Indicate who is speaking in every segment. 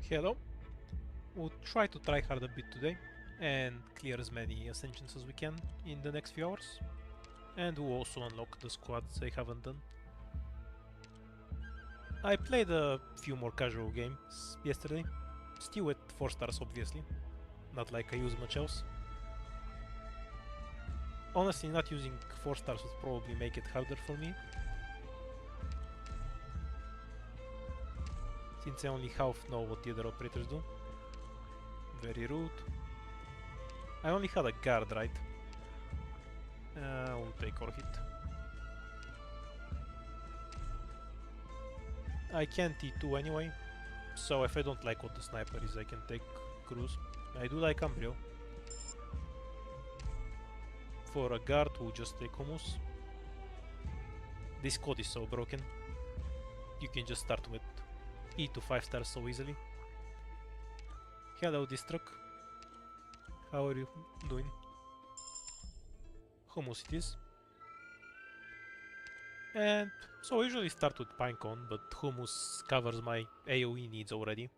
Speaker 1: Hello. We'll try to try hard a bit today and clear as many ascensions as we can in the next few hours. And we'll also unlock the squads I haven't done. I played a few more casual games yesterday, still at 4 stars obviously, not like I use much else. Honestly, not using 4 stars would probably make it harder for me, since I only half know what the other operators do. Very rude. I only had a guard, right? We'll take our hit. I can't T2 anyway, so if I don't like what the sniper is, I can take cruise. I do like Umbrio. For a guard, we'll just take hummus. This code is so broken. You can just start with E to 5 stars so easily. Hello, Distruck. How are you doing? Hummus it is. And so I usually start with Pinecone, but hummus covers my AoE needs already.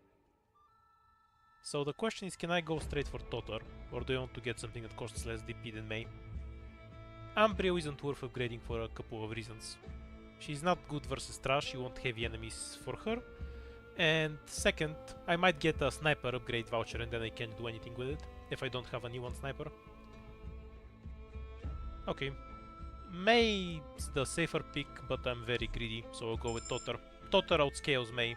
Speaker 1: So the question is, can I go straight for Totor, or do I want to get something that costs less DP than Mei? Umbrio isn't worth upgrading for a couple of reasons. She's not good versus trash, you want heavy enemies for her. And second, I might get a sniper upgrade voucher and then I can't do anything with it if I don't have a new one sniper. Okay. Mei's the safer pick, but I'm very greedy, so I'll go with Totor. Totor outscales Mei,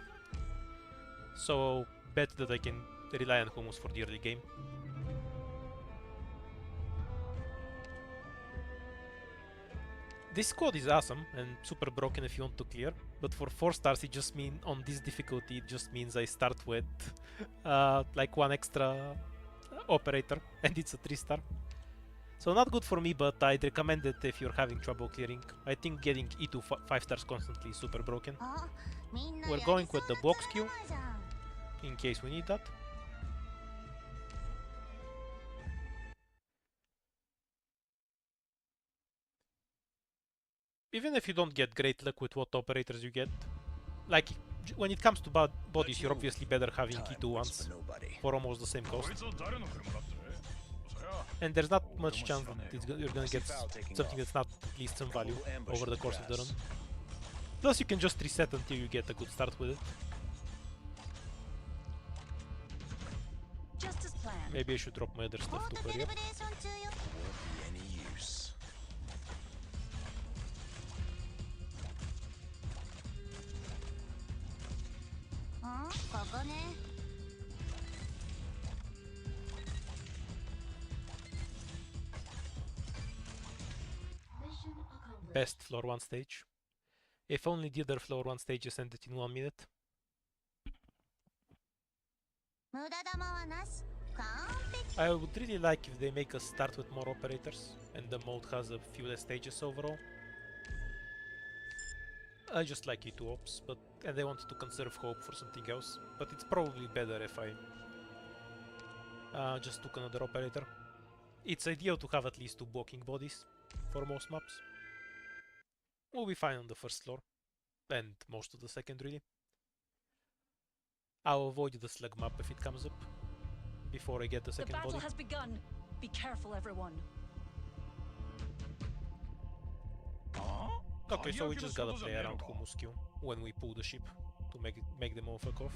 Speaker 1: so I'll bet that I can rely on hummus for the early game. This squad is awesome and super broken if you want to clear, but for 4 stars it just means, on this difficulty, it just means I start with like one extra operator and it's a 3 star. So not good for me, but I'd recommend it if you're having trouble clearing. I think getting E to 5 stars constantly is super broken. We're going with the box queue, in case we need that. Even if you don't get great luck with what operators you get, like when it comes to bodies, you're obviously better having E2 ones for almost the same cost. And there's not much chance that you're gonna get something that's not at least some value over the course of the run. Plus you can just reset until you get a good start with it. Maybe I should drop my other stuff to hurry up. Best floor 1 stage. If only the other floor 1 stages ended in 1 minute. I would really like if they make us start with more operators and the mode has a few less stages overall. I just like E2 ops, and I wanted to conserve hope for something else, but it's probably better if I just took another operator. It's ideal to have at least 2 blocking bodies for most maps. We'll be fine on the first floor, and most of the second really. I'll avoid the slug map if it comes up, before I get the second body.
Speaker 2: The battle has begun! Be careful, everyone.
Speaker 1: Okay, so we just gotta play around hummus queue when we pull the ship to make them all fuck off.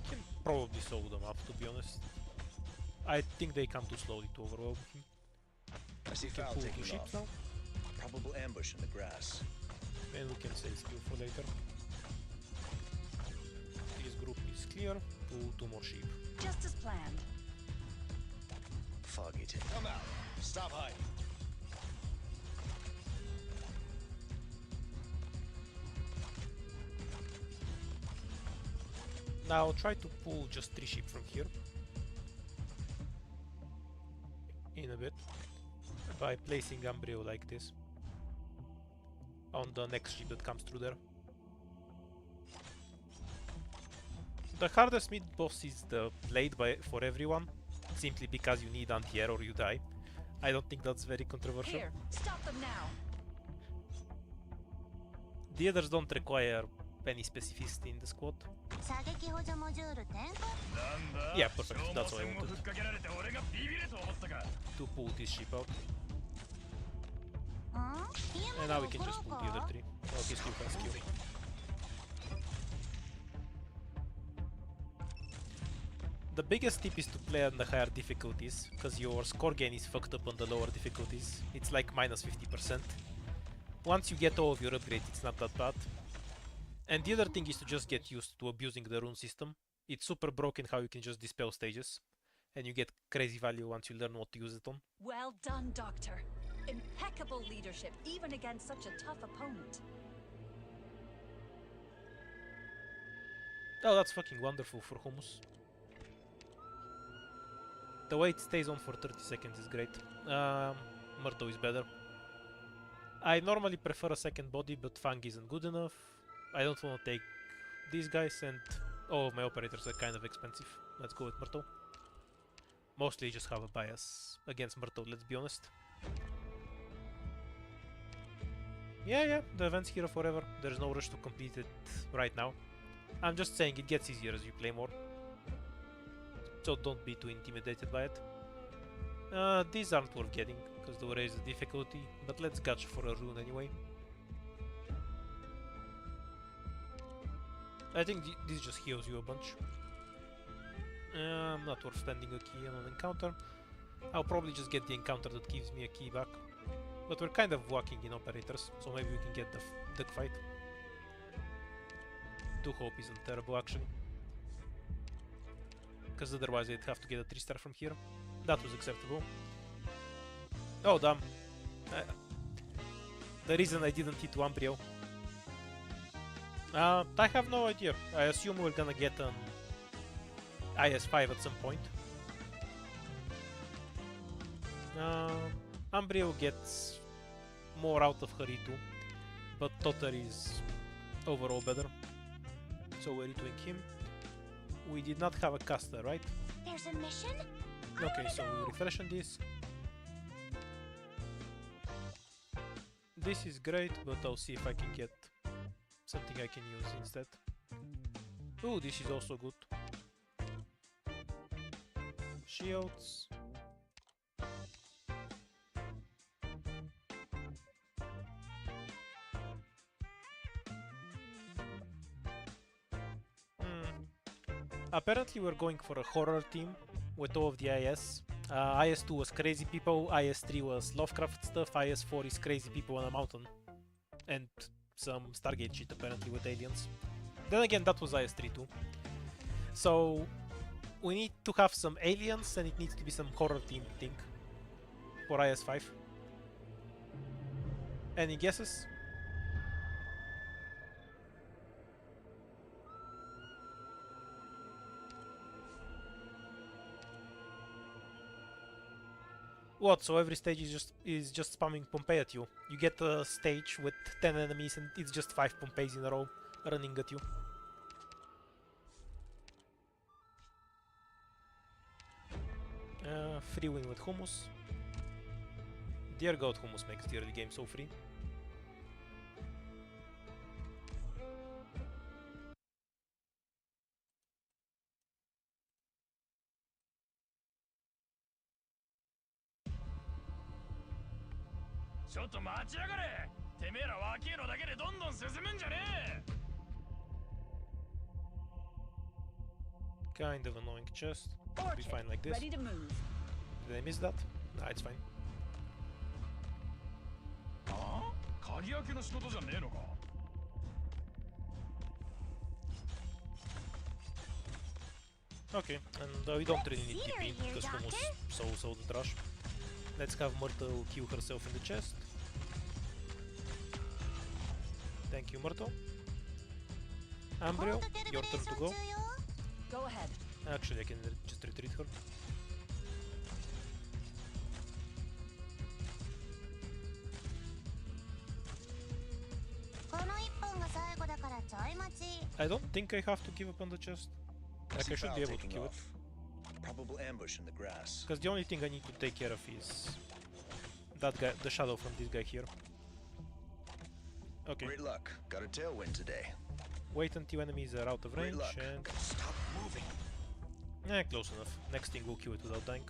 Speaker 1: Can probably slow them up, to be honest. I think they come too slowly to overwhelm him.
Speaker 3: I see
Speaker 1: Foul taking off. Ships now.
Speaker 3: Probable ambush in the grass.
Speaker 1: And we can save skill for later. This group is clear. Pull 2 more sheep.
Speaker 2: Just as planned.
Speaker 3: Foggy tip. Come out. Stop hiding.
Speaker 1: Now try to pull just 3 sheep from here. In a bit. By placing Umbrio like this. On the next ship that comes through there. The hardest mid boss is the blade for everyone, simply because you need anti-air or you die. I don't think that's very controversial.
Speaker 2: Here, stop them now.
Speaker 1: The others don't require any specificity in the squad.
Speaker 4: 射撃補助モジュール点火
Speaker 1: Yeah, perfect. That's what I wanted.
Speaker 5: ふっかけられて俺がビビると思ったか
Speaker 1: To pull this ship out.
Speaker 4: ん
Speaker 1: And now we can just pull the other three. Oh, he's Q fast Q. The biggest tip is to play on the higher difficulties, because your score gain is fucked up on the lower difficulties. It's like minus 50%. Once you get all of your upgrades, it's not that bad. And the other thing is to just get used to abusing the rune system. It's super broken how you can just dispel stages, and you get crazy value once you learn what to use it on.
Speaker 2: Well done, Doctor. Impeccable leadership, even against such a tough opponent.
Speaker 1: Oh, that's fucking wonderful for hummus. The way it stays on for 30 seconds is great. Myrtle is better. I normally prefer a second body, but Fang isn't good enough. I don't want to take these guys, and all of my operators are kind of expensive. Let's go with Myrtle. Mostly just have a bias against Myrtle, let's be honest. Yeah, the event's here forever. There's no rush to complete it right now. I'm just saying it gets easier as you play more. So don't be too intimidated by it. These aren't worth getting, because they'll raise the difficulty, but let's gotcha for a rune anyway. I think this just heals you a bunch. Not worth spending a key on an encounter. I'll probably just get the encounter that gives me a key back. But we're kind of walking in operators, so maybe we can get the duck fight. 2 hope isn't terrible actually. Because otherwise I'd have to get a 3-star from here. That was acceptable. Oh damn. The reason I didn't hit Umbrio. I have no idea. I assume we're gonna get an IS-5 at some point. Umbrio gets more out of her E2, but Totter is overall better. So we're E2ing him. We did not have a caster, right?
Speaker 4: There's a mission?
Speaker 1: Okay, so we refresh on this. This is great, but I'll see if I can get something I can use instead. Oh, this is also good. Shields. Apparently we're going for a horror team with all of the IS. IS-2 was crazy people, IS-3 was Lovecraft stuff, IS-4 is crazy people on a mountain. And some Stargate shit apparently with aliens. Then again, that was IS-3 too. So we need to have some aliens and it needs to be some horror team thing for IS-5. Any guesses? What? So every stage is just spamming Pompeii at you. You get a stage with 10 enemies and it's just 5 Pompeis in a row running at you. Free win with Hummus. Dear God, Hummus makes the early game so free. Kind of annoying chest. Be
Speaker 2: Orchid,
Speaker 1: fine like this.
Speaker 2: ready to move.
Speaker 1: Did I miss that? Nah, it's fine.
Speaker 5: ああ鍵開けの仕事じゃねえのか
Speaker 1: Okay, and we don't really need TP because Hummus so the trash. Let's have Myrtle kill herself in the chest. Thank you, Myrtle. Ambrio, your turn to go.
Speaker 2: Go ahead.
Speaker 1: Actually, I can just retreat her. I don't think I have to give up on the chest. Like I should be able to kill it.
Speaker 3: Probable ambush in the grass.
Speaker 1: Because the only thing I need to take care of is that guy, the shadow from this guy here. Okay.
Speaker 3: Great luck. Got a tailwind today.
Speaker 1: Wait until enemies are out of
Speaker 3: Great
Speaker 1: range
Speaker 3: luck.
Speaker 1: and...
Speaker 3: Stop moving.
Speaker 1: close enough. Next thing we'll kill it without dying.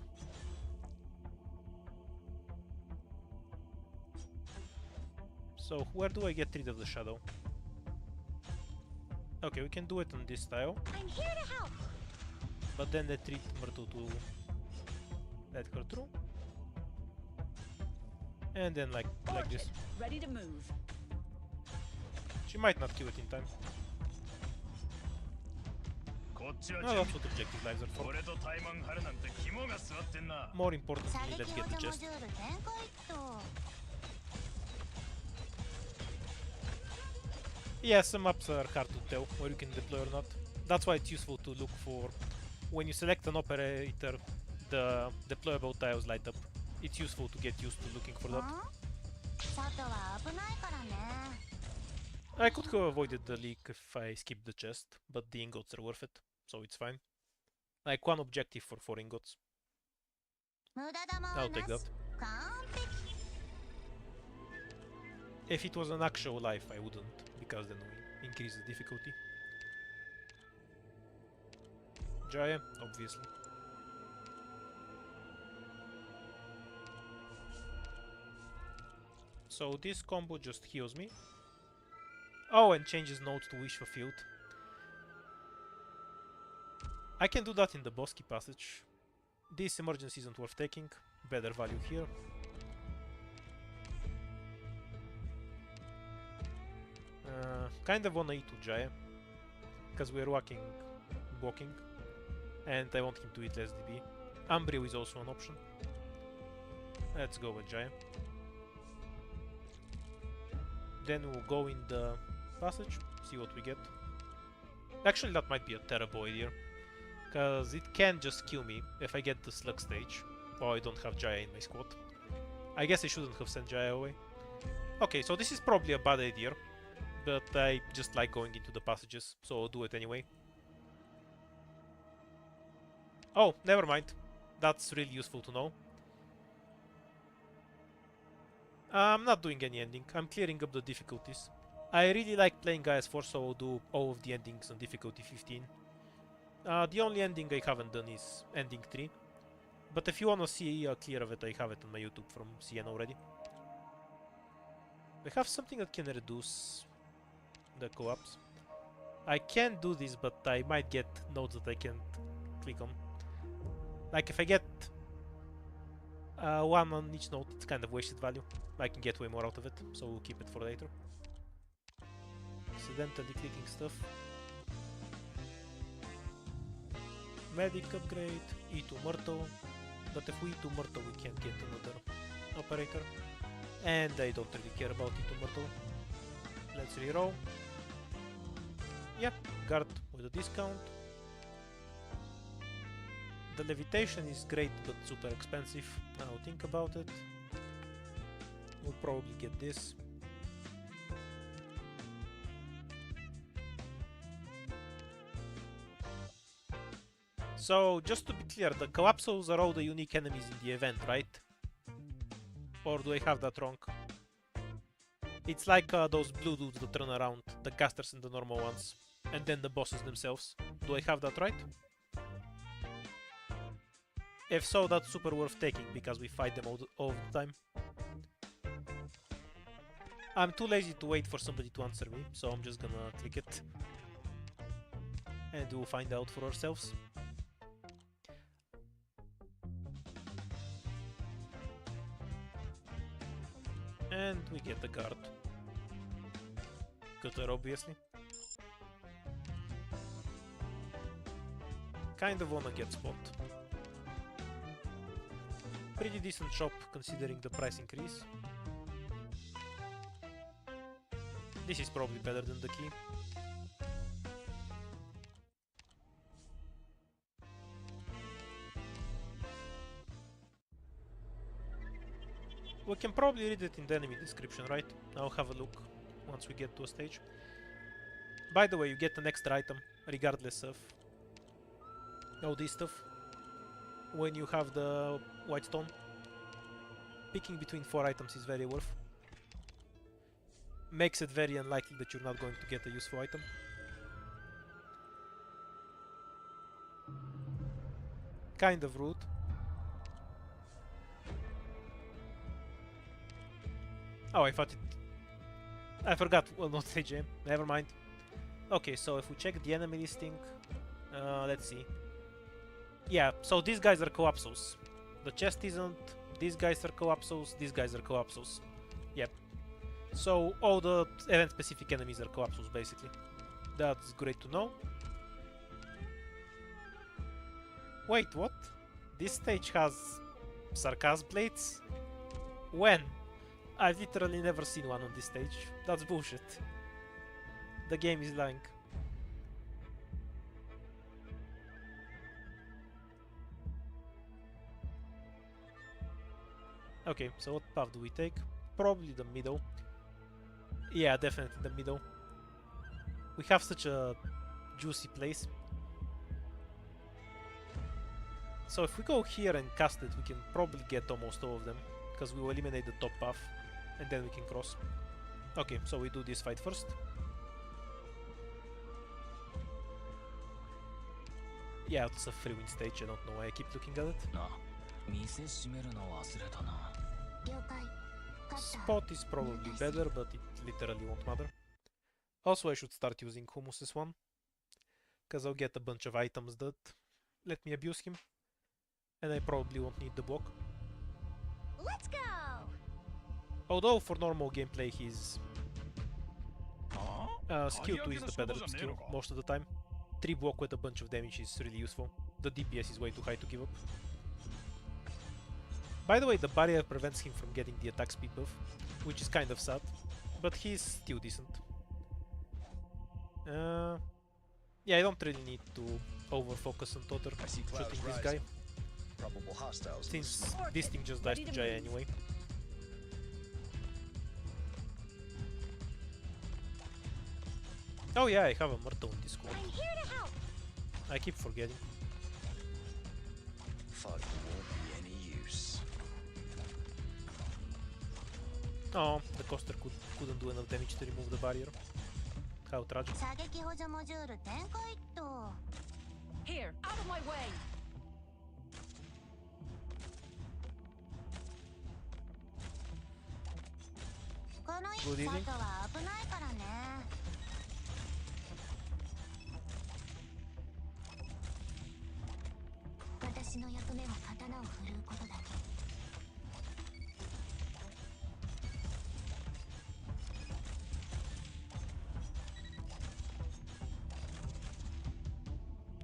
Speaker 1: So, where do I get rid of the shadow? Okay, we can do it on this tile,
Speaker 4: I'm here to help.
Speaker 1: but then they treat Myrtle to let her through. And then like this.
Speaker 2: Orchid, ready to move.
Speaker 1: She might not kill it in time.
Speaker 5: こっちは
Speaker 1: No,
Speaker 5: 準
Speaker 1: that's
Speaker 5: 備
Speaker 1: what objective lives are for.
Speaker 5: 俺とタイマン張るなんて肝が据わってんな
Speaker 1: More importantly,
Speaker 4: 射
Speaker 1: let's
Speaker 4: 撃
Speaker 1: get
Speaker 4: 補
Speaker 1: the
Speaker 4: 助モ
Speaker 1: chest.
Speaker 4: ジュール展開っと。
Speaker 1: Yeah, some maps are hard to tell where you can deploy or not. That's why it's useful to look for... When you select an operator, the deployable tiles light up. It's useful to get used to looking for that.
Speaker 4: 外は危ないからね。
Speaker 1: I could have avoided the leak if I skipped the chest, but the ingots are worth it, so it's fine. Like one objective for 4 ingots.
Speaker 4: 無駄玉は
Speaker 1: I'll
Speaker 4: な
Speaker 1: take
Speaker 4: し。
Speaker 1: that.
Speaker 4: 完璧。
Speaker 1: If it was an actual life, I wouldn't, because then we increase the difficulty. Jaya, obviously. So this combo just heals me. Oh, and changes nodes to wish fulfilled. I can do that in the Bosky passage. This emergency isn't worth taking. Better value here. Kind of wanna E2 Jaya, because we're walking, and I want him to eat less DB. Umbrio is also an option. Let's go with Jaya. Then we'll go in the passage, see what we get. Actually, that might be a terrible idea, because it can just kill me if I get the slug stage. Oh, I don't have Jaya in my squad. I guess I shouldn't have sent Jaya away. Okay, so this is probably a bad idea, but I just like going into the passages, so I'll do it anyway. Oh, never mind. That's really useful to know. I'm not doing any ending. I'm clearing up the difficulties. I really like playing Gaia's Force, so I'll do all of the endings on difficulty 15. The only ending I haven't done is ending 3. But if you wanna see a clear of it, I have it on my YouTube from CN already. I have something that can reduce the co-ops. I can do this, but I might get nodes that I can't click on. Like if I get one on each node, it's kind of wasted value. I can get way more out of it, so we'll keep it for later. Accidentally clicking stuff. Medic upgrade, E2 Myrtle. But if we E2 Myrtle, we can't get another operator. And I don't really care about E2 Myrtle. Let's reroll. Yep, guard with a discount. The levitation is great, but super expensive. Now think about it. We'll probably get this. So, just to be clear, the Collapsos are all the unique enemies in the event, right? Or do I have that wrong? It's like those blue dudes that run around, the casters and the normal ones, and then the bosses themselves. Do I have that right? If so, that's super worth taking, because we fight them all the time. I'm too lazy to wait for somebody to answer me, so I'm just gonna click it. And we'll find out for ourselves. And we get the guard. Cutter, obviously. Kind of wanna get spot. Pretty decent shop considering the price increase. This is probably better than the key. We can probably read it in the enemy description, right? I'll have a look once we get to a stage. By the way, you get an extra item, regardless of all this stuff. When you have the white stone, picking between 4 items is very worth. makes it very unlikely that you're not going to get a useful item. Kind of rude. Oh, I thought it... I forgot. Well, not AGM. Never mind. Okay, so if we check the enemy listing... let's see. Yeah, so these guys are Coapsos. The chest isn't. These guys are Coapsos. These guys are Coapsos. Yep. So all the event-specific enemies are Coapsos, basically. That's great to know. Wait, what? This stage has sarcasm plates? When? I've literally never seen one on this stage. That's bullshit. The game is lying. Okay, so what path do we take? Probably the middle. Yeah, definitely the middle. We have such a juicy place. So if we go here and cast it, we can probably get almost all of them, because we will eliminate the top path, and then we can cross. Okay, so we do this fight first. Yeah, it's a free win stage, I don't know why I keep looking at it.
Speaker 3: 店閉めるの忘れたな。
Speaker 4: 了解。勝った。
Speaker 1: Spot is probably better, but it literally won't matter. Also, I should start using Hummus's one, because I'll get a bunch of items that let me abuse him, and I probably won't need the block.
Speaker 4: Let's go.
Speaker 1: Although for normal gameplay he's skill 2 is the better skill most of the time. 3 block with a bunch of damage is really useful. The DPS is way too high to give up. By the way, the barrier prevents him from getting the attack speed buff, which is kind of sad, but he's still decent. Yeah, I don't really need to over-focus on Totter
Speaker 3: I see clouds
Speaker 1: shooting this
Speaker 3: rising.
Speaker 1: guy,
Speaker 3: Probable hostiles.
Speaker 1: since this thing just dies to Jaya anyway. Oh yeah, I have a Myrtle in this squad.
Speaker 4: I'm here to help.
Speaker 1: I keep forgetting.
Speaker 3: Fog won't be any use.
Speaker 1: Oh, the coaster couldn't do enough damage to remove the barrier. How tragic.
Speaker 4: 射撃補助モジュール展開っと。
Speaker 2: Here, out of my way!
Speaker 4: この
Speaker 1: Good
Speaker 4: 一
Speaker 1: evening.
Speaker 4: 外は危ないからね。私の役目は刀を振るうことだけ。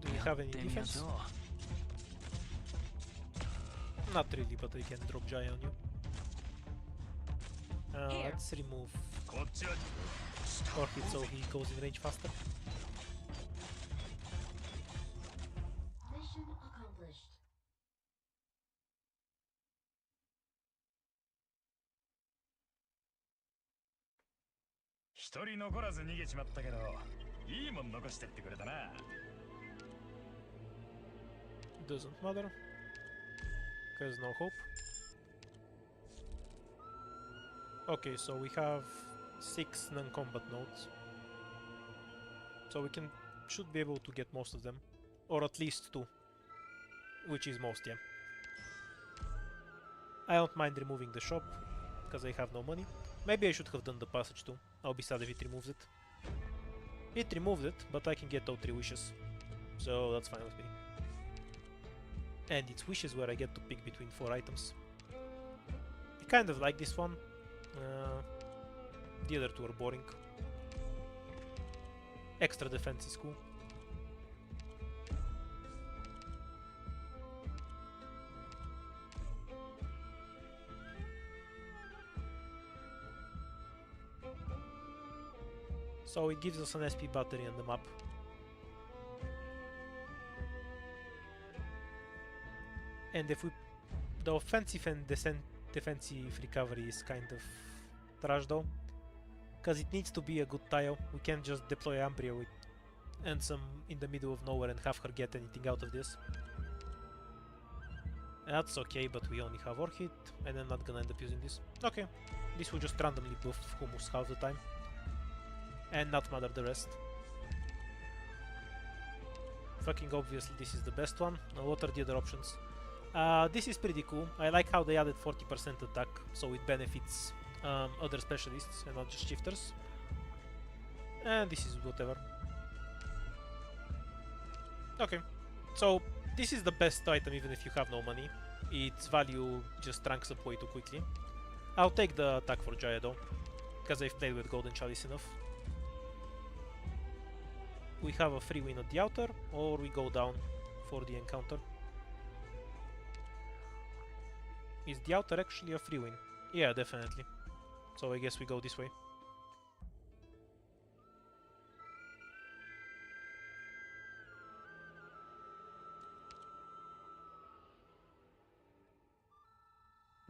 Speaker 1: Do you have any defense? Not really, but I can drop Jaya on you.
Speaker 2: Here.
Speaker 1: Let's remove
Speaker 5: こっちは
Speaker 1: Orchid so he goes in range faster.
Speaker 4: Mission accomplished.
Speaker 5: 一人残らず逃げちまったけど、いいもん残してってくれたな。
Speaker 1: Doesn't matter. Cause no hope. Okay, so we have 6 non-combat nodes. So we should be able to get most of them. Or at least 2. Which is most, yeah. I don't mind removing the shop, because I have no money. Maybe I should have done the passage too. I'll be sad if it removes it. It removed it, but I can get all 3 wishes. So that's fine with me. And it's wishes where I get to pick between 4 items. I kind of like this one. The other 2 are boring. Extra defense is cool. So it gives us an SP battery on the map. And if we... the offensive and defensive recovery is kind of trash though. Because it needs to be a good tile. We can't just deploy Ambria with Ansem in the middle of nowhere and have her get anything out of this. That's okay, but we only have Orchid, and I'm not gonna end up using this. Okay, this will just randomly buff Hummus half the time. and not mother the rest. Fucking obviously this is the best one. Now what are the other options? This is pretty cool. I like how they added 40% attack, so it benefits other specialists and not just shifters. And this is whatever. Okay, so this is the best item even if you have no money. Its value just ranks up way too quickly. I'll take the attack for Jaya though, because I've played with Golden Chalice enough. We have a free win at the outer, or we go down for the encounter. Is the outer actually a free win? Yeah, definitely. So I guess we go this way.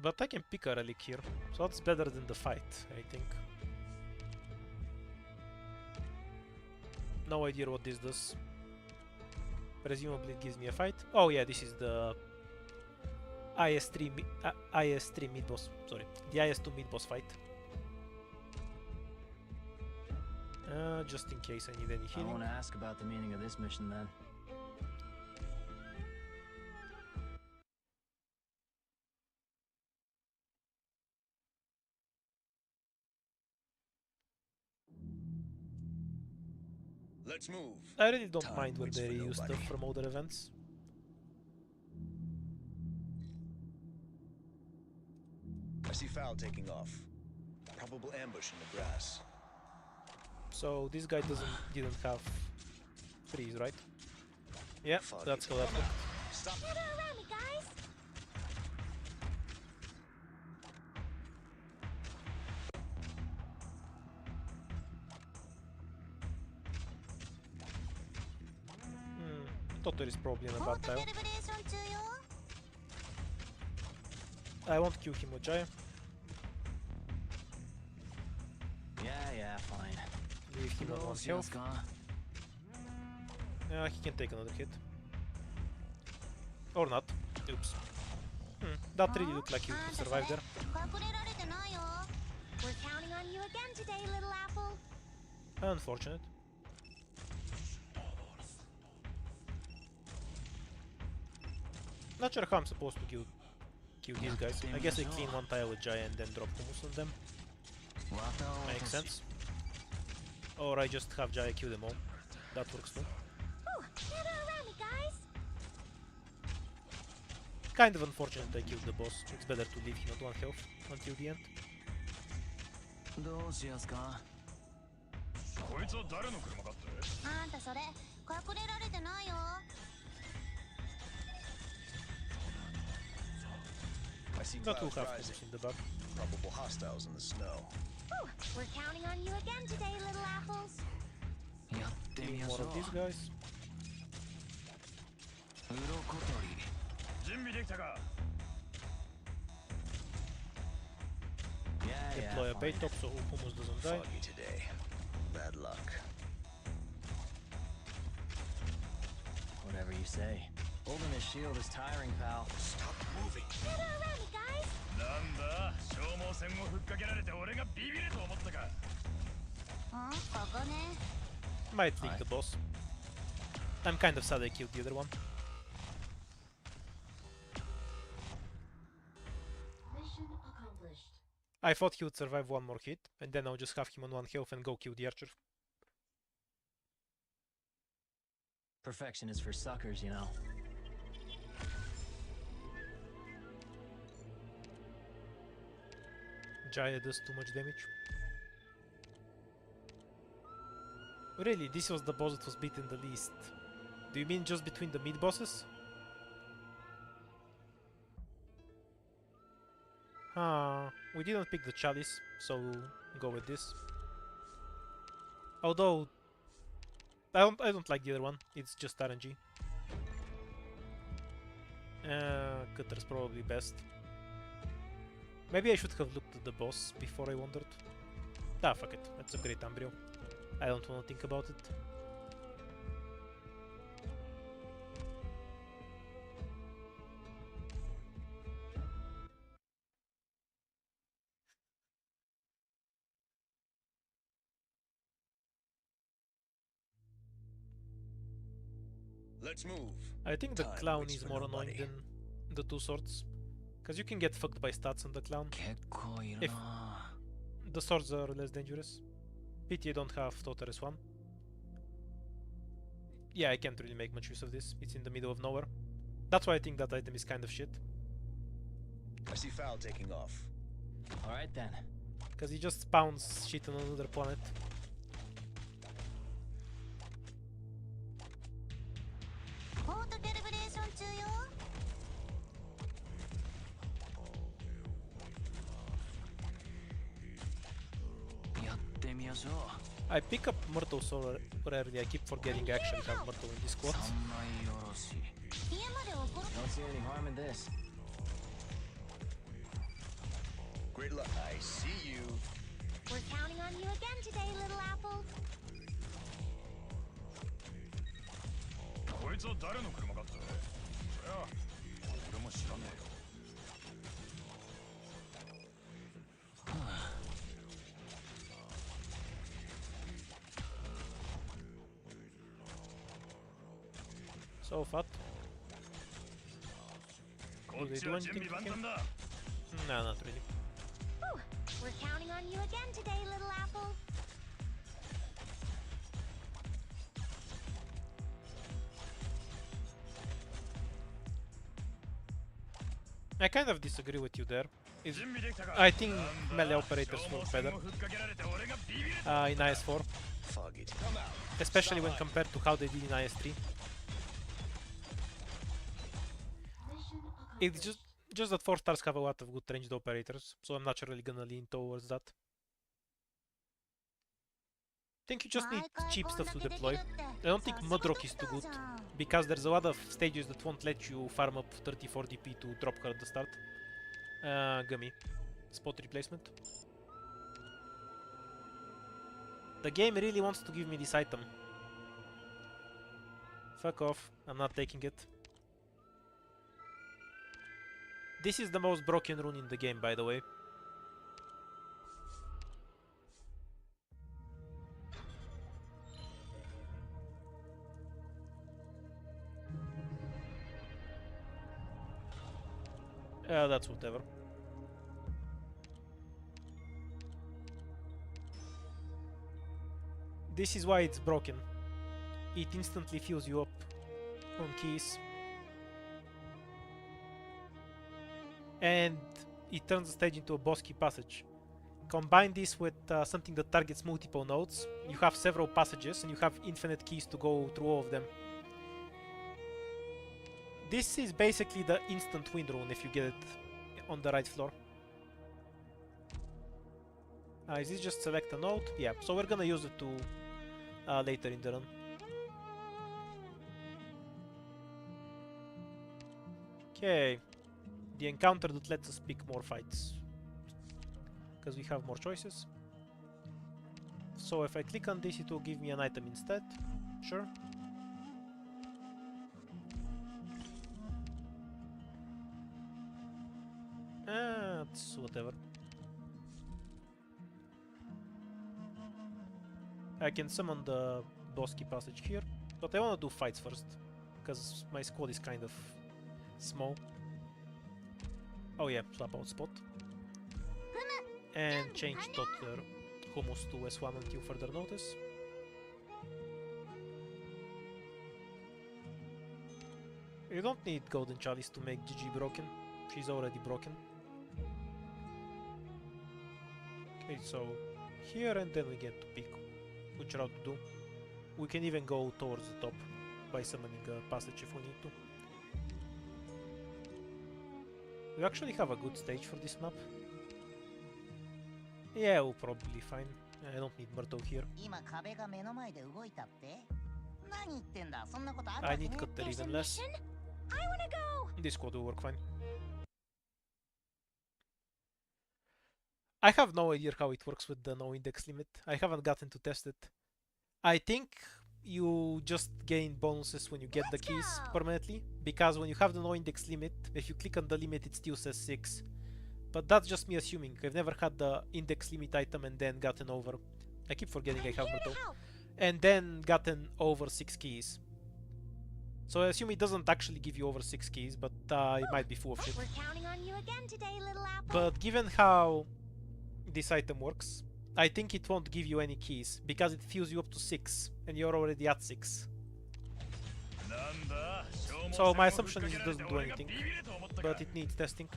Speaker 1: But I can pick a relic here, so that's better than the fight, I think. No idea what this does. Presumably it gives me a fight. Oh yeah, this is the IS3 IS3 mid boss. Sorry, the IS2 mid boss fight. Just in case I need any
Speaker 3: I
Speaker 1: healing.
Speaker 3: want to ask about the meaning of this mission then.
Speaker 6: Let's move.
Speaker 1: I really don't
Speaker 6: Time
Speaker 1: mind when
Speaker 6: waits
Speaker 1: they
Speaker 6: for
Speaker 1: reuse stuff
Speaker 6: nobody.
Speaker 1: from other events.
Speaker 6: I see Foul taking off. Probable ambush in the grass.
Speaker 1: So this guy didn't have freeze, right? Yeah,
Speaker 6: Foggy.
Speaker 1: that's how that looked.
Speaker 6: Stop.
Speaker 4: Gather around me, guys.
Speaker 1: Totter is probably in a
Speaker 4: オー
Speaker 1: bad
Speaker 4: ト
Speaker 1: tile.
Speaker 4: セレブレーション中よ。
Speaker 1: I won't kill him with Jaya.
Speaker 3: Yeah, fine.
Speaker 1: Leave him on 1 health. Yeah, he can take another hit. Or not. Oops. That really looked like he would have survived there.
Speaker 4: 隠れられてないよ。We're counting on you again today, little apple.
Speaker 1: Unfortunate. Not sure how I'm supposed to kill these guys. I guess I clean one tile with Jaya and then drop hummus on them. Makes sense. Or I just have Jaya kill them all. That works too.
Speaker 4: Ooh, gather around me, guys.
Speaker 1: Kind of unfortunate I killed the boss. It's better to leave him at 1 health until the end.
Speaker 3: どうしやすか。
Speaker 5: こいつは誰の車かって？
Speaker 4: あんたそれ隠れられてないよ。
Speaker 6: I see
Speaker 1: But we'll
Speaker 6: clouds
Speaker 1: have
Speaker 6: rising.
Speaker 1: hummus in the back.
Speaker 6: Probable hostiles in the snow.
Speaker 4: Ooh, we're counting on you again today, little apples.
Speaker 3: やってみ
Speaker 1: Kill
Speaker 3: まし
Speaker 1: more
Speaker 3: ょう。
Speaker 1: of these guys.
Speaker 3: 鱗取り。
Speaker 5: 準備できたか？
Speaker 1: Deploy a bait top so hummus doesn't die.
Speaker 6: Foggy today. Bad luck.
Speaker 3: Whatever you say. Holding his shield is tiring, pal.
Speaker 6: Stop moving.
Speaker 4: Gather around me, guys.
Speaker 5: なんだ？消耗戦をふっかけられて俺がビビると思ったか？
Speaker 4: ここね。
Speaker 1: Might leak the boss. I'm kind of sad I killed the other one.
Speaker 4: Mission accomplished.
Speaker 1: I thought he would survive one more hit, and then I'll just have him on 1 health and go kill the archer.
Speaker 3: Perfection is for suckers, you know.
Speaker 1: Jaya does too much damage. Really, this was the boss that was beaten the least. Do you mean just between the mid bosses? We didn't pick the chalice, so we'll go with this. Although I don't like the other one. It's just RNG. Cutter's probably best. Maybe I should have looked at the boss before I wandered. Ah, fuck it. That's a great embryo. I don't want to think about it.
Speaker 6: Let's move.
Speaker 1: I think the
Speaker 6: Time
Speaker 1: clown
Speaker 6: waits
Speaker 1: is
Speaker 6: for
Speaker 1: more
Speaker 6: nobody.
Speaker 1: annoying than the two swords. Because you can get fucked by stats on the clown.
Speaker 3: 結構いる
Speaker 1: If
Speaker 3: な
Speaker 1: the swords are less dangerous. Pity I don't have Totter as one. Yeah, I can't really make much use of this. It's in the middle of nowhere. That's why I think that item is kind of shit.
Speaker 6: I see Foul taking off.
Speaker 3: Alright then.
Speaker 1: Because he just spawns shit on another planet.
Speaker 4: Auto calibration 中よ。
Speaker 3: やってみましょう
Speaker 1: I pick up Myrtle so rarely, I keep forgetting I actually have Myrtle in this squad.
Speaker 3: 三枚おろし
Speaker 4: 家まで送る
Speaker 3: Don't see any harm in this
Speaker 6: Great luck. I see you.
Speaker 4: We're counting on you again today, little apple.
Speaker 5: こいつは誰の車かってそりゃ俺も知らねえよ
Speaker 1: So fat.
Speaker 5: こっちは準備万端だ
Speaker 1: Nah, not really.
Speaker 4: Whew. We're counting on you again today, little apple.
Speaker 1: I kind of disagree with you there.
Speaker 5: 準備できたか
Speaker 1: I think
Speaker 5: なんだ
Speaker 1: melee operators
Speaker 5: 消耗
Speaker 1: work
Speaker 5: 戦
Speaker 1: better
Speaker 5: をふっかけられて俺がビビる
Speaker 1: in IS4,
Speaker 6: Fog it. Come out.
Speaker 1: especially when compared to how they did in IS3. It's just that 4 stars have a lot of good ranged operators, so I'm naturally gonna lean towards that. I think you just need cheap stuff to deploy. I don't think Mudrock is too good, because there's a lot of stages that won't let you farm up 34 DP to drop her at the start. Gummy. Spot replacement. The game really wants to give me this item. Fuck off, I'm not taking it. This is the most broken rune in the game, by the way. That's whatever. This is why it's broken. It instantly fills you up on keys. And it turns the stage into a boss key passage. Combine this with something that targets multiple nodes. You have several passages and you have infinite keys to go through all of them. This is basically the instant win rune if you get it on the right floor. Is this just select a node? Yeah, so we're gonna use it to later in the run. Okay, the encounter that lets us pick more fights because we have more choices. So if I click on this, it will give me an item instead. Sure. It's whatever. I can summon the boss key passage here, but I want to do fights first because my squad is kind of small. Oh yeah, swap out spot. And change Totter Hummus to S1 until further notice. You don't need Golden Chalice to make GG broken. She's already broken. Okay, so here and then we get to pick which route to do. We can even go towards the top by summoning a passage if we need to. We actually have a good stage for this map. Yeah, we'll probably be fine. I don't need Myrtle here.
Speaker 7: 今壁が目の前で動いたって何言ってんだそんなことある
Speaker 1: I
Speaker 7: わけ
Speaker 1: need
Speaker 7: ね
Speaker 1: Cutter
Speaker 2: There's a
Speaker 1: even less.
Speaker 2: mission? I wanna go!
Speaker 1: This squad will work fine. I have no idea how it works with the no index limit. I haven't gotten to test it. I think you just gain bonuses when you get the keys permanently, because when you have the no index limit, if you click on the limit it still says 6. But that's just me assuming. I've never had the index limit item and then gotten over. I keep forgetting I have Myrtle. And then gotten over 6 keys. So I assume it doesn't actually give you over 6 keys, but it might be full of shit.
Speaker 4: We're counting on you again today, little apple.
Speaker 1: But given how this item works, I think it won't give you any keys, because it fills you up to 6, and you're already at 6. So my assumption is it doesn't do anything, but it needs testing.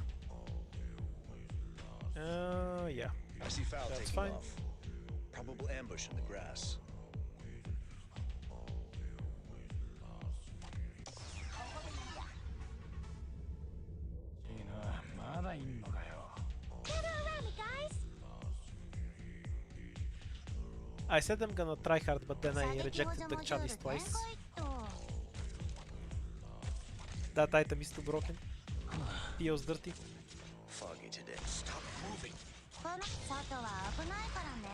Speaker 1: Yeah.
Speaker 6: I see Foul
Speaker 1: That's
Speaker 6: taking
Speaker 1: fine.
Speaker 6: off. Probable ambush in the grass.
Speaker 4: Gather around me, guys.
Speaker 1: I said I'm gonna try hard, but then I rejected the chalice twice. That item is too broken. PO's dirty.
Speaker 6: Foggy today. Stop moving.
Speaker 4: 外は危ないからね。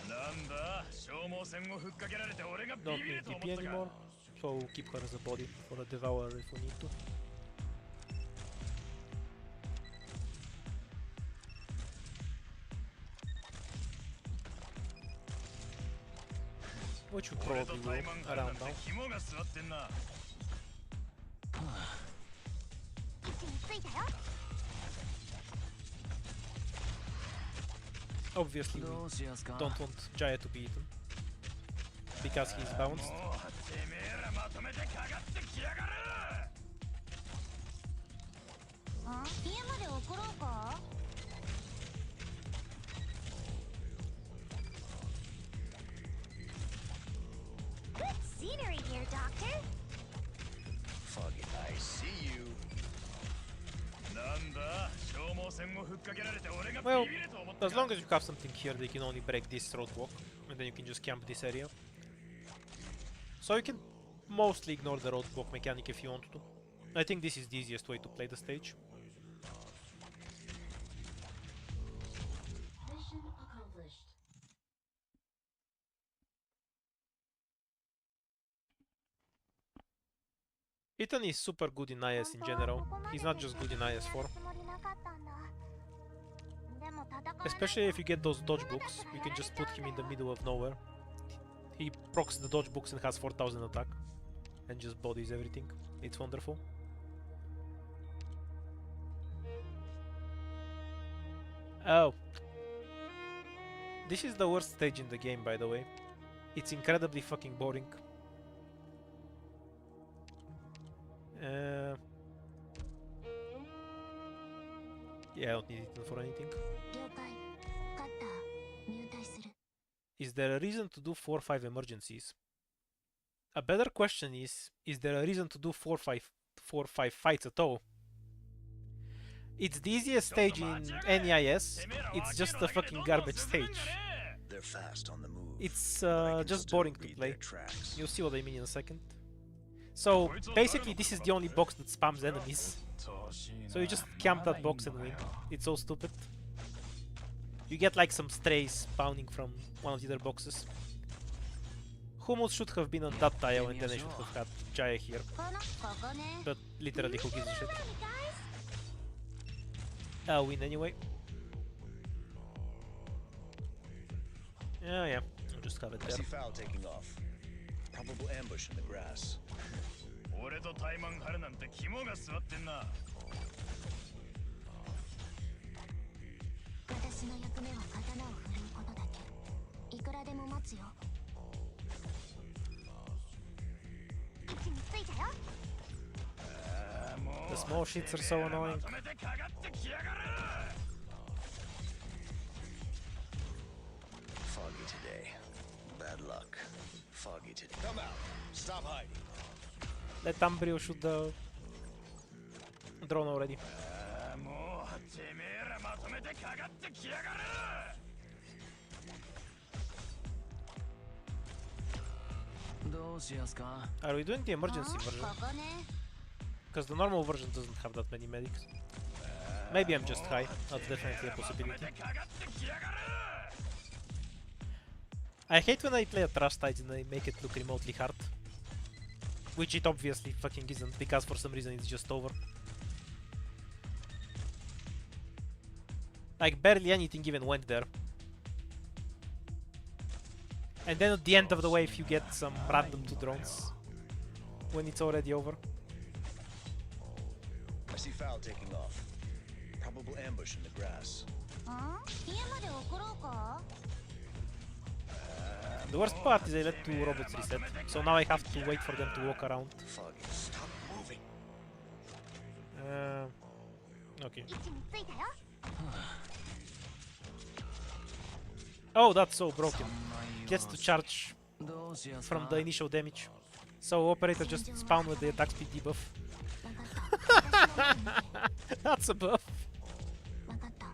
Speaker 5: なんだ消耗戦をふっかけられて俺がビ
Speaker 1: Don't
Speaker 5: ビ
Speaker 1: need
Speaker 5: ると思
Speaker 1: TP
Speaker 5: ったか
Speaker 1: anymore, so we'll keep her as a body for a devourer if we need to. Which would
Speaker 5: 俺と
Speaker 1: probably
Speaker 5: タイ
Speaker 1: go
Speaker 5: マン張るなん
Speaker 1: around
Speaker 5: て
Speaker 1: now.
Speaker 5: 肝が座ってんな
Speaker 4: 位置についたよ。
Speaker 1: Obviously, we
Speaker 3: どうしやすか
Speaker 1: don't want Jaya to be eaten because he's bounced.
Speaker 5: もうてめえらまとめてかかってきやがる
Speaker 4: 家まで送ろうか。Good scenery here, Doctor.
Speaker 6: Foggy, I see you.
Speaker 5: なんだ消耗戦をふっかけられて俺が
Speaker 1: Well,
Speaker 5: ビビると思った
Speaker 1: as
Speaker 5: か
Speaker 1: long as you have something here, they can only break this roadblock, and then you can just camp this area. So you can mostly ignore the roadblock mechanic if you want to. I think this is the easiest way to play the stage.
Speaker 4: Mission accomplished.
Speaker 1: Ethan is super good in IS in general. He's not just good in IS4. Especially if you get those dodge books, you can just put him in the middle of nowhere. He procs the dodge books and has 4000 attack. And just bodies everything. It's wonderful. Oh. This is the worst stage in the game, by the way. It's incredibly fucking boring. Yeah, I don't need it for anything.
Speaker 4: 了解。カッター、入隊する。
Speaker 1: Is there a reason to do 4-5 emergencies? A better question is there a reason to do 4-5 fights at all? It's the easiest stage in NEIS, it's just a fucking garbage stage.
Speaker 6: They're fast on the move.
Speaker 1: It's
Speaker 6: but I can
Speaker 1: just
Speaker 6: still
Speaker 1: boring to
Speaker 6: read
Speaker 1: play.
Speaker 6: their tracks.
Speaker 1: You'll see what I mean in a second. So basically this is the only box that spams enemies. So you just camp that box and win. It's so stupid. You get like some strays spawning from one of the other boxes. Hummus should have been on that tile and then I should have had Jaya here.
Speaker 4: ここね。
Speaker 1: But literally who gives a shit?
Speaker 4: Gather around me, guys.
Speaker 1: I'll win anyway. Yeah, I'll just have it
Speaker 6: I
Speaker 1: there.
Speaker 6: see Foul taking off. Probable ambush in the grass.
Speaker 5: 俺とタイマン張るなんて肝が座ってんな
Speaker 4: 私の役目は刀を振るうことだけ。いくらでも待つよ。位置についたよ。
Speaker 1: The small shits are so annoying.
Speaker 5: まとめてかかってきやがる
Speaker 6: Foggy today. Bad luck. Foggy today. Come out. Stop hiding.
Speaker 1: Let Ambrio shoot the drone already.
Speaker 5: もうてめえらまとめてかかってきやがる
Speaker 3: どうしやすか
Speaker 1: Are we doing the emergency version?
Speaker 4: ここね。
Speaker 1: Because the normal version doesn't have that many medics. Maybe I'm just high. That's definitely a possibility. I hate when I play a Trust Tides and I make it look remotely hard. Which it obviously fucking isn't, because for some reason it's just over. Like barely anything even went there. And then at the end of the wave you get some random 2 drones when it's already over.
Speaker 6: I see Foul taking off. Probable ambush in the grass.
Speaker 4: 家まで送ろうか
Speaker 1: The worst part is I let 2 robots reset, so now I have to wait for them to walk around.
Speaker 6: Foggy, stop moving.
Speaker 1: Okay.
Speaker 4: 位置についたよ
Speaker 1: Oh, that's so broken. Gets to charge
Speaker 3: どうしやす
Speaker 1: from
Speaker 3: か
Speaker 1: the initial damage. So operator just spawn with the attack speed debuff.
Speaker 4: 分かった
Speaker 1: That's a buff.
Speaker 4: 分かった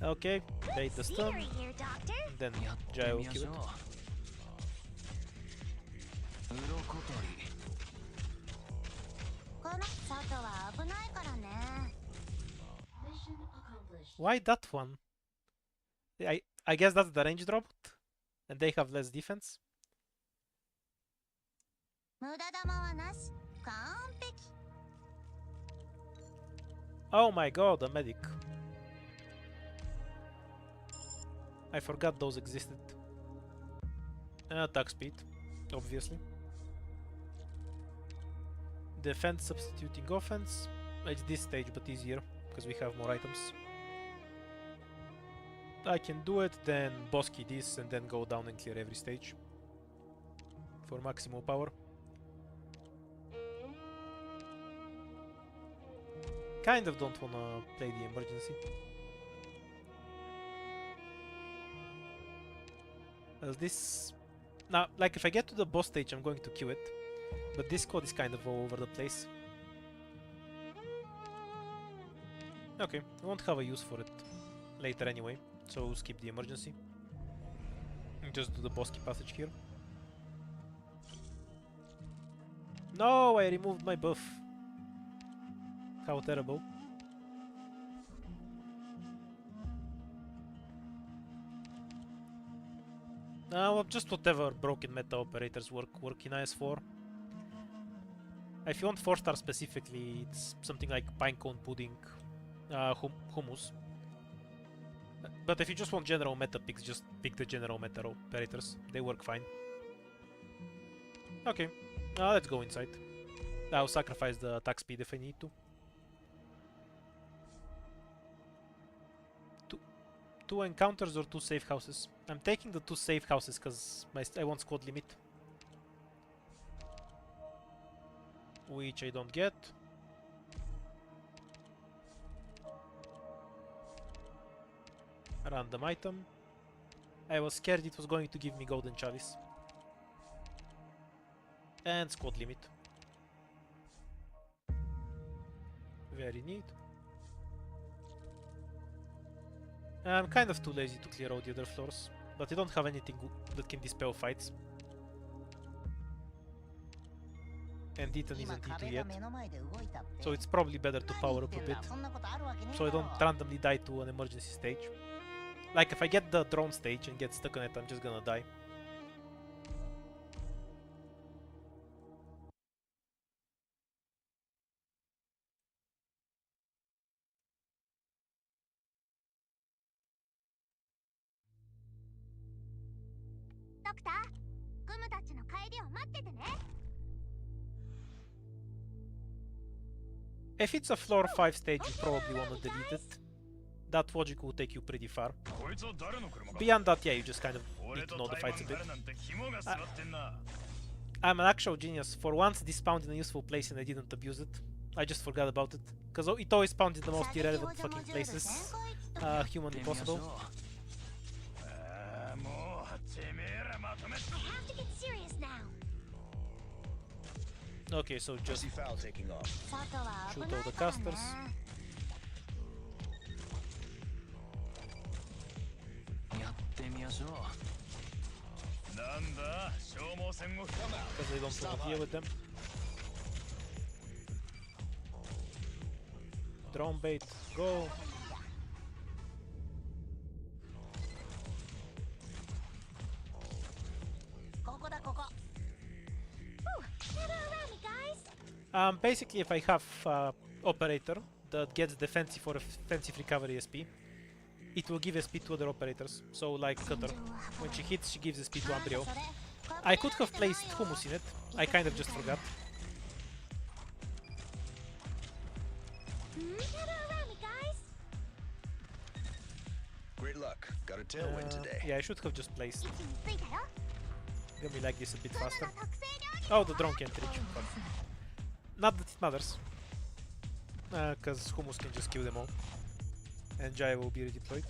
Speaker 1: Okay, bait the stun,
Speaker 4: Theory here, Doctor.
Speaker 1: then
Speaker 3: やって
Speaker 1: Jai will
Speaker 3: みま
Speaker 1: kill
Speaker 3: しょ
Speaker 1: it.
Speaker 3: う鱗取り
Speaker 4: この外は危ないからね
Speaker 1: Why that one? I guess that's the ranged robot, and they have less defense.
Speaker 4: 無駄玉はなし完璧
Speaker 1: Oh my god, a medic. I forgot those existed. Attack speed, obviously. Defense substituting offense. It's this stage, but easier, because we have more items. I can do it, then boss key this, and then go down and clear every stage. For maximum power. Kind of don't wanna play the emergency. This... Now, like, if I get to the boss stage, I'm going to queue it. But this code is kind of all over the place. Okay, I won't have a use for it later anyway, so skip the emergency. And just do the boss key passage here. No, I removed my buff. How terrible. Well, just whatever broken meta operators work in IS4. If you want 4-star specifically, it's something like pinecone pudding, hummus. But if you just want general meta picks, just pick the general meta operators. They work fine. Okay, let's go inside. I'll sacrifice the attack speed if I need to. Two encounters or 2 safe houses? I'm taking the 2 safe houses because I want squad limit. Which I don't get. Random item. I was scared it was going to give me golden chalice. And squad limit. Very neat. I'm kind of too lazy to clear all the other floors, but I don't have anything that can dispel fights. And Ethan
Speaker 7: 今
Speaker 1: isn't
Speaker 7: 壁
Speaker 1: E2
Speaker 7: が
Speaker 1: yet,
Speaker 7: 目の前で動いたって
Speaker 1: so it's probably better to
Speaker 7: 何
Speaker 1: power
Speaker 7: 言っ
Speaker 1: up
Speaker 7: て
Speaker 1: a
Speaker 7: んだ
Speaker 1: bit,
Speaker 7: そんなことあるわけねえ
Speaker 1: so I
Speaker 7: だろ
Speaker 1: don't randomly die to an emergency stage. Like if I get the drone stage and get stuck on it, I'm just gonna die. If it's a floor 5 stage, you probably wanna delete it. That logic will take you pretty far.
Speaker 5: こいつは誰の車か
Speaker 1: Beyond that, yeah, you just kind of
Speaker 5: 俺
Speaker 1: need
Speaker 5: と
Speaker 1: to know the
Speaker 5: 台
Speaker 1: fights a
Speaker 5: 湾
Speaker 1: bit.
Speaker 5: 誰なんて肝が据わってんな
Speaker 1: I'm an actual genius. For once, this spawned in a useful place and I didn't abuse it. I just forgot about it. Because it always spawned in the most irrelevant fucking places humanly
Speaker 3: 行ってみましょ
Speaker 1: possible.
Speaker 3: う
Speaker 5: ああもうてめえらまとめ
Speaker 4: have to get serious now
Speaker 1: Okay, so
Speaker 6: I
Speaker 1: just
Speaker 6: see Foul taking off.
Speaker 4: 外は危
Speaker 1: shoot
Speaker 4: な
Speaker 1: all
Speaker 4: い
Speaker 1: the
Speaker 4: からね
Speaker 1: casters.
Speaker 3: やってみましょう
Speaker 5: なんだ消耗戦を
Speaker 1: Because I don't want to deal with them. Drone bait, go!
Speaker 7: ここだここ
Speaker 4: Gather around me, guys
Speaker 1: Basically, if I have operator that gets defensive or offensive recovery SP, it will give SP to other operators. So like Cutter, when she hits, she gives SP to Umbrio. I could have placed Hummus in it. I kind of just forgot.
Speaker 6: Great luck. Got a tailwind today.
Speaker 1: Yeah, I should have just placed. Let me like this a bit faster. Oh, the drone can't reach. But not that it matters. Because Hummus can just kill them all. And Jaya will be redeployed.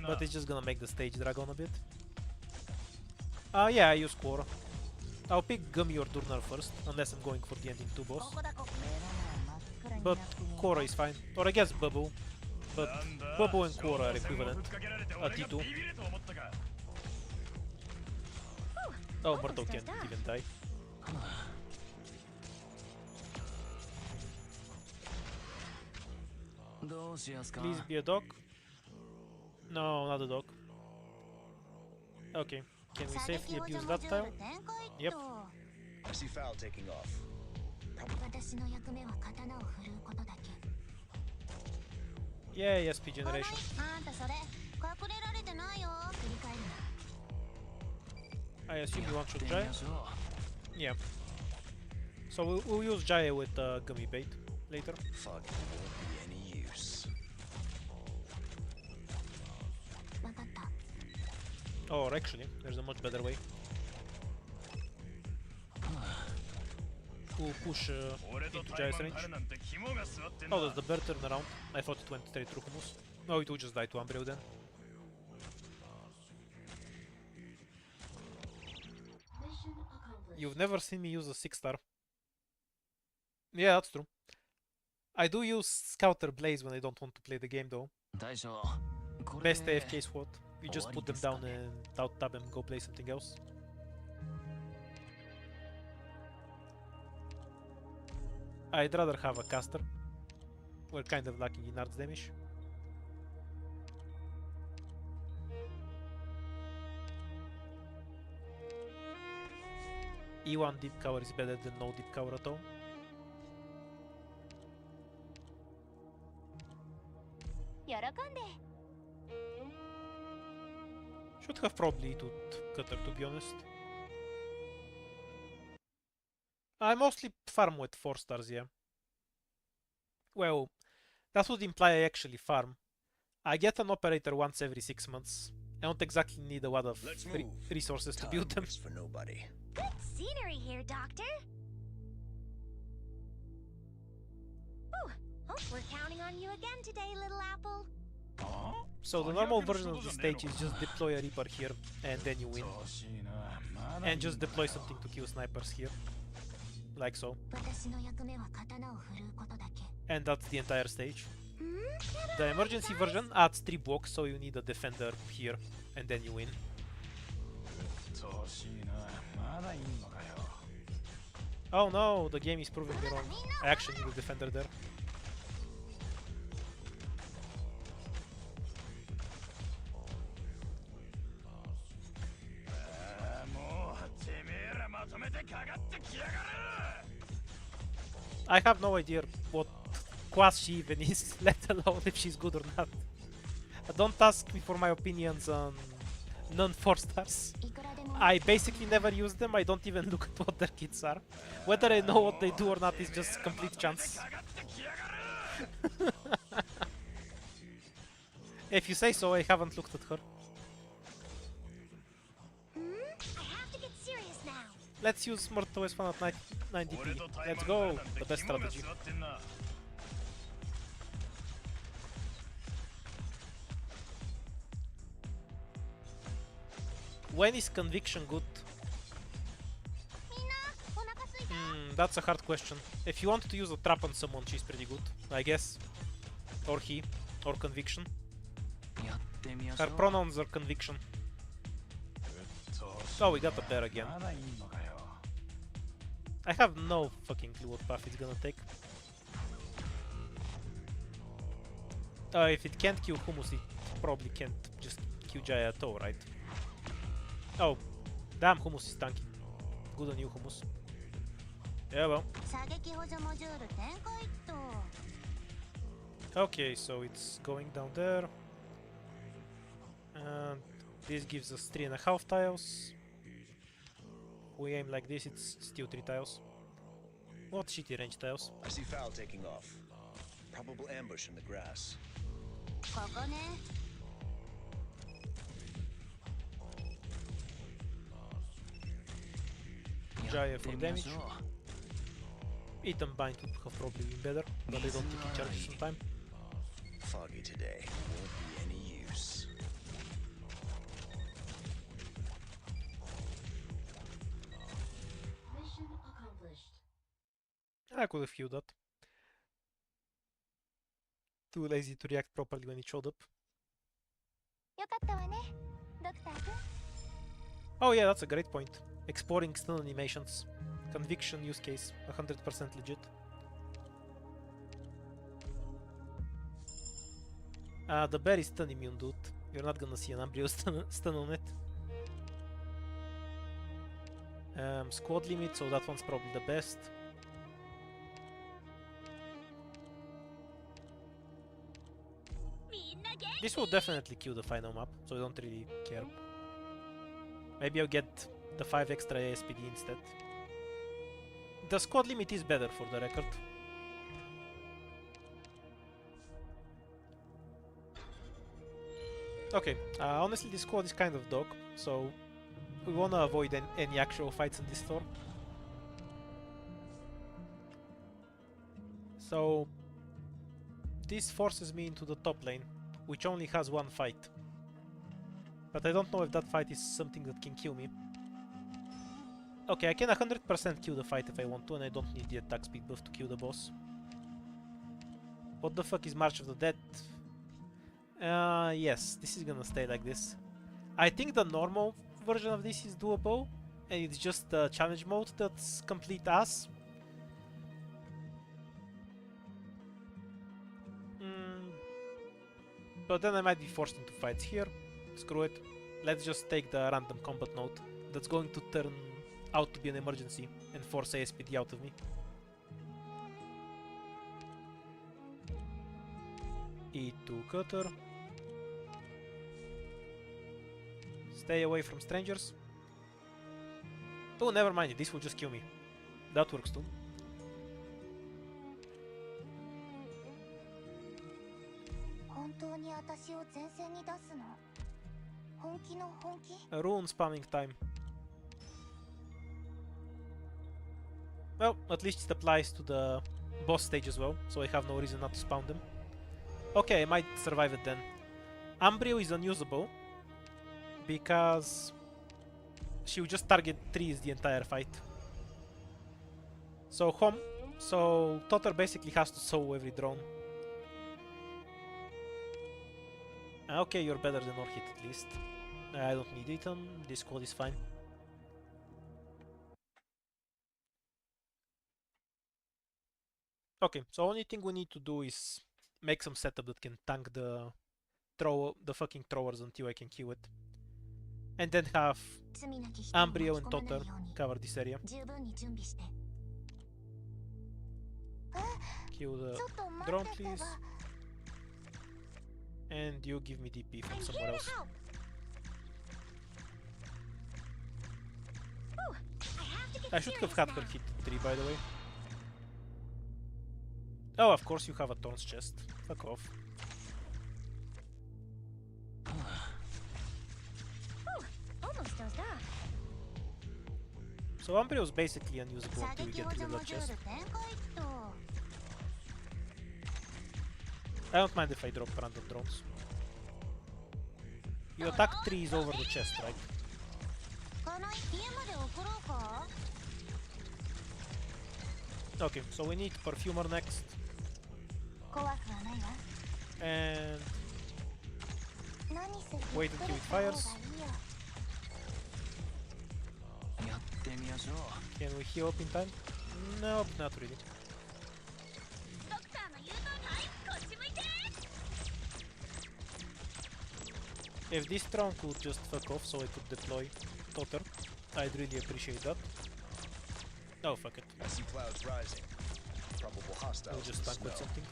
Speaker 1: But it's just gonna make the stage drag on a bit. Yeah, I use Quora. I'll pick Gummy or Durnar first, unless I'm going for the ending 2 boss. But Quora is fine. Or I guess Bubble. But Bubble and Quora are equivalent. T2. Oh, Myrtle can't even die. Please be a dog. No, not a dog. Okay, can we safely abuse that tile? Yep.
Speaker 6: I see Foul taking off.
Speaker 1: Yeah, SP generation. I assume you want to Jaya? Yeah. So we'll use Jaya with Gummy Bait later.
Speaker 6: Fuck, won't be any use.
Speaker 1: Or actually, there's a much better way. To push into Jaya's range. Oh, there's the bird turn around. I thought it went straight through Hummus. No, it will just die to Umbrio then. You've never seen me use a 6-star. Yeah, that's true. I do use Scouter Blaze when I don't want to play the game though. Best AFK squad. You just put them down and out tab and go play something else. I'd rather have a caster. We're kind of lacking in arts damage. E1 deep cover is better than no deep cover at all. Should have probably to Cutter, to be honest. I mostly farm with 4 stars, yeah. Well, that would imply I actually farm. I get an operator once every 6 months. I don't exactly need a lot of resources to build them.
Speaker 6: For nobody.
Speaker 4: Good scenery here, Doctor. Ooh, hope we're counting on you again today, little apple.
Speaker 1: So the normal version of the stage is just deploy a Reaper here and then you win. And just deploy something to kill snipers here. Like so. And that's the entire stage. The emergency version adds 3 blocks, so you need a defender here and then you win. Oh no, the game is proving me wrong. I actually need a defender there. I have no idea what class she even is, let alone if she's good or not. Don't ask me for my opinions on non-4 stars. I basically never use them, I don't even look at what their kits are. Whether I know what they do or not is just complete chance. If you say so, I haven't looked at her. Let's use Myrtle as fun at 90p. Let's go! The best strategy. When is conviction good? That's a hard question. If you want to use a trap on someone, she's pretty good, I guess. Or he. Or conviction. Her pronouns are conviction. Oh, we got a bear again. I have no fucking clue what path it's gonna take. If it can't kill Hummus, it probably can't just kill Jaya at all, right? Oh, damn, Hummus is tanky. Good on you, Hummus. Yeah, well.
Speaker 4: 射撃補助モジュール展開っと。
Speaker 1: Okay, so it's going down there. And this gives us 3.5 tiles. We aim like this, it's still 3 tiles. What shitty range tiles.
Speaker 6: I see foul taking off. Probable ambush in the grass.
Speaker 4: ここね。
Speaker 1: Jaya for
Speaker 3: やってみま
Speaker 1: damage.
Speaker 3: しょう
Speaker 1: Eat and bind would have probably been better, but I don't think it charges some time.
Speaker 6: Foggy today. Won't be any use.
Speaker 4: Mission accomplished.
Speaker 1: I could have healed that. Too lazy to react properly when it showed up.
Speaker 4: よかったわね、ドクター君。
Speaker 1: Oh yeah, that's a great point. Exploring stun animations. Conviction use case. 100% legit. The bear is stun immune, dude. You're not gonna see an Umbrio stun on it. Squad limit, so that one's probably the best. This will definitely kill the final map, so I don't really care. Maybe I'll get the 5 extra ASPD instead. The squad limit is better for the record. Okay, honestly this squad is kind of dog, so we wanna avoid any actual fights in this store. So this forces me into the top lane, which only has one fight. But I don't know if that fight is something that can kill me. Okay, I can 100% kill the fight if I want to, and I don't need the attack speed buff to kill the boss. What the fuck is March of the Dead? Yes, this is gonna stay like this. I think the normal version of this is doable, and it's just the challenge mode that's complete ass. But then I might be forced into fights here. Screw it. Let's just take the random combat mode that's going to turn out to be an emergency and force ASPD out of me. E2 cutter. Stay away from strangers. Oh, never mind, this will just kill me. That works too. Rune spamming time. Well, at least it applies to the boss stage as well, so I have no reason not to spawn them. Okay, I might survive it then. Umbrio is unusable because she will just target trees the entire fight. So Totter basically has to sow every drone. Okay, you're better than Orchid at least. I don't need it, this squad is fine. Okay, so only thing we need to do is make some setup that can tank the fucking throwers until I can kill it. And then have Umbrio and Totter cover this area. Kill the drone, please. And you give me DP from somewhere else. I should have had her hit the tree, by the way. Oh, of course you have a Thorn's chest. Fuck off. So Umbrio is basically unusable until we get rid of that chest. I don't mind if I drop random drones. You attack trees over the chest, right? Okay, so we need Perfumer next. And wait until it fires. Can we heal up in time? Nope, not really. If this drone could just fuck off so I could deploy Totter, I'd really appreciate that. Oh, fuck it.
Speaker 6: I see Clouds rising. Probable
Speaker 1: We'll
Speaker 6: hostiles
Speaker 1: just
Speaker 6: in the
Speaker 1: tank with
Speaker 6: snow.
Speaker 1: something.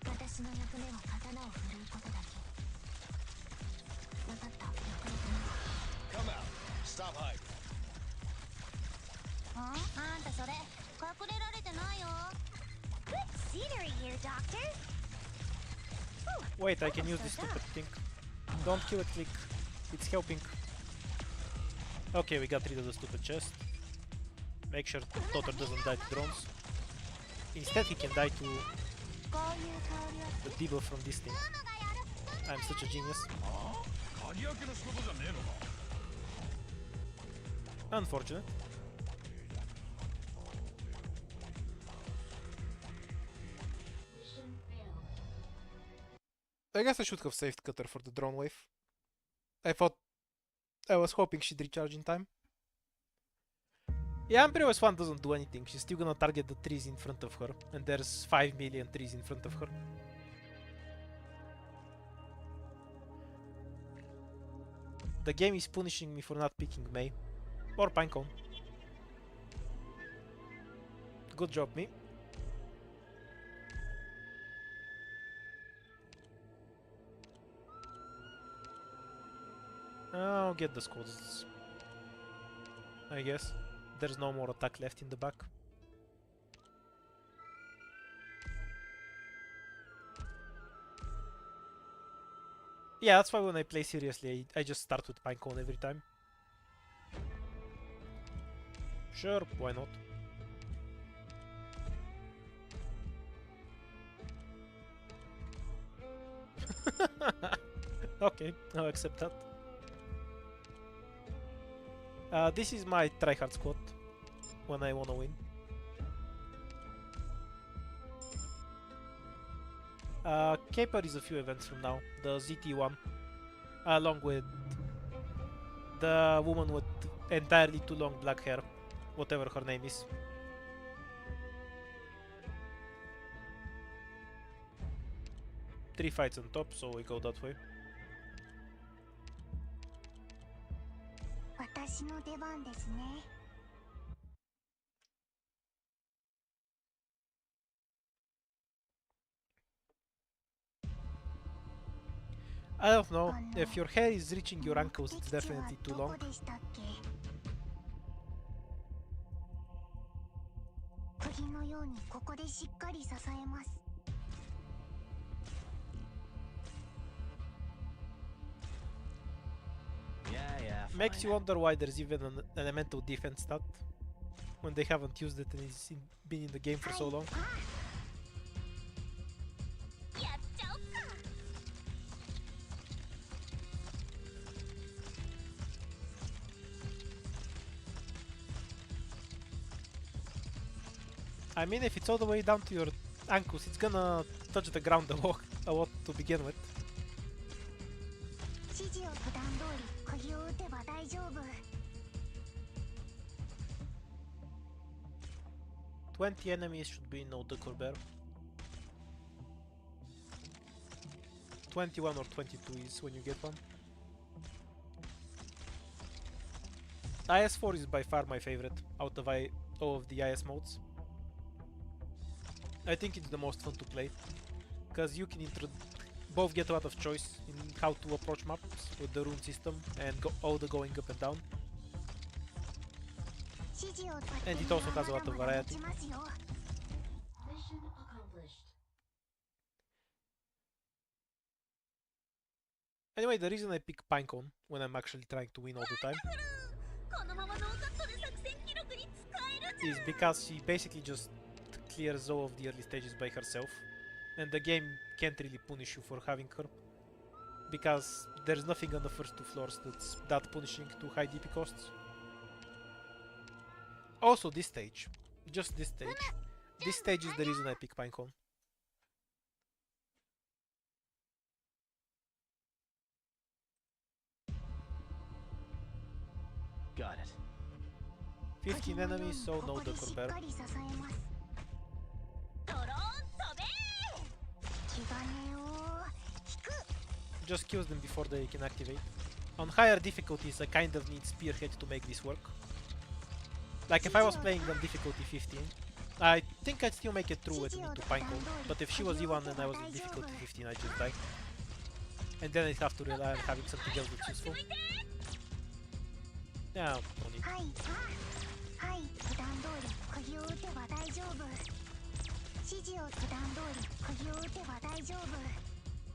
Speaker 4: 私の役目は刀を振るうことだけ。分かった。役立たない。
Speaker 6: Come out. Stop hiding.
Speaker 4: あんたそれ隠れられてないよ。Good scenery here, Doctor.
Speaker 1: Wait, I can use this stupid thing. Don't kill it, click. It's helping. Okay, we got rid of the stupid chest. Make sure Totter doesn't die to drones. Instead, he can die to
Speaker 4: こういう香りは
Speaker 1: the debuff from this thing. I'm such a genius.
Speaker 5: 鍵開けの仕事じゃねえのか。
Speaker 1: Unfortunate. I guess I should have saved Cutter for the drone wave. I was hoping she'd recharge in time. Yeah, Imperious 1 doesn't do anything. She's still gonna target the trees in front of her, and there's 5 million trees in front of her. The game is punishing me for not picking May. Or Pinecone. Good job, me. I'll get the squads, I guess. There's no more attack left in the back. Yeah, that's why when I play seriously, I just start with Pinecone every time. Sure, why not? Okay, I'll accept that. This is my tryhard squad when I wanna win. Caper is a few events from now. The ZT one, along with the woman with entirely too long black hair, whatever her name is. Three fights on top, so we go that way.
Speaker 4: 私の出番ですね。
Speaker 1: I don't know, if your hair is reaching your ankles, it's definitely too long.
Speaker 4: どこでしたっけ？釘のようにここでしっかり支えます。
Speaker 3: Yeah,
Speaker 1: Makes
Speaker 3: fine.
Speaker 1: you wonder why there's even an elemental defense stat when they haven't used it and it's been in the game for so long.
Speaker 4: やっちゃおっか。
Speaker 1: I mean, if it's all the way down to your ankles, it's gonna touch the ground a lot to begin with.
Speaker 4: 指示を普段通り釘を打てば大丈夫。
Speaker 1: 20 enemies should be no the Corbear. 21 or 22 is when you get one. IS4 is by far my favorite out of all of the IS modes. I think it's the most fun to play, because you can both get a lot of choice in how to approach maps with the rune system and all the going up and down.
Speaker 4: 指示を取って
Speaker 1: And it also has a lot of
Speaker 4: まだまだ
Speaker 1: variety.
Speaker 4: 持ちますよ。
Speaker 1: Anyway, the reason I pick Pinecone when I'm actually trying to win all the time
Speaker 4: このままノーカットで作戦記録に使えるじゃん。
Speaker 1: is because she basically just clears all of the early stages by herself, and the game can't really punish you for having her, because there's nothing on the first two floors that's that punishing to high DP costs. Also this stage, just this stage. This stage is the reason I pick Pinecone.
Speaker 3: Got it.
Speaker 1: 15 enemies, so
Speaker 4: こ
Speaker 1: no
Speaker 4: こで
Speaker 1: the
Speaker 4: しっ
Speaker 1: Corbear.
Speaker 4: かり支えます。ドローン飛べー。気兼ねを引く。
Speaker 1: Just kills them before they can activate. On higher difficulties, I kind of need Spearhead to make this work. Like if I was playing on difficulty 15, I think I'd still make it through with me to Pinecone, but if she was E1 and I was in difficulty 15, I'd just die. And then I'd have to rely on having something else that's useful. Yeah, no need.
Speaker 4: はいさあはい普段通り釘を打てば大丈夫指示を普段通り釘を打てば大丈夫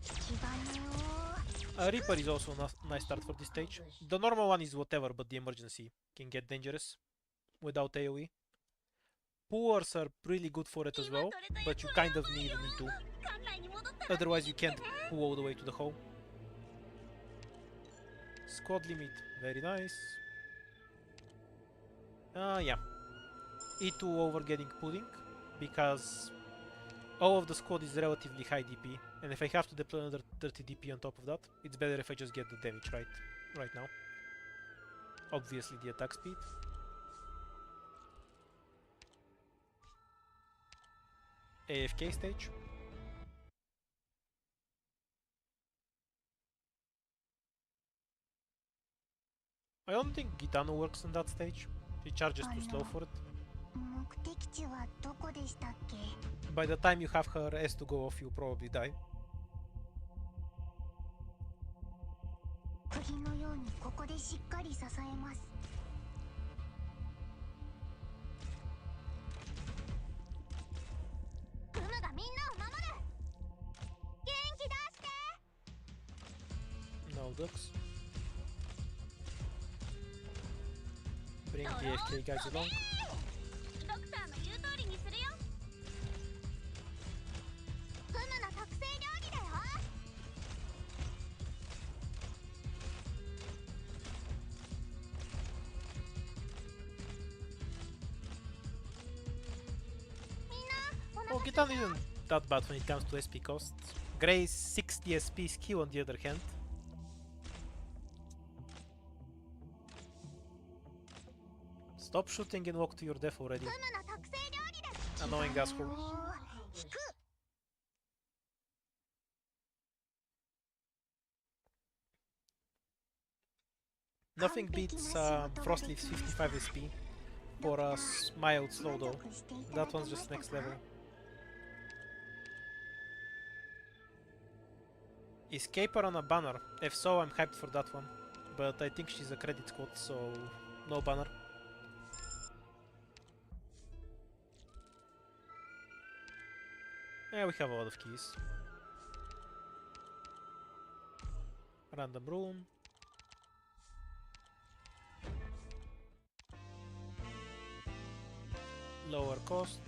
Speaker 4: 気兼ねを
Speaker 1: Reaper is also a nice start for this stage. The normal one is whatever, but the emergency can get dangerous without AoE. Puars are really good for it as well, but you kind of need me too. Otherwise you can't pull all the way to the hole. Squad limit, very nice. Yeah. E2 over getting pudding, because all of the squad is relatively high DP, and if I have to deploy another 30 DP on top of that, it's better if I just get the damage right now. Obviously the attack speed. AFK stage. I don't think Gitano works on that stage. He charges too slow for it.
Speaker 4: 目的地はどこでしたっけ
Speaker 1: By the time you have her S to go off, you probably die.
Speaker 4: 釘のようにここでしっかり支えますグムがみんなを守る元気出して
Speaker 1: No ducks. Bring the AFK guys along.
Speaker 4: ドクターの言う通りにするよグムの特製料理だよ
Speaker 1: Oh, Gitano isn't that bad when it comes to SP costs. Gray's 60 SP skill on the other hand. Stop shooting and walk to your death already.
Speaker 4: グムの特製料理です
Speaker 1: Annoying asshole.
Speaker 4: 引く
Speaker 1: Nothing beats Frostleaf's 55 SP for a mild slow though. That one's just next level. Is Caper on a banner? If so, I'm hyped for that one. But I think she's a credit squad, so no banner. Yeah, we have a lot of keys. Random rune. Lower cost.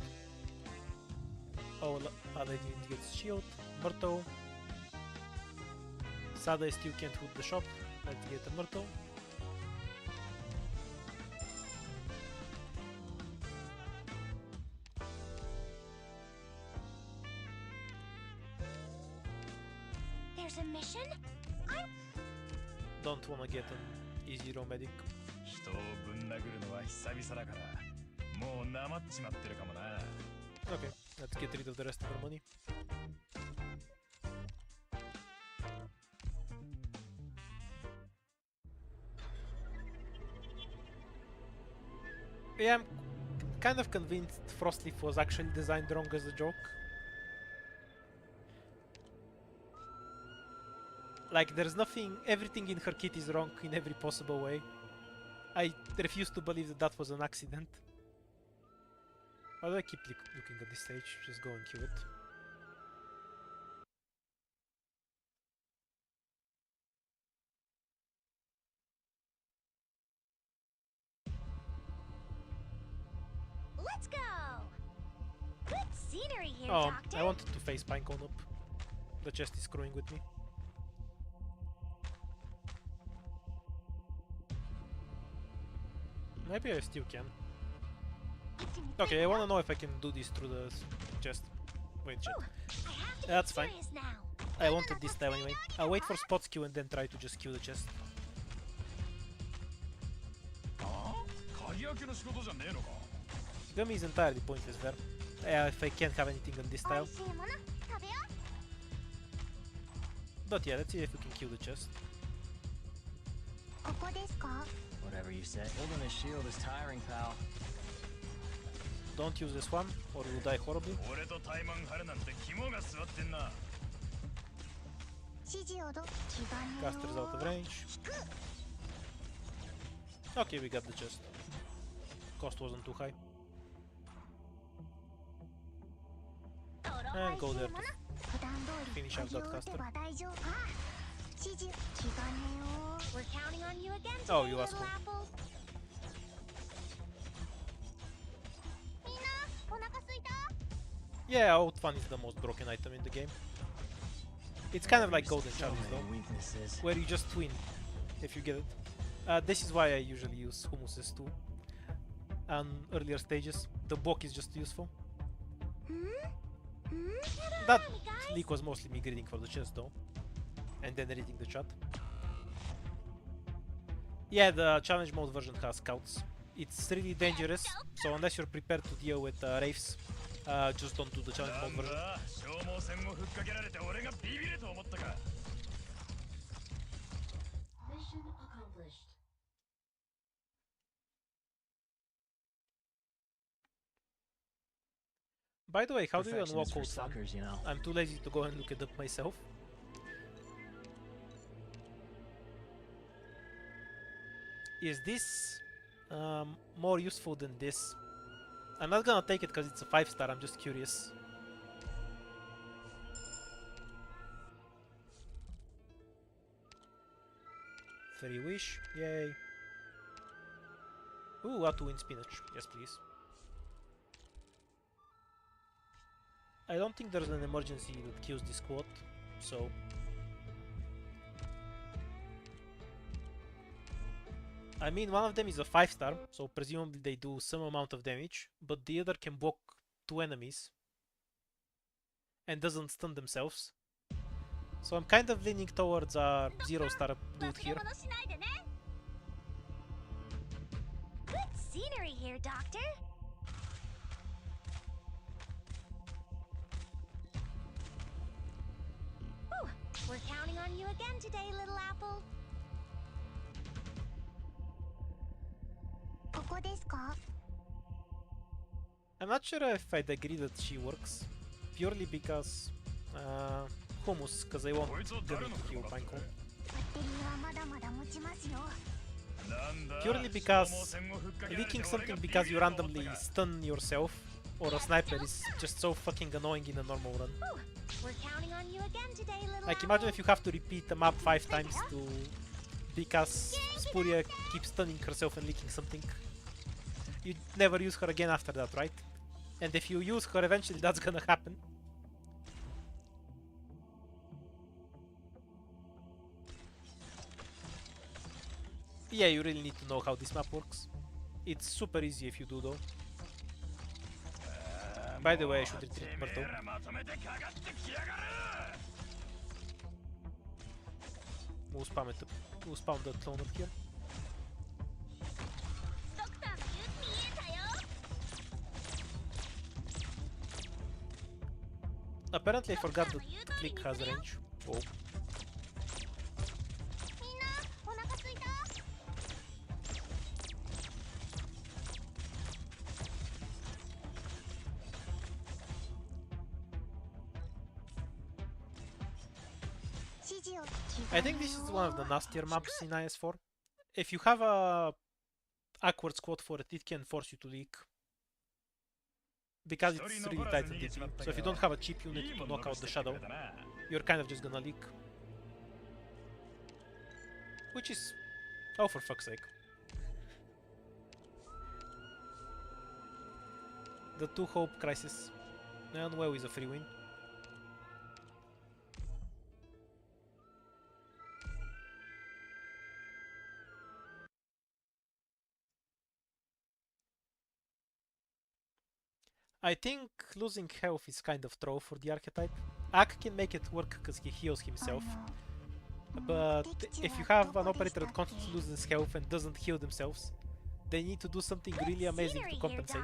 Speaker 1: Oh, Ada didn't get shield. Myrtle. Sad I still can't hood the shop. Let's get a Myrtle.
Speaker 4: There's a mission?
Speaker 1: Don't wanna get an easy row medic.
Speaker 5: 人をぶん殴るのは久々だからもうなまっちまってるかもな
Speaker 1: Okay, let's get rid of the rest of our money. Yeah, I'm kind of convinced Frostleaf was actually designed wrong as a joke. Like, there's nothing, everything in her kit is wrong in every possible way. I refuse to believe that that was an accident. Why do I keep looking at this stage? Just go and kill it.
Speaker 4: Let's go! Good scenery here,
Speaker 1: Oh,
Speaker 4: Doctor.
Speaker 1: I wanted to face Pinecone up. The chest is screwing with me. Maybe I still can. Okay, I wanna know if I can do this through the chest. Wait, shit. That's fine. I wanted this time anyway. I'll wait for spot Q and then try to just kill the chest.
Speaker 5: 鍵開けの仕事じゃねえのか
Speaker 1: Gummy is entirely pointless there. If I can't have anything on this tile.
Speaker 4: 美味しいもの食べよ
Speaker 1: But yeah, let's see if we can kill the chest.
Speaker 4: うここですか
Speaker 3: Whatever you say. Holding a shield is tiring, pal.
Speaker 1: Don't use this one, or you'll die horribly.
Speaker 5: 俺とタイマン張るなんて肝が据わってんな。
Speaker 4: 指示を基盤に
Speaker 1: Caster's out of range. Okay, we got the gist. Cost wasn't too high. And go there to
Speaker 4: 普段通り
Speaker 1: finish up
Speaker 4: 釘を
Speaker 1: that
Speaker 4: 打
Speaker 1: caster.
Speaker 4: てば大丈夫。指示基盤ねよ。We're counting on you again
Speaker 1: Oh,
Speaker 4: today,
Speaker 1: you
Speaker 4: little
Speaker 1: asshole.
Speaker 4: apple. みんなお腹すいた？
Speaker 1: Yeah, Out Fun is the most broken item in the game. It's kind of like Golden
Speaker 3: So
Speaker 1: Chalice
Speaker 3: many
Speaker 1: though,
Speaker 3: weaknesses.
Speaker 1: where you just twin if you get it. This is why I usually use Humuses too. On earlier stages, the book is just useful. That leak was mostly me greeting for the chest though, and then reading the chat. Yeah, the challenge mode version has scouts. It's really dangerous, so unless you're prepared to deal with wraiths, just don't do the challenge
Speaker 5: な
Speaker 1: mode
Speaker 5: ん
Speaker 1: version.
Speaker 5: だ消耗戦をふっかけられて俺がビビると思ったか。
Speaker 8: Mission accomplished.
Speaker 1: By the way, how do you
Speaker 3: Perfection
Speaker 1: unlock
Speaker 3: is for
Speaker 1: Out Fun?
Speaker 3: suckers, you know.
Speaker 1: I'm too lazy to go and look it up myself. Is this more useful than this? I'm not gonna take it because it's a 5-star, I'm just curious. Free wish, yay. Ooh, how to win spinach, yes please. I don't think there's an emergency that kills this quad, so... I mean, one of them is a 5-star, so presumably they do some amount of damage, but the other can block 2 enemies and doesn't stun themselves. So I'm kind of leaning towards a 0-star dude here.
Speaker 4: Good scenery here, Doctor. Whew, we're counting on you again today, little apple. ここですか?
Speaker 1: I'm not sure if I'd agree that she works, purely because Hummus, because I want Gummy to kill Pinecone.
Speaker 4: バッテリーはまだまだ持ちますよ。
Speaker 1: Purely because leaking something because you randomly stun yourself or a sniper is just so fucking annoying in a normal run.
Speaker 4: We're counting on you again today, little
Speaker 1: Like
Speaker 4: apple.
Speaker 1: imagine if you have to repeat the map 5 times to because Spuria keeps stunning herself and leaking something. You never use her again after that, right? And if you use her eventually that's gonna happen. Yeah, you really need to know how this map works. It's super easy if you do though. By the way, I should retreat Myrtle.
Speaker 5: まとめてかかってきやがる。
Speaker 1: We'll spam it. We'll spam the clone up here. Apparently I forgot that click has range. Oh.
Speaker 4: みんなお腹すいた?
Speaker 1: I think this is one of the nastier maps in IS4. If you have a awkward squad for it, it can force you to leak. Because it's really tight and DP. So if you don't have a cheap unit to knock out the shadow, you're kind of just gonna leak. Which is... oh, for fuck's sake. The 2 hope crisis. And well is a free win. I think losing health is kind of troll for the archetype. Ak can make it work because he heals himself. But if you have an operator that constantly loses health and doesn't heal themselves, they need to do something really amazing to compensate.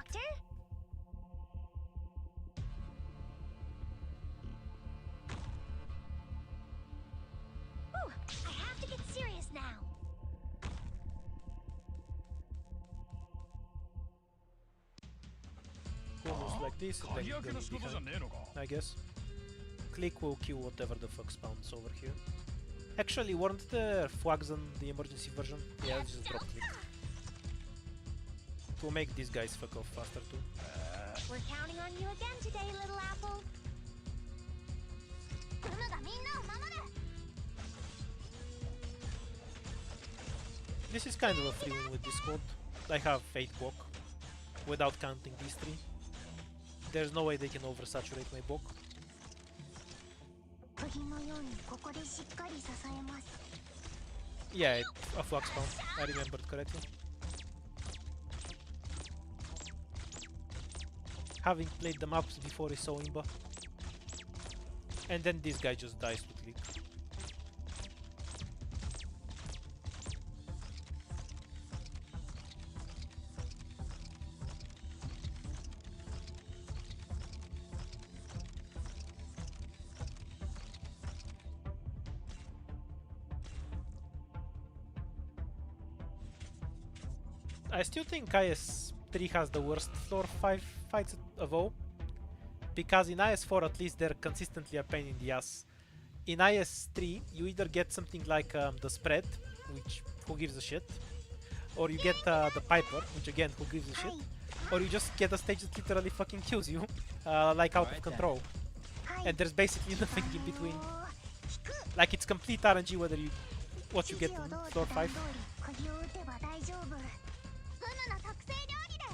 Speaker 4: I have to get serious now.
Speaker 1: this, and then
Speaker 5: 鍵
Speaker 1: you
Speaker 5: 開け
Speaker 1: go
Speaker 5: の仕事じゃ
Speaker 1: behind,
Speaker 5: ねえのか
Speaker 1: I guess. Click will kill whatever the fuck spawns over here. Actually, weren't there flags on the emergency version? Yeah, let's just drop click. To make these guys fuck off faster too.
Speaker 4: We're counting on you again today, little apple. クムがみんなを守る
Speaker 1: This is kind of a free win with this squad. I have 8 block, without counting these 3. There's no way they can oversaturate my block.
Speaker 4: 釘のようにここでしっかり支えます
Speaker 1: Yeah, a flag spawn, I remembered correctly. Having played the maps before is so imba. And then this guy just dies to click. I still think IS-3 has the worst floor 5 fights of all, because in IS-4 at least they're consistently a pain in the ass. In IS-3 you either get something like the spread, which who gives a shit, or you get the Piper, which again who gives a shit, or you just get a stage that literally fucking kills you, like out of
Speaker 3: Alright then.
Speaker 1: control,
Speaker 4: はい
Speaker 1: and there's basically nothing in between.
Speaker 4: 聞く
Speaker 1: Like it's complete RNG whether you what you
Speaker 4: 指
Speaker 1: get
Speaker 4: 示を
Speaker 1: on
Speaker 4: どう
Speaker 1: floor
Speaker 4: 手段
Speaker 1: 5.
Speaker 4: 通り釘を打てば大丈夫フムの特製料理だよ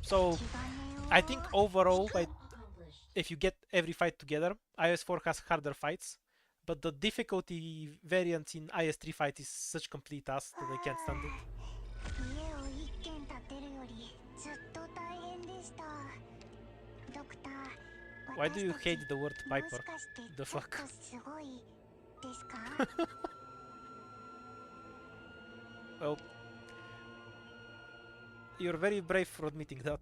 Speaker 1: So
Speaker 4: 気兼ねを
Speaker 1: I think overall,
Speaker 8: Mission
Speaker 1: like,
Speaker 8: accomplished.
Speaker 1: if you get every fight together, IS-4 has harder fights, but the difficulty variance in IS-3 fight is such complete ass that I can't stand it.
Speaker 4: 家を一軒建てるよりずっと大変でしたドクター
Speaker 1: Why do you
Speaker 4: 私たち
Speaker 1: hate the word
Speaker 4: も
Speaker 1: Piper?
Speaker 4: しかして
Speaker 1: The
Speaker 4: ちょっ
Speaker 1: fuck?
Speaker 4: とすごいですか
Speaker 1: Well, you're very brave for admitting that.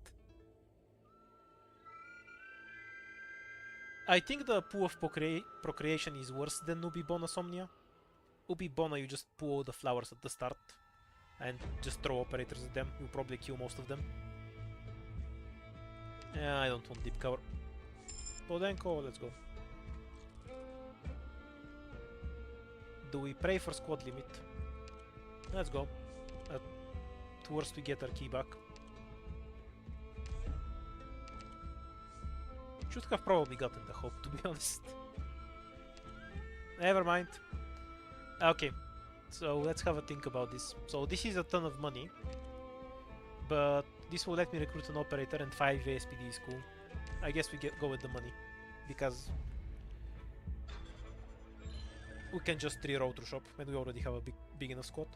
Speaker 1: I think the pool of procreation is worse than Ubi Bona Somnia. Ubi Bona, you just pull all the flowers at the start and just throw operators at them. You probably kill most of them. Yeah, I don't want deep cover. Podenko, let's go. Do we pray for squad limit? Let's go. At worst we get our key back. Should have probably gotten the hope, to be honest. Never mind. Okay, so let's have a think about this. So this is a ton of money, but this will let me recruit an operator and 5 ASPD is cool. I guess we go with the money, because we can just reroute through shop when we already have a big enough squad.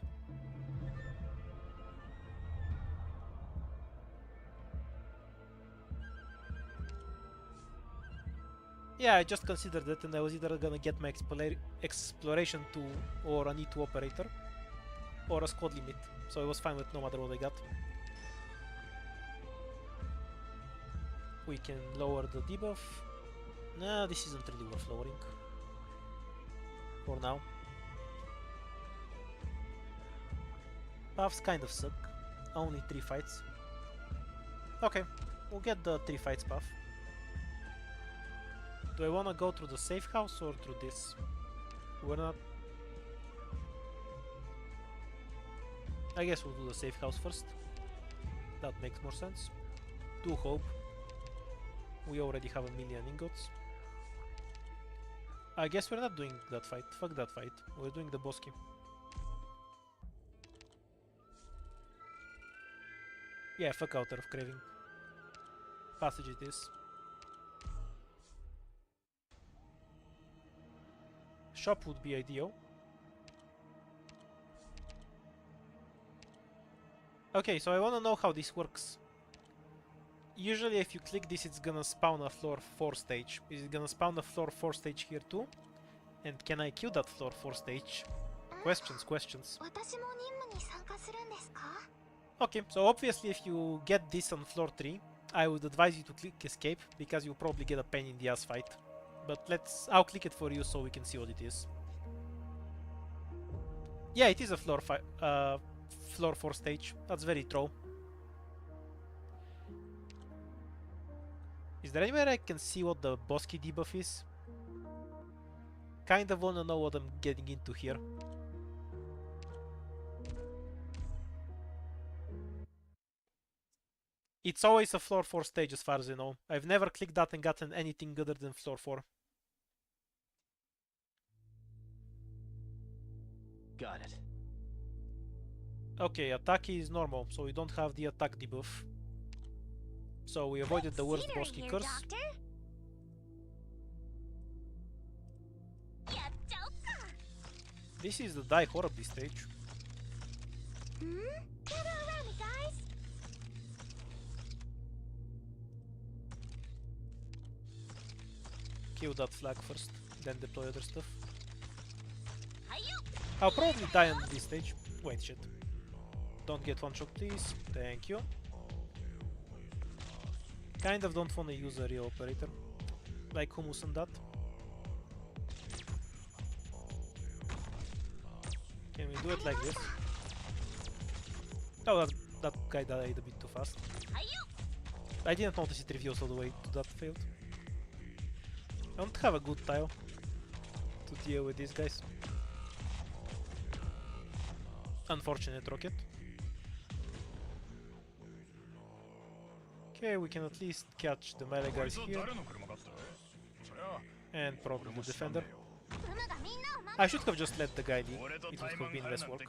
Speaker 1: Yeah, I just considered it and I was either gonna get my exploration 2 or a need 2 operator or a squad limit, so I was fine with no matter what I got. We can lower the debuff. Nah, this isn't really worth lowering for now. Buffs kind of suck. Only 3 fights. Okay, we'll get the 3 fights buff. Do I wanna go through the safe house or through this? We're not... I guess we'll do the safe house first. That makes more sense. Do hope. We already have 1,000,000 ingots. I guess we're not doing that fight. Fuck that fight. We're doing the Bosky. Yeah, fuck Outer of Craving. Passage it is. Shop would be ideal. Okay, so I wanna know how this works. Usually if you click this, it's gonna spawn a floor 4 stage. Is it gonna spawn a floor 4 stage here too? And can I kill that floor 4 stage? Questions, questions.
Speaker 4: 私も任務に参加するんですか
Speaker 1: Okay, so obviously if you get this on floor 3, I would advise you to click escape, because you'll probably get a pain in the ass fight. But I'll click it for you so we can see what it is. Yeah, it is a floor 4 stage. That's very true. Is there anywhere I can see what the Bosky debuff is? Kind of wanna know what I'm getting into here. It's always a floor 4 stage as far as I know. I've never clicked that and gotten anything other than floor 4.
Speaker 3: Got it.
Speaker 1: Okay, attack is normal, so we don't have the attack debuff. So we avoided the worst Bosky curse. This is the Die Horribly stage.
Speaker 4: Gather around me, guys.
Speaker 1: Kill that flag first, then deploy other stuff. I'll probably die on this stage. Wait, shit. Don't get one shot, please. Thank you. Kind of don't want to use a real operator. Like hummus and that. Can we do it like this? Oh, that guy died a bit too fast. I didn't notice it reveals all the way to that field. I don't have a good tile to deal with these guys. Unfortunate rocket. Okay, we can at least catch the melee guys here. And probably the defender. I should have just let the guy lead. It would have been less work.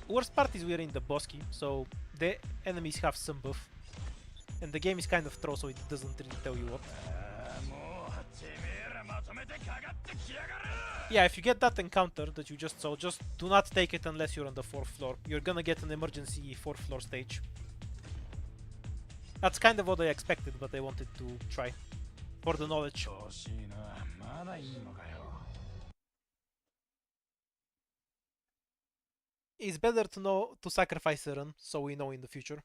Speaker 1: Worst part is we're in the Bosky, so the enemies have some buff. And the game is kind of throw, so it doesn't really tell you what. Yeah, if you get that encounter that you just saw, just do not take it unless you're on the 4th floor. You're gonna get an emergency 4th floor stage. That's kind of what I expected, but I wanted to try. For the knowledge. It's better to know to sacrifice a run, so we know in the future.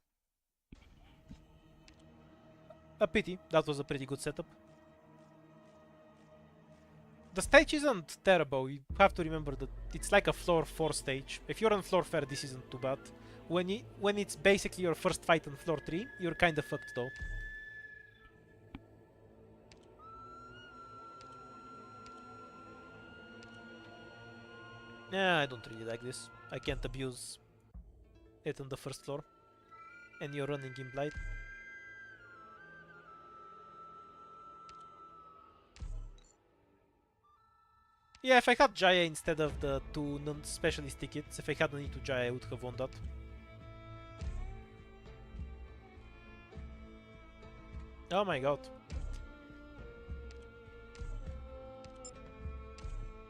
Speaker 1: A pity, that was a pretty good setup. The stage isn't terrible, you have to remember that it's like a floor 4 stage. If you're on floor 4, this isn't too bad. When it's basically your first fight on floor 3, you're kinda fucked though. Yeah, I don't really like this. I can't abuse it on the first floor. And you're running in blind. Yeah, if I had Jaya instead of the 2 non-specialist tickets, if I had an E2 Jaya, I would have won that. Oh my god.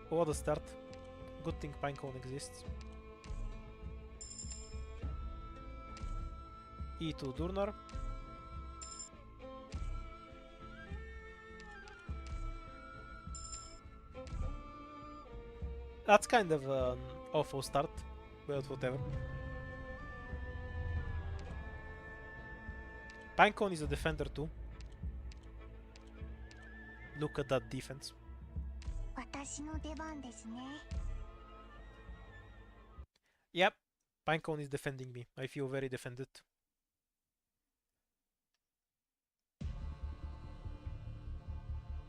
Speaker 1: What a start. Good thing Pinecone exists. E2 Durnar. That's kind of an awful start, but whatever. Pinecone is a defender too. Look at that defense. Yep, Pinecone is defending me. I feel very defended.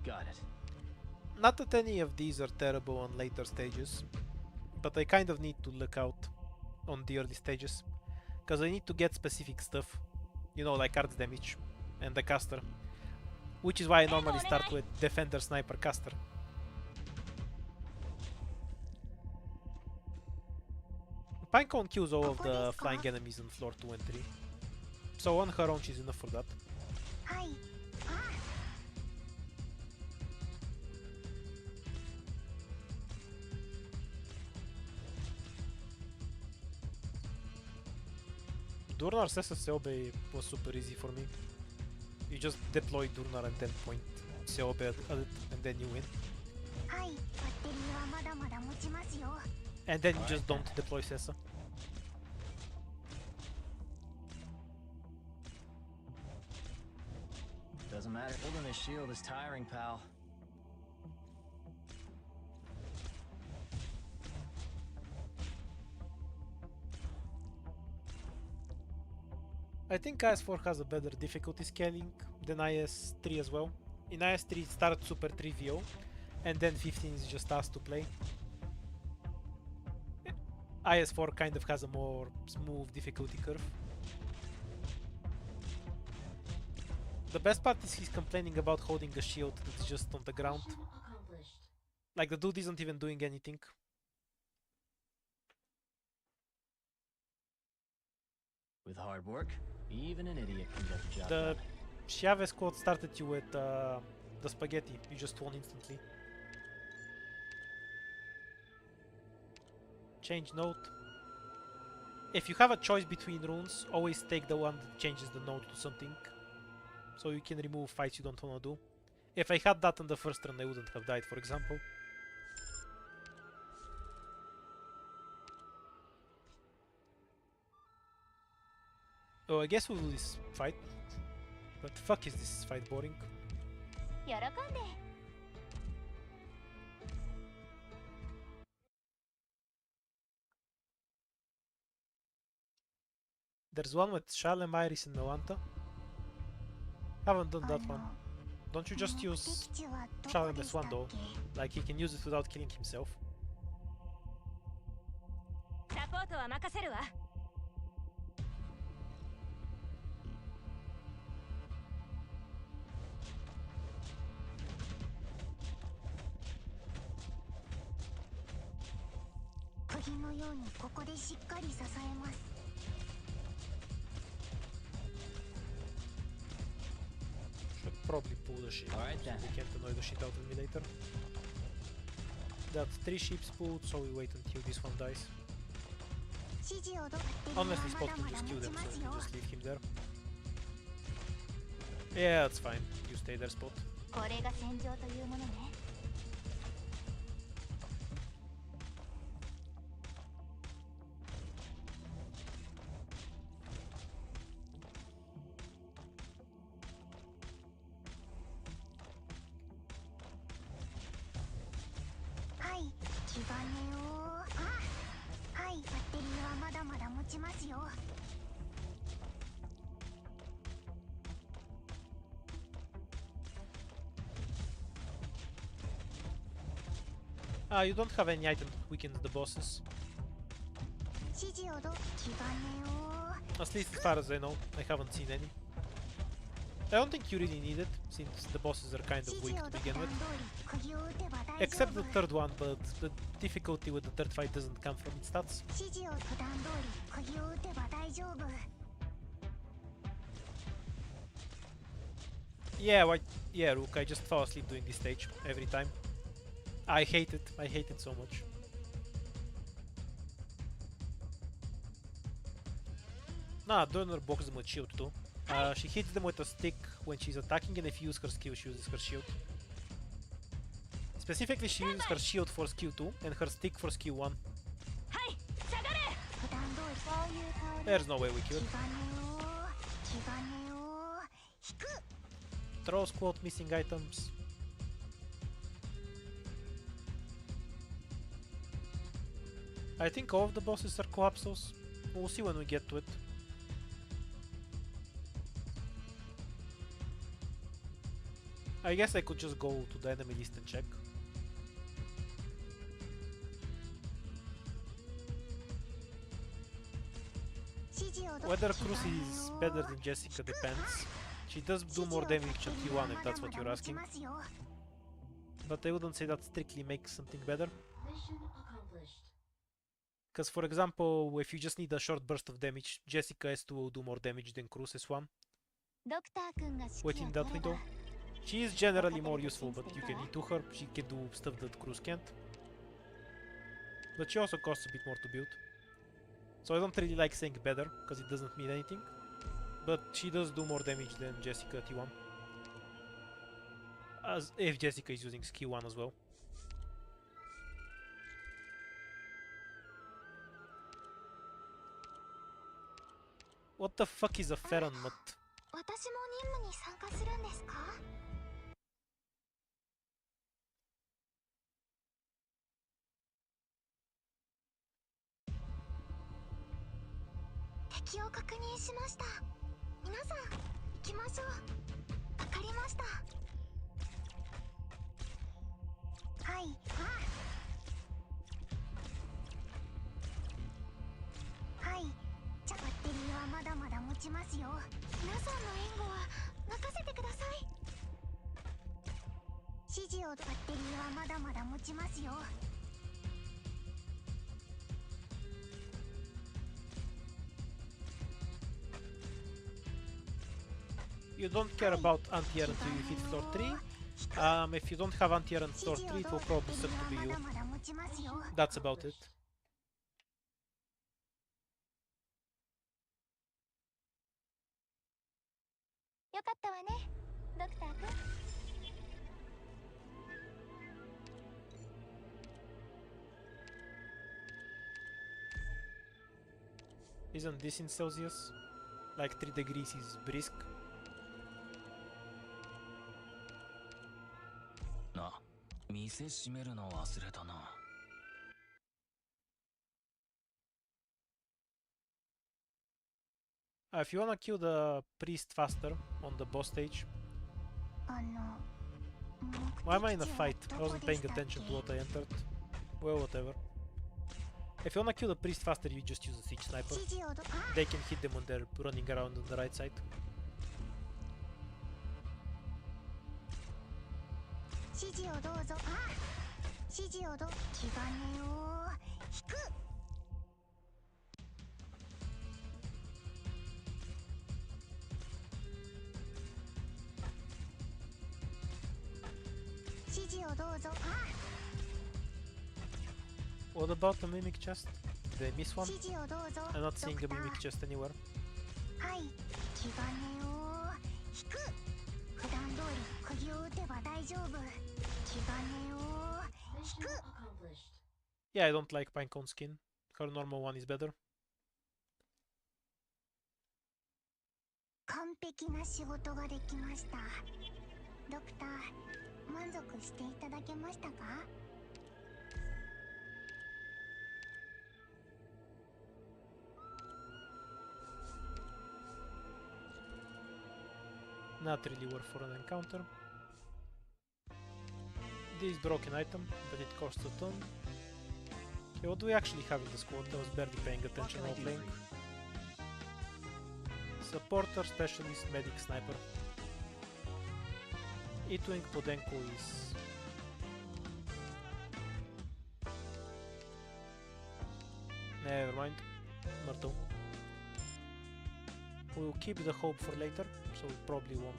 Speaker 3: Got it.
Speaker 1: Not that any of these are terrible on later stages, but I kind of need to look out on the early stages, because I need to get specific stuff, you know, like arts damage and the caster, which is why I normally start with defender, sniper, caster. Pinecone kills all of the flying enemies on floor 2 and 3, so on her own she's enough for that. Durnar's SSLB was super easy for me. You just deploy Durnar and then point CLB at it and then you win. And then you just don't deploy Sessa.
Speaker 3: Doesn't matter. Holding a shield is tiring, pal.
Speaker 1: I think IS4 has a better difficulty scaling than IS3 as well. In IS3 it starts super trivial, and then 15 is just us to play. IS4 kind of has a more smooth difficulty curve. The best part is he's complaining about holding a shield that's just on the ground.
Speaker 8: Mission accomplished.
Speaker 1: Like the dude isn't even doing anything.
Speaker 3: With hard work, even an idiot can get the job
Speaker 1: The
Speaker 3: done.
Speaker 1: Chiave squad started you with the spaghetti. You just won instantly. Change note. If you have a choice between runes, always take the one that changes the node to something. So you can remove fights you don't want to do. If I had that on the first run, I wouldn't have died, for example. Oh, I guess we'll do this fight. But fuck is this fight boring.
Speaker 4: 喜んで
Speaker 1: There's one with Shalem, Iris, and Melanta. Haven't done that one. Don't you just use
Speaker 4: 目的地はどこ
Speaker 1: Shalem
Speaker 4: で
Speaker 1: as
Speaker 4: した
Speaker 1: one
Speaker 4: っ
Speaker 1: though?
Speaker 4: け
Speaker 1: Like he can use it without killing himself.
Speaker 2: サポートは任せるわ。
Speaker 4: 釘のようにここでしっかり支えます
Speaker 1: Should probably pull the ship.
Speaker 3: Alright
Speaker 1: so
Speaker 3: then.
Speaker 1: we can't annoy the shit out of me later. That's 3 ships pulled, so we wait until this one dies.
Speaker 4: 指示をどバッテリー
Speaker 1: Unless
Speaker 4: は
Speaker 1: this
Speaker 4: ま
Speaker 1: spot
Speaker 4: だ
Speaker 1: can
Speaker 4: まだ
Speaker 1: just
Speaker 4: 持
Speaker 1: kill
Speaker 4: ち
Speaker 1: them,
Speaker 4: ま
Speaker 1: so
Speaker 4: す
Speaker 1: we
Speaker 4: よ
Speaker 1: can just leave him there. Yeah, that's fine. You stay there, Spot.
Speaker 4: これが戦場というものね はい気兼ねをはいバッテリーはまだまだ持ちますよ
Speaker 1: Ah, you don't have any item that weakens the bosses.
Speaker 4: 指示をど気兼ねを
Speaker 1: At least as far as I know, I haven't seen any. I don't think you really need it, since the bosses are kind of
Speaker 4: 指
Speaker 1: weak
Speaker 4: 示を
Speaker 1: to
Speaker 4: ど
Speaker 1: begin
Speaker 4: 段
Speaker 1: with.
Speaker 4: 通り釘を打てば大丈
Speaker 1: Except
Speaker 4: 夫
Speaker 1: the third one, but the difficulty with the third fight doesn't come from its stats.
Speaker 4: 指示を段通り釘を打てば大丈夫
Speaker 1: Yeah, Rook, I just fall asleep doing this stage every time. I hate it so much. Nah, Donor blocks them with shield too. She hits them with a stick when she's attacking, and if you use her skill, she uses her shield. Specifically, she uses her shield for skill 2 and her stick for skill 1.
Speaker 2: はい下がれ。
Speaker 4: 普段通りそういう顔で
Speaker 1: There's no way we
Speaker 4: 気
Speaker 1: kill
Speaker 4: 兼
Speaker 1: it.
Speaker 4: ねを気兼ねを引く
Speaker 1: Throw squad missing items. I think all of the bosses are collapsos. We'll see when we get to it. I guess I could just go to the enemy list and check. Whether Cruz is better than Jessica depends. She does do more damage at T1 if that's what you're asking. But I wouldn't say that strictly makes something better.
Speaker 8: Mission accomplished.
Speaker 1: Because for example, if you just need a short burst of damage, Jessica S2 will do more damage than Cruz S1.
Speaker 4: ドクター君が指
Speaker 1: Within
Speaker 4: 揮を
Speaker 1: that
Speaker 4: 取れば
Speaker 1: window. She is generally more useful, but you can E2 her, she can do stuff that Cruz can't. But she also costs a bit more to build. So I don't really like saying better, because it doesn't mean anything. But she does do more damage than Jessica T1. As if Jessica is using skill 1 as well. What the fuck is a Ferron Mutt?
Speaker 4: 私も任務に参加するんですか敵を確認しました皆さん行きましょう。わかりました。はい。はい。じゃバッテリーはまだまだ持ちますよ。皆さんの援護は任せてください。指示をバッテリーはまだまだ持ちますよ。
Speaker 1: You don't care about anti-air until you hit floor 3. If you don't have anti-air on floor 3, it will probably suck to be you. That's about it.
Speaker 4: よかったわね、ドクター君。
Speaker 1: Isn't this in Celsius? Like 3 degrees is brisk.
Speaker 3: な、店閉めるの忘れたな。
Speaker 1: If you wanna kill the priest faster on the boss stage. Why am I in a fight? I wasn't paying attention to what I entered. Well, whatever. If you wanna kill the priest faster, you just use a siege sniper. They can hit them when they're running around on the right side.
Speaker 4: 指示をどうぞ。指示をどう。気兼ねを引く。指示をどうぞ。
Speaker 1: What about the mimic chest? Did I miss one?
Speaker 4: 指示をどうぞ。
Speaker 1: I'm not seeing a mimic chest anywhere.
Speaker 4: はい、気兼ねを引く。普段通り釘を打てば大丈夫。気兼ねを引
Speaker 8: Mission
Speaker 4: く。
Speaker 8: accomplished.
Speaker 1: Yeah, I don't like Pinecone skin. Her normal one is better.
Speaker 4: 完璧な仕事ができました。ドクター、満足していただけましたか
Speaker 1: Not really worth for an encounter. This broken item, but it costs a ton. Okay, what do we actually have in the squad? I was barely paying attention while playing. Supporter, specialist, medic, sniper. E-Twing Podenko is... Never mind. Myrtle. We'll keep the hope for later, so we probably won't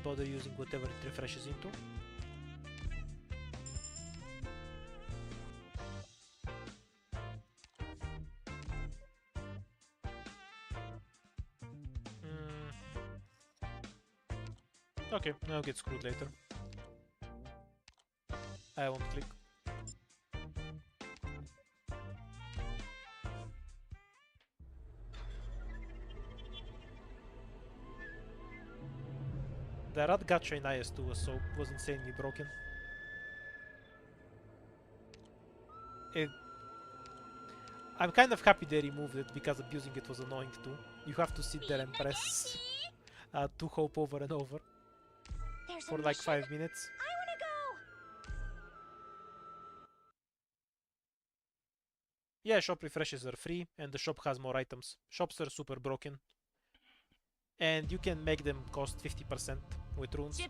Speaker 1: bother using whatever it refreshes into. Okay, I'll get screwed later. I won't click. The rat gacha in IS2 was insanely broken. I'm kind of happy they removed it because abusing it was annoying too. You have to sit there and press to hope over and over for like 5 minutes.
Speaker 4: I wanna go!
Speaker 1: Yeah, shop refreshes are free and the shop has more items. Shops are super broken. And you can make them cost 50% with runes.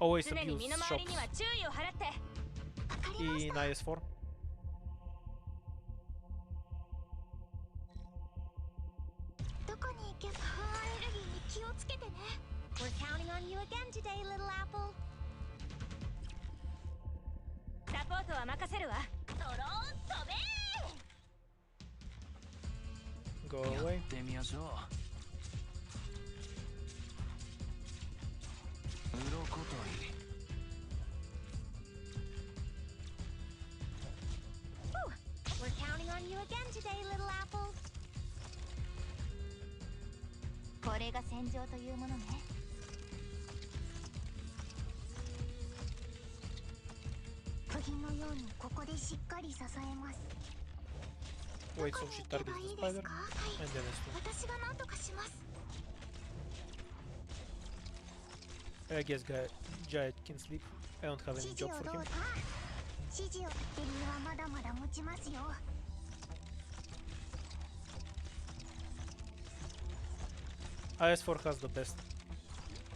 Speaker 1: Always abuse shops in IS4.
Speaker 4: どこに行けばアレルギーに気をつけてね。We're counting on you again today, little apple.
Speaker 2: サポートは任せるわ。
Speaker 4: ドローン飛べ
Speaker 1: Go
Speaker 3: や
Speaker 1: away.
Speaker 3: ってみましょう。鱗取り。
Speaker 4: We're counting on you again today, little apple. これが戦場というものね。釘のようにここでしっかり支えます。
Speaker 1: Wait, so she targets the spider and then S2.
Speaker 4: 私が何とかします。
Speaker 1: I guess Giant can sleep. I don't have any
Speaker 4: 指示
Speaker 1: job
Speaker 4: を
Speaker 1: for
Speaker 4: どう
Speaker 1: him.
Speaker 4: ぞ指示をベリーはまだまだ持ちますよ
Speaker 1: IS4 has the best.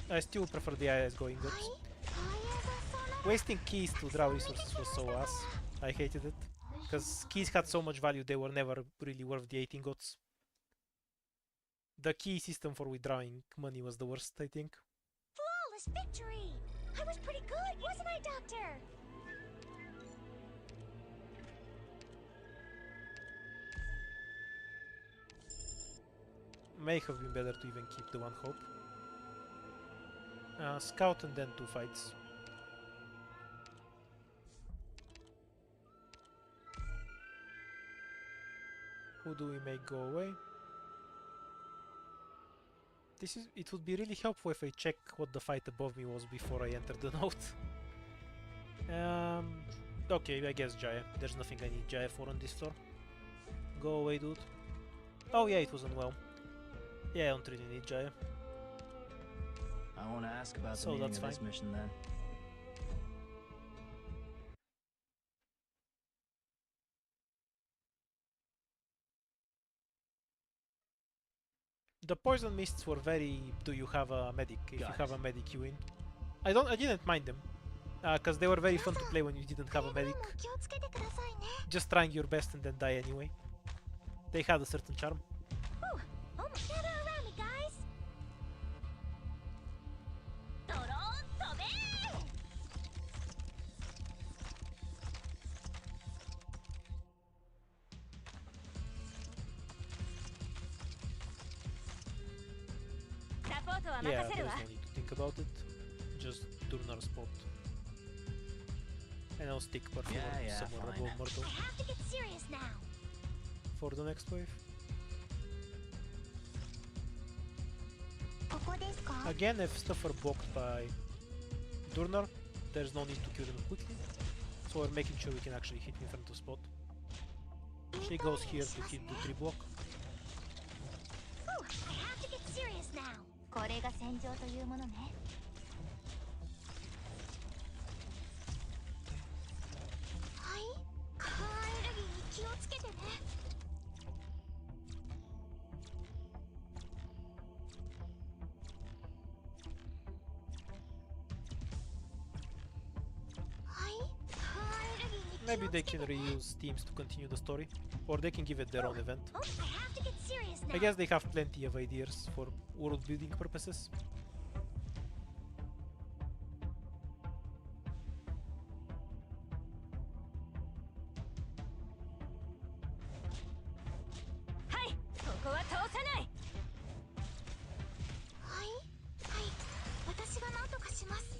Speaker 1: I still prefer the IS going
Speaker 4: はい
Speaker 1: goods.
Speaker 4: お家がその
Speaker 1: Wasting keys to draw resources was so ass. I hated it. Because keys had so much value, they were never really worth the 18 gods. The key system for withdrawing money was the worst, I think.
Speaker 4: flawless victory I was pretty good wasn't I doctor
Speaker 1: May have been better to even keep the one hope. Scout and then 2 fights. Who do we make go away? It would be really helpful if I check what the fight above me was before I enter the note. Okay, I guess Jaya. There's nothing I need Jaya for on this floor. Go away, dude. Oh yeah, it was unwell. Yeah, I don't really need Jaya.
Speaker 3: I won't ask about the
Speaker 1: So
Speaker 3: meaning
Speaker 1: that's
Speaker 3: of this
Speaker 1: fine.
Speaker 3: mission then.
Speaker 1: The poison mists were very. Do you have a medic? If
Speaker 3: Got
Speaker 1: you have
Speaker 3: it.
Speaker 1: a medic, you win. I didn't mind them, because they were very fun to play when you didn't have a
Speaker 4: くれぐれ
Speaker 1: medic.
Speaker 4: も気をつけてくださいね
Speaker 1: Just trying your best and then die anyway. They had a certain charm.
Speaker 4: Whew, almost gather around me guys ドローン飛べ サポートは
Speaker 1: Yeah,
Speaker 4: 任せ
Speaker 1: there's
Speaker 4: るわ
Speaker 1: no need to think about it. Just Durnar spot. And I'll stick Perfume
Speaker 3: Yeah,
Speaker 1: somewhere
Speaker 3: fine.
Speaker 1: above Myrtle
Speaker 4: I have to get serious now
Speaker 1: for the next wave.
Speaker 4: ここですか
Speaker 1: Again, if stuff are blocked by Durnar, there's no need to kill them quickly. So we're making sure we can actually hit in front of spot. She goes here to hit the 3 block.
Speaker 4: Whew, I have to get serious now これが戦場というものねはいカーエネルギーに気をつけてね
Speaker 1: Maybe they can reuse teams to continue the story, or they can give it their own event.
Speaker 4: Oh, I have to get serious now.
Speaker 1: I guess they have plenty of ideas for world building purposes.
Speaker 4: Hi, ここは通さない。はい、はい、私が何とかします。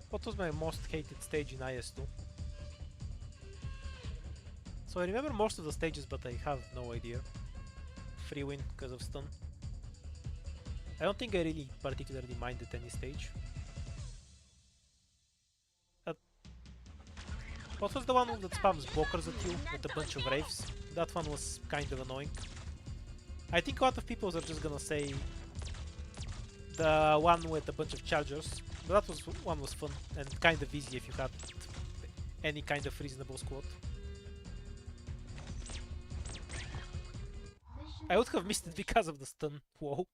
Speaker 1: What was my most hated stage in IS2? So I remember most of the stages, but I have no idea. Free win because of stun. I don't think I really particularly minded any stage. What was the one that spams blockers at you with a bunch of wraiths? That one was kind of annoying. I think a lot of people are just gonna say the one with a bunch of chargers, but that one was fun and kind of easy if you had any kind of reasonable squad. I would have missed it because of the stun. Whoa.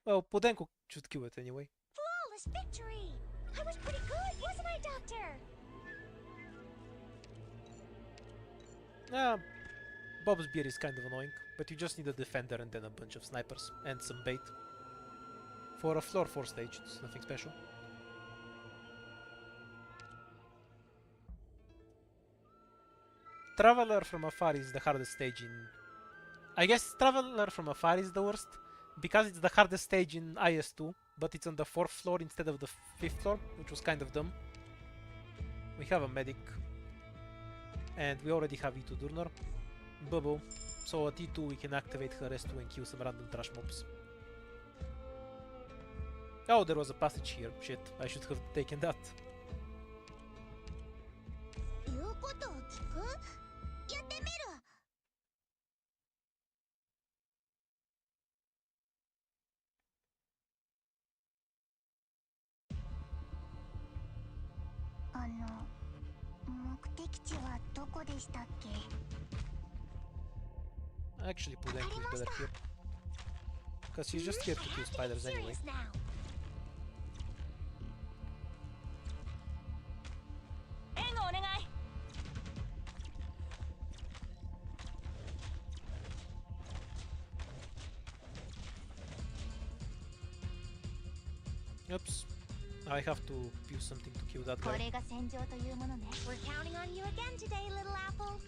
Speaker 1: Well, Podenko should kill it anyway.
Speaker 4: Flawless victory! I was pretty good, wasn't I, Doctor?
Speaker 1: Bob's beard is kind of annoying, but you just need a defender and then a bunch of snipers and some bait. For a floor 4 stage, it's nothing special. Traveler from afar is the hardest stage in... I guess Traveler from afar is the worst, because it's the hardest stage in IS2, but it's on the 4th floor instead of the 5th floor, which was kind of dumb. We have a medic, and we already have E2 Durnar. Bubble, so at E2 we can activate her S2 and kill some random trash mobs. Oh, there was a passage here. Shit, I should have taken that.
Speaker 4: 言うことを聞く？やってみる。目的地はどこでしたっけ？
Speaker 1: Actually, Pudenko is better here. Because he's just here to kill spiders anyway. Oops. I have to use something to kill that
Speaker 4: こ
Speaker 1: guy.
Speaker 4: れが戦場というものね。We're counting on you again today, little apple.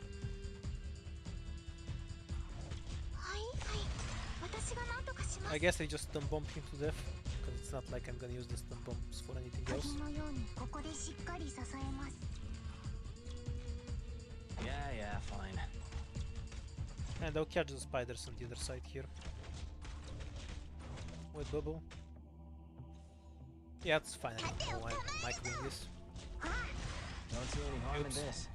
Speaker 4: はいはい。私が何とかします。
Speaker 1: I guess I just stun bomb him to death. Because it's not like I'm gonna use the stun bombs for anything else.
Speaker 4: 鍵のようにここでしっかり支えます。
Speaker 3: Yeah, fine.
Speaker 1: And I'll catch the spiders on the other side here. With bubble. Yeah, it's fine. I don't know why I'm microing this.
Speaker 3: Don't see any harm in
Speaker 1: Oops.
Speaker 3: this.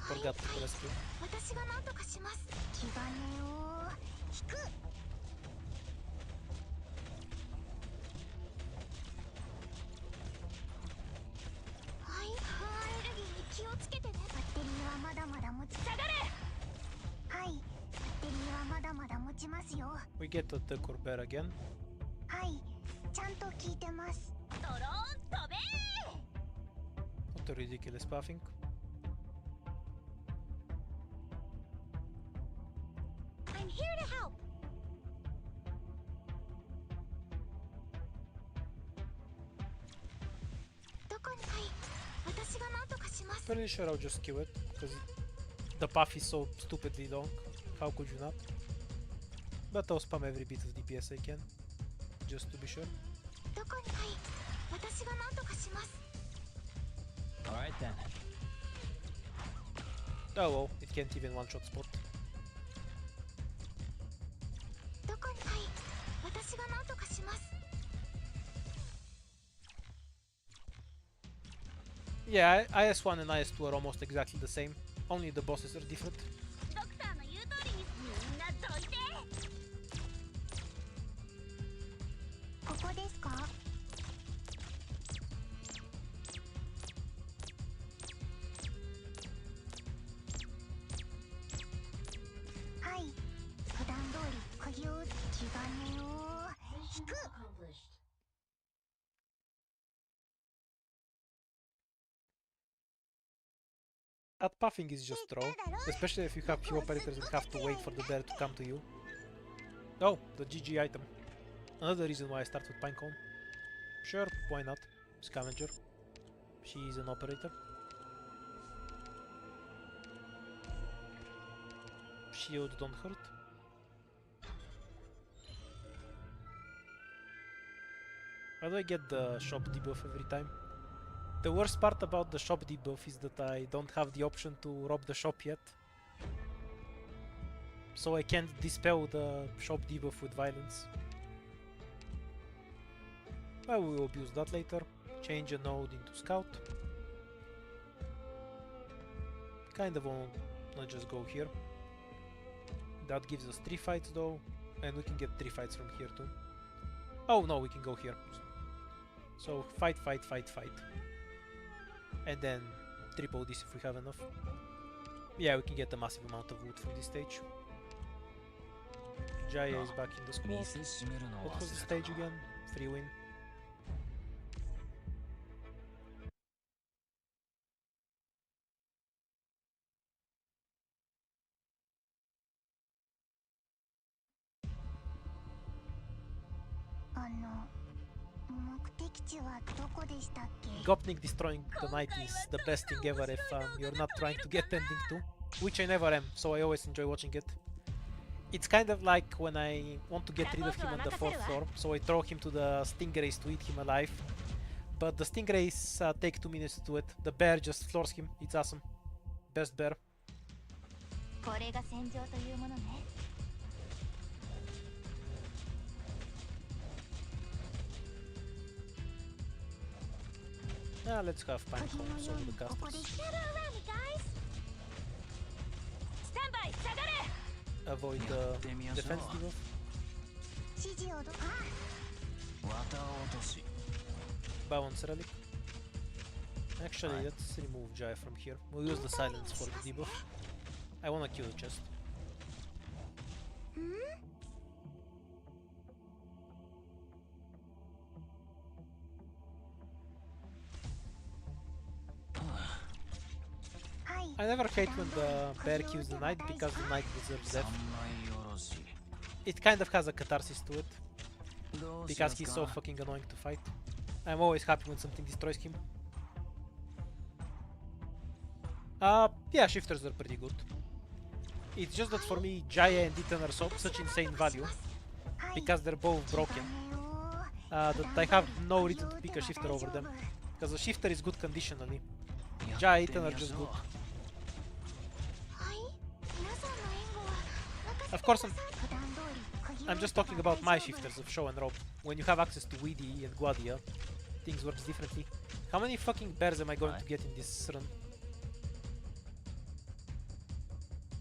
Speaker 1: Forgot to press it.
Speaker 4: 私が何とかします。気兼ねを引く。はい、アレルギーに気をつけてね。バッテリーはまだまだ持ち。下がれ。はい、バッテリーはまだまだ持ちますよ。
Speaker 1: We get the Corbear again.
Speaker 4: はい、ちゃんと聞いてます。ドローン飛べー。
Speaker 1: What a ridiculous pathing.
Speaker 4: I'm here to help. どこにはい、私が何とかします。
Speaker 1: Pretty sure I'll just kill it. Because the path is so stupidly long. How could you not? But I'll spam every bit of DPS I can. Just to be sure.
Speaker 4: どこにはい、私が何とかします。
Speaker 3: Alright then.
Speaker 1: Oh well, it can't even one-shot spot.
Speaker 4: どこにはい、私が何とかします。
Speaker 1: Yeah, IS1 and IS2 are almost exactly the same. Only the bosses are different.
Speaker 4: ドクターの言う通りにみんなどいて。ここですか？はい、普段通り釘を気兼ねを引
Speaker 8: Mission
Speaker 4: く。
Speaker 8: accomplished.
Speaker 1: That pathing is just throw, especially if you have few operators that have to wait for the bear to come to you. Oh, the GG item. Another reason why I start with Pinecone. Sure, why not? Scavenger. She is an operator. Shield don't hurt. How do I get the shop debuff every time? The worst part about the shop debuff is that I don't have the option to rob the shop yet. So I can't dispel the shop debuff with violence. I will abuse that later. Change a node into scout. Kind of wanna just go here. That gives us 3 fights though, and we can get 3 fights from here too. Oh no, we can go here. So fight, fight, fight, fight. And then triple this if we have enough. Yeah, we can get a massive amount of wood from this stage. Jaya is back in the squad. What was the stage again? Free win. Gopnik destroying the knight is the best thing ever if you're not trying to get ending 2, which I never am, so I always enjoy watching it. It's kind of like when I want to get rid of him on the 4th floor, so I throw him to the stingrays to eat him alive. But the stingrays take 2 minutes to do it. The bear just floors him. It's awesome. Best bear.
Speaker 4: これが戦場というものね。
Speaker 1: Let's have pinecones over the casters.
Speaker 4: Gather around me, guys.
Speaker 2: Stand by, Sagare!
Speaker 1: Avoid the defense debuff.
Speaker 4: 指示をど
Speaker 3: 綿落とし
Speaker 1: Bounce relic. Actually, let's remove Jaya from here. We'll use the silence for the debuff. I wanna kill the chest. I never hate when the bear kills the knight because the knight deserves death.
Speaker 3: 枚おろし
Speaker 1: It kind of has a catharsis to it
Speaker 3: どうし
Speaker 1: because
Speaker 3: ます
Speaker 1: he's
Speaker 3: か
Speaker 1: so fucking annoying to fight. I'm always happy when something destroys him. Yeah, shifters are pretty good. It's just that for me, Jaya and Ethan are such insane value because they're both broken that I have no reason to pick a shifter over them because a shifter is good conditionally. Jaya and Ethan are just good. Of course, I'm just talking about my shifters of Show and Rob. When you have access to Weedy and Guadia, things works differently. How many fucking bears am I going to get in this run?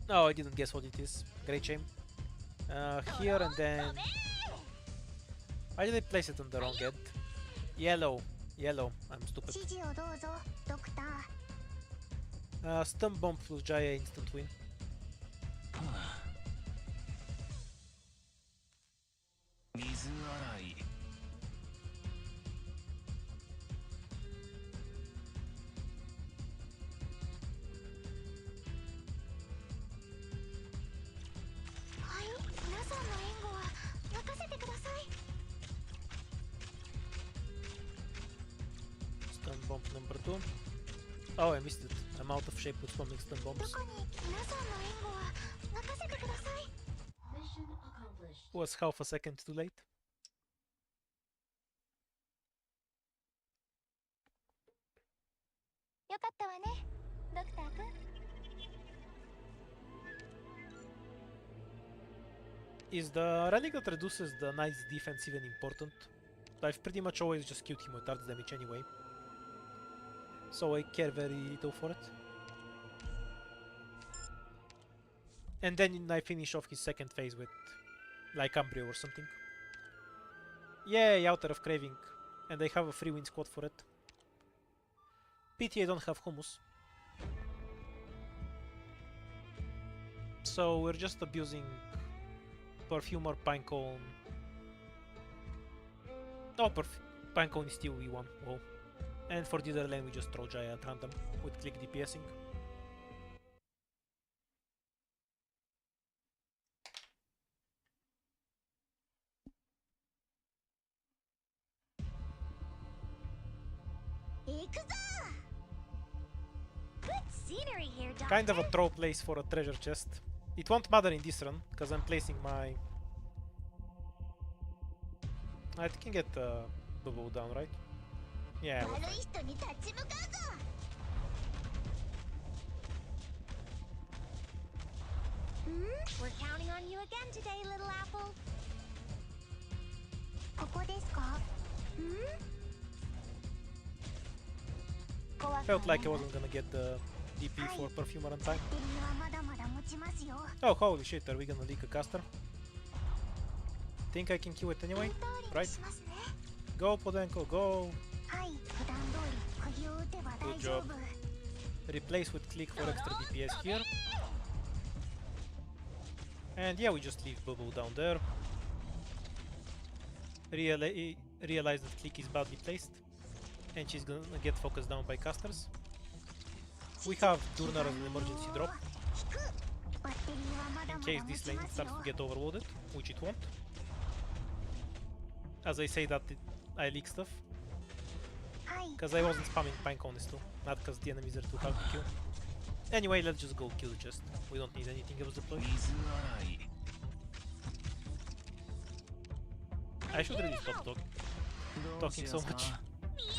Speaker 1: No, I didn't guess what it is. Great shame. Here and then... Why did I place it on the wrong end? Yellow. Yellow. I'm stupid.
Speaker 4: 指示をどうぞドクター
Speaker 1: Stun Bomb plus Jaya instant win.
Speaker 3: 水洗い
Speaker 4: はい皆さんの援護は任せてください
Speaker 1: Stun Bomb number 2. Oh, I missed it. I'm out of shape with spamming stun
Speaker 4: ど
Speaker 1: bombs.
Speaker 4: こに皆さんの援護は任せてください
Speaker 8: Mission accomplished.
Speaker 1: Was half a second too late.
Speaker 4: よかったわねドクターくん
Speaker 1: Is the relic that reduces the knight's defense even important? I've pretty much always just killed him with arts damage anyway, so I care very little for it. And then I finish off his second phase with like Umbrio or something. Yay, Outer of Craving, and I have a free win squad for it. Pity I don't have hummus. So we're just abusing Perfume or Pinecone. Oh, Pinecone is still V1. Oh. And for the other lane we just throw Jaya at random with click DPSing.
Speaker 4: Good scenery here, Doctor.
Speaker 1: Kind of a throw place for a treasure chest. It won't matter in this run, because I'm placing my... I can get Bubble down, right? Yeah. we're
Speaker 4: 悪い
Speaker 1: fine.
Speaker 4: 人に立ち向かうぞ We're counting on you again today, little apple. ここですか
Speaker 1: Felt like I wasn't gonna get the DP for Perfumer on time.
Speaker 4: バッテリーはまだまだ持ちますよ
Speaker 1: Oh, holy shit, are we gonna leak a caster? Think I can kill it anyway?
Speaker 4: 通り
Speaker 1: Right.
Speaker 4: にしますね
Speaker 1: Go, Podenko, go!
Speaker 4: はい普段通り釘を打てば大
Speaker 1: Good
Speaker 4: 丈
Speaker 1: job.
Speaker 4: 夫
Speaker 1: Replace with click for extra DPS here. And yeah, we just leave Bubble down there. Realize that click is badly placed. And she's gonna get focused down by casters. We have Durnar as an emergency drop.
Speaker 4: 引くバッテリーはまだ
Speaker 1: In
Speaker 4: ま
Speaker 1: case
Speaker 4: だ持
Speaker 1: this
Speaker 4: ち
Speaker 1: lane
Speaker 4: ますよ
Speaker 1: starts to get overloaded, which it won't. As I say that, I leak stuff.
Speaker 4: はい
Speaker 1: Because I wasn't spamming Pinecones too, not because the enemies are too hard to kill. Anyway, let's just go kill the chest. We don't need anything else deployed.
Speaker 3: 水洗い
Speaker 1: I should really stop
Speaker 3: どう
Speaker 1: talking
Speaker 3: し
Speaker 1: so
Speaker 3: ますか
Speaker 1: much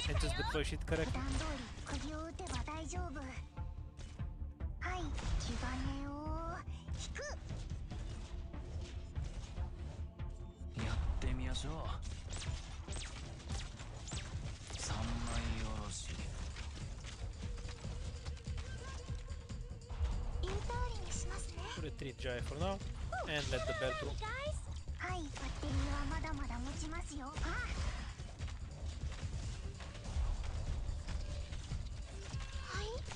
Speaker 1: and just deploy shit
Speaker 4: 普
Speaker 1: correctly.
Speaker 4: 段通り釘を打てば大丈夫はい気兼ねを引く
Speaker 3: やってみましょう3枚おろし
Speaker 1: retreat Jaya for now and let the bear through.
Speaker 4: はい、バッテリーはまだまだ持ちますよ。はい、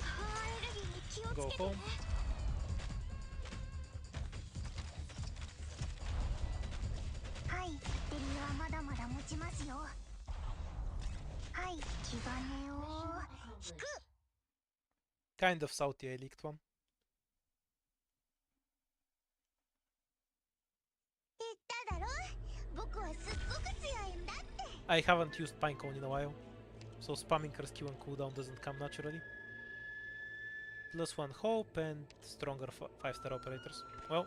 Speaker 4: アレルギーに気をつ
Speaker 1: Go
Speaker 4: けて
Speaker 1: home.
Speaker 4: ね。はい、バッテリーはまだまだ持ちますよ。はい、気兼ねを引く。
Speaker 1: Kind of salty, I leaked one.
Speaker 4: 言っただろ、僕はすっごく強いんだって。
Speaker 1: I haven't used Pinecone in a while, so spamming her skill and cooldown doesn't come naturally. Plus 1 hope and stronger 5-star operators. Well,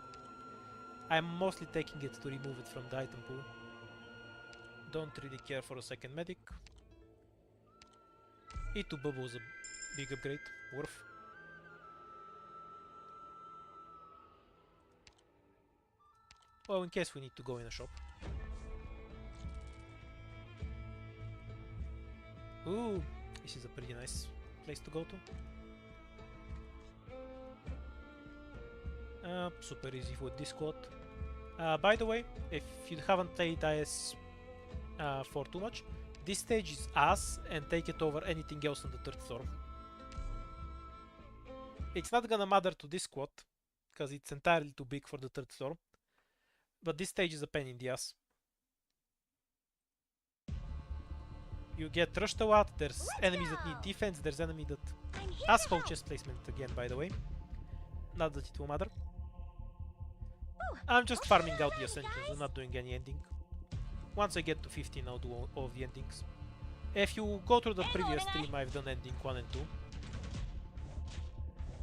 Speaker 1: I'm mostly taking it to remove it from the item pool. Don't really care for a second medic. E2 Bubble was a big upgrade, worth. Well, in case we need to go in a shop. Ooh, this is a pretty nice place to go to. Super easy with this squad. By the way, if you haven't played IS for too much, this stage is us and take it over anything else on the third floor. It's not gonna matter to this squad, because it's entirely too big for the third floor, but this stage is a pain in the ass. You get rushed a lot, there's enemies that need defense, there's enemy that... Asshole chest placement again, by the way. Not that it will matter. I'm just farming out the Ascensions, I'm not doing any ending. Once I get to 15, I'll do all of the endings. If you go through the previous stream, I've done ending 1 and 2.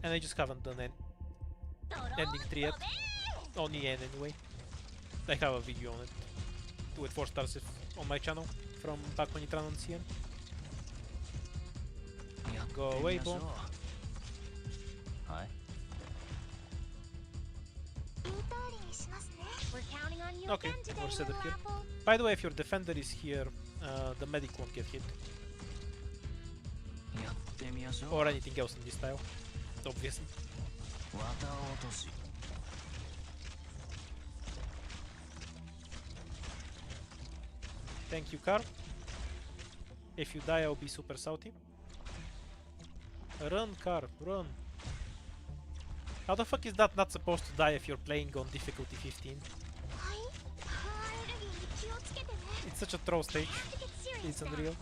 Speaker 1: And I just haven't done ending 3 yet. Only N anyway. I have a video on it. With 4 stars on my channel from back when it ran on CN. Go away, bomb.
Speaker 3: Hi.
Speaker 4: We're counting on you
Speaker 1: Okay,
Speaker 4: again today,
Speaker 1: we're set up
Speaker 4: little
Speaker 1: here.
Speaker 4: apple.
Speaker 1: By the way, if your defender is here, the medic won't get hit.
Speaker 3: やってみましょう。
Speaker 1: Or anything else in this style. Obviously.
Speaker 3: 綿落とし。
Speaker 1: Thank you, Car. If you die, I'll be super salty. Run, Car, run. How the fuck is that not supposed to die if you're playing on difficulty 15?
Speaker 4: はい、アレルギーに気をつけてね。
Speaker 1: It's such a troll stage.
Speaker 4: Get serious
Speaker 1: It's
Speaker 4: now.
Speaker 1: unreal.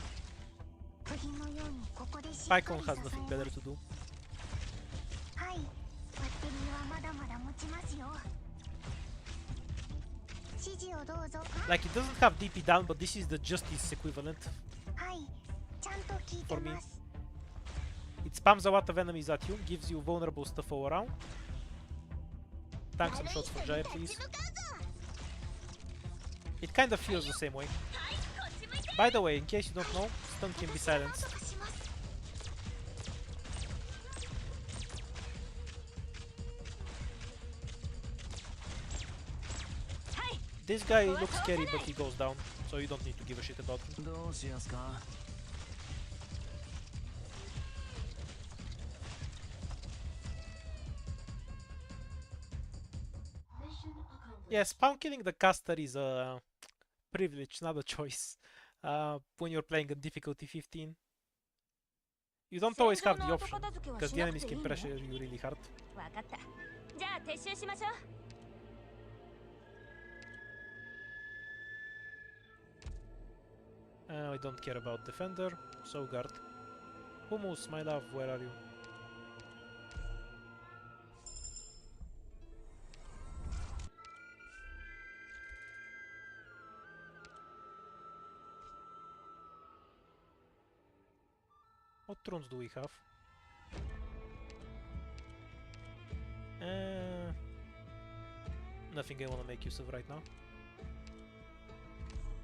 Speaker 4: 釘のようにここでしっかり支え
Speaker 1: Pycon has nothing better to do.
Speaker 4: はい、バッテリーはまだまだ持ちますよ。指示をどうぞ。
Speaker 1: Like, it doesn't have DP down, but this is the justice equivalent
Speaker 4: はい、ちゃんと聞いて
Speaker 1: for me.
Speaker 4: ます。
Speaker 1: It spams a lot of enemies at you, gives you vulnerable stuff all around. Tank some shots for Jaya, please. It kind of feels the same way. By the way, in case you don't know, stun can be silenced. This guy looks scary, but he goes down, so you don't need to give a shit about him.
Speaker 3: どうしやすか。
Speaker 8: Mission accomplished.
Speaker 1: Yeah, spam killing the caster is a privilege, not a choice. When you're playing on difficulty 15. You don't always have the option, because the enemies can pressure you really hard.
Speaker 2: わかった。じゃあ撤収しましょう。
Speaker 1: I don't care about defender, so guard. Hummus, my love, where are you? What runes do we have? Nothing I want to make use of right now.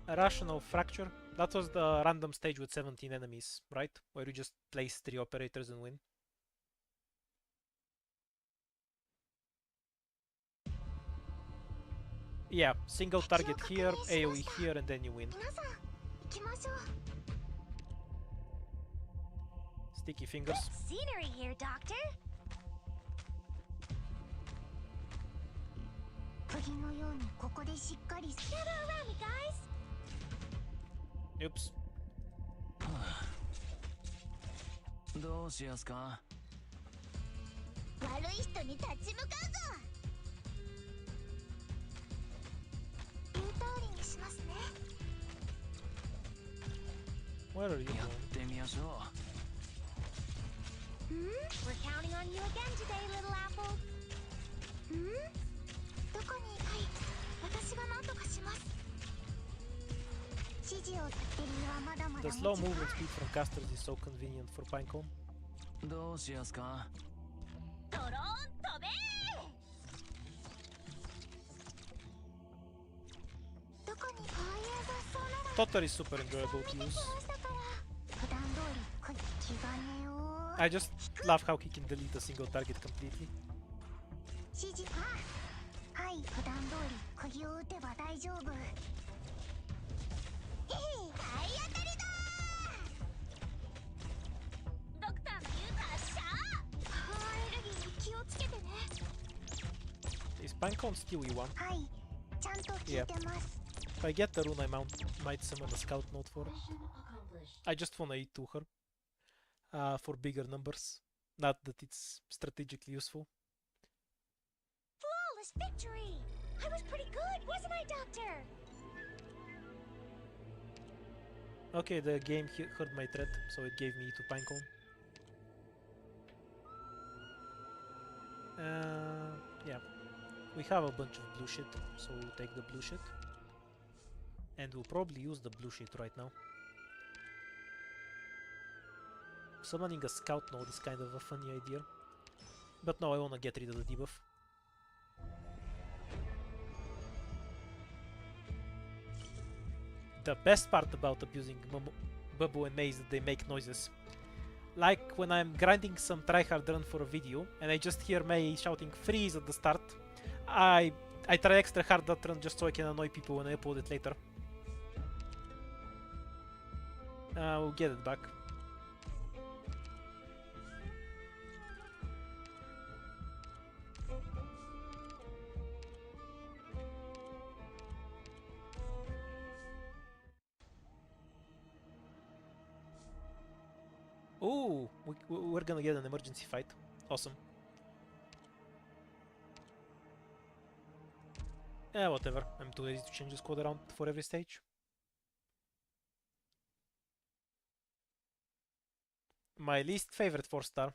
Speaker 1: A rational fracture. That was the random stage with 17 enemies, right? Where you just place 3 operators and win. Yeah, single target here, AoE here, and then you win.
Speaker 4: 皆さん、行きましょう。
Speaker 1: Sticky fingers.
Speaker 4: Scenery here, Doctor. 釘のようにここでしっかり Gather around me, guys!
Speaker 1: Oops.
Speaker 3: どうしやすか。
Speaker 4: 悪い人に立ち向かうぞ。言う通りにしますね。
Speaker 1: Where are you
Speaker 3: やっ
Speaker 1: going?
Speaker 3: てみましょ
Speaker 4: We're counting on you again today, little apple. どこにはい、私が何とかします。指示を立てるにはまだまだ
Speaker 1: The slow movement speed from casters is so convenient for Pinecone.
Speaker 3: う。どうしやすか。
Speaker 4: ドローン飛べー。どこにこういう雑草なら
Speaker 1: Totter is super enjoyable to use.
Speaker 4: 普段通り気兼ねを
Speaker 1: I just love how he can delete a single target completely.
Speaker 4: 指示はい、普段通り釘を打てば大丈夫。へへ、体当たりだー。ドクターの言う達者。アレルギーに気をつけてね。
Speaker 1: Is Pinecone still E1?
Speaker 4: はい、ちゃんと聞いてます。
Speaker 1: If I get the rune, I might summon a scout node for her.
Speaker 8: Mission accomplished.
Speaker 1: I just wanna eat to her. For bigger numbers. Not that it's strategically useful.
Speaker 4: Flawless victory! I was pretty good, wasn't I, Doctor?
Speaker 1: Okay, the game heard my threat, so it gave me to Pinecone. Yeah. We have a bunch of blue shit, so we'll take the blue shit. And we'll probably use the blue shit right now. Summoning a scout node is kind of a funny idea. But no, I wanna get rid of the debuff. The best part about abusing Bubble and Maze is that they make noises. Like when I'm grinding some tryhard run for a video and I just hear May shouting freeze at the start, I try extra hard that run just so I can annoy people when I upload it later. We'll get it back. Ooh, we're gonna get an emergency fight. Awesome. Yeah, whatever. I'm too lazy to change the squad around for every stage. My least favorite 4-star.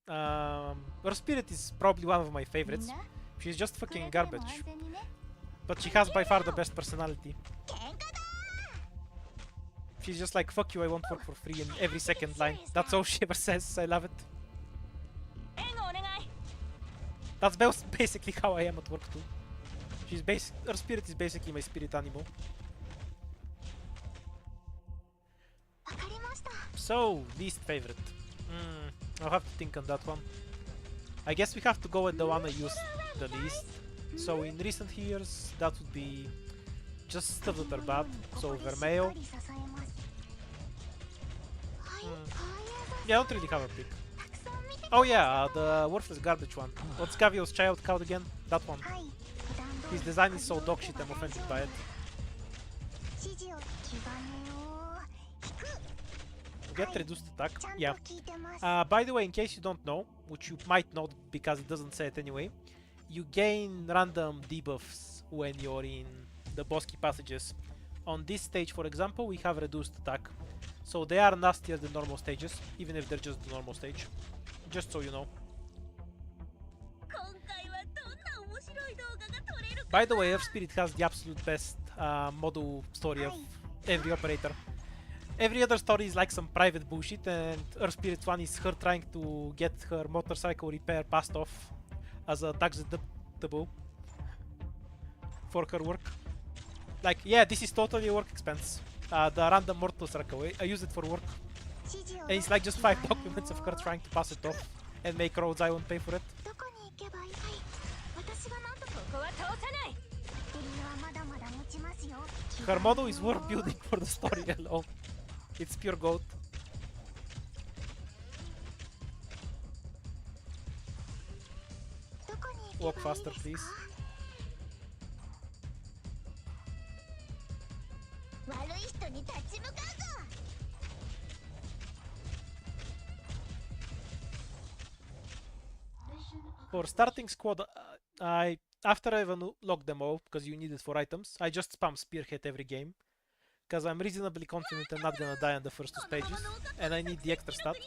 Speaker 1: Her spirit is probably one of my favorites. She's just fucking garbage. But she has by far the best personality. She's just like, fuck you, I won't work for free in every second line. That's all she ever says. I love it. That's basically how I am at work too. Her spirit is basically my spirit animal. So, least favorite. I'll have to think on that one. I guess we have to go with the one I used the least. So in recent years, that would be just stuff that are bad. So Vermeo. Yeah, I don't really have a pick. Oh yeah, the worthless garbage one. What's Gavio's child called again? That one. His design is so dog shit, I'm offended by it. Get reduced attack. Yeah. By the way, in case you don't know, which you might know because it doesn't say it anyway, you gain random debuffs when you're in the bosky passages. On this stage, for example, we have reduced attack. So they are nastier than normal stages, even if they're just the normal stage. Just so you know. By the way, F-Spirit has the absolute best model story of every operator. Every other story is like some private bullshit, and Earth Spirit 1 is her trying to get her motorcycle repair passed off as a tax deductible for her work. Like, yeah, this is totally a work expense. The random motorcycle, I use it for work. And it's like just 5 documents of her trying to pass it off and make roads I won't pay for it. Her model is worth building for the story alone. It's pure gold. Walk faster, please.
Speaker 4: い人に立ち向かうぞ。
Speaker 8: Mission
Speaker 1: For
Speaker 8: accomplished.
Speaker 1: starting squad, after I've unlocked them all, because you need it for items, I just spam spearhead every game, because I'm reasonably confident I'm not gonna die on the first two stages, and I need the extra stat.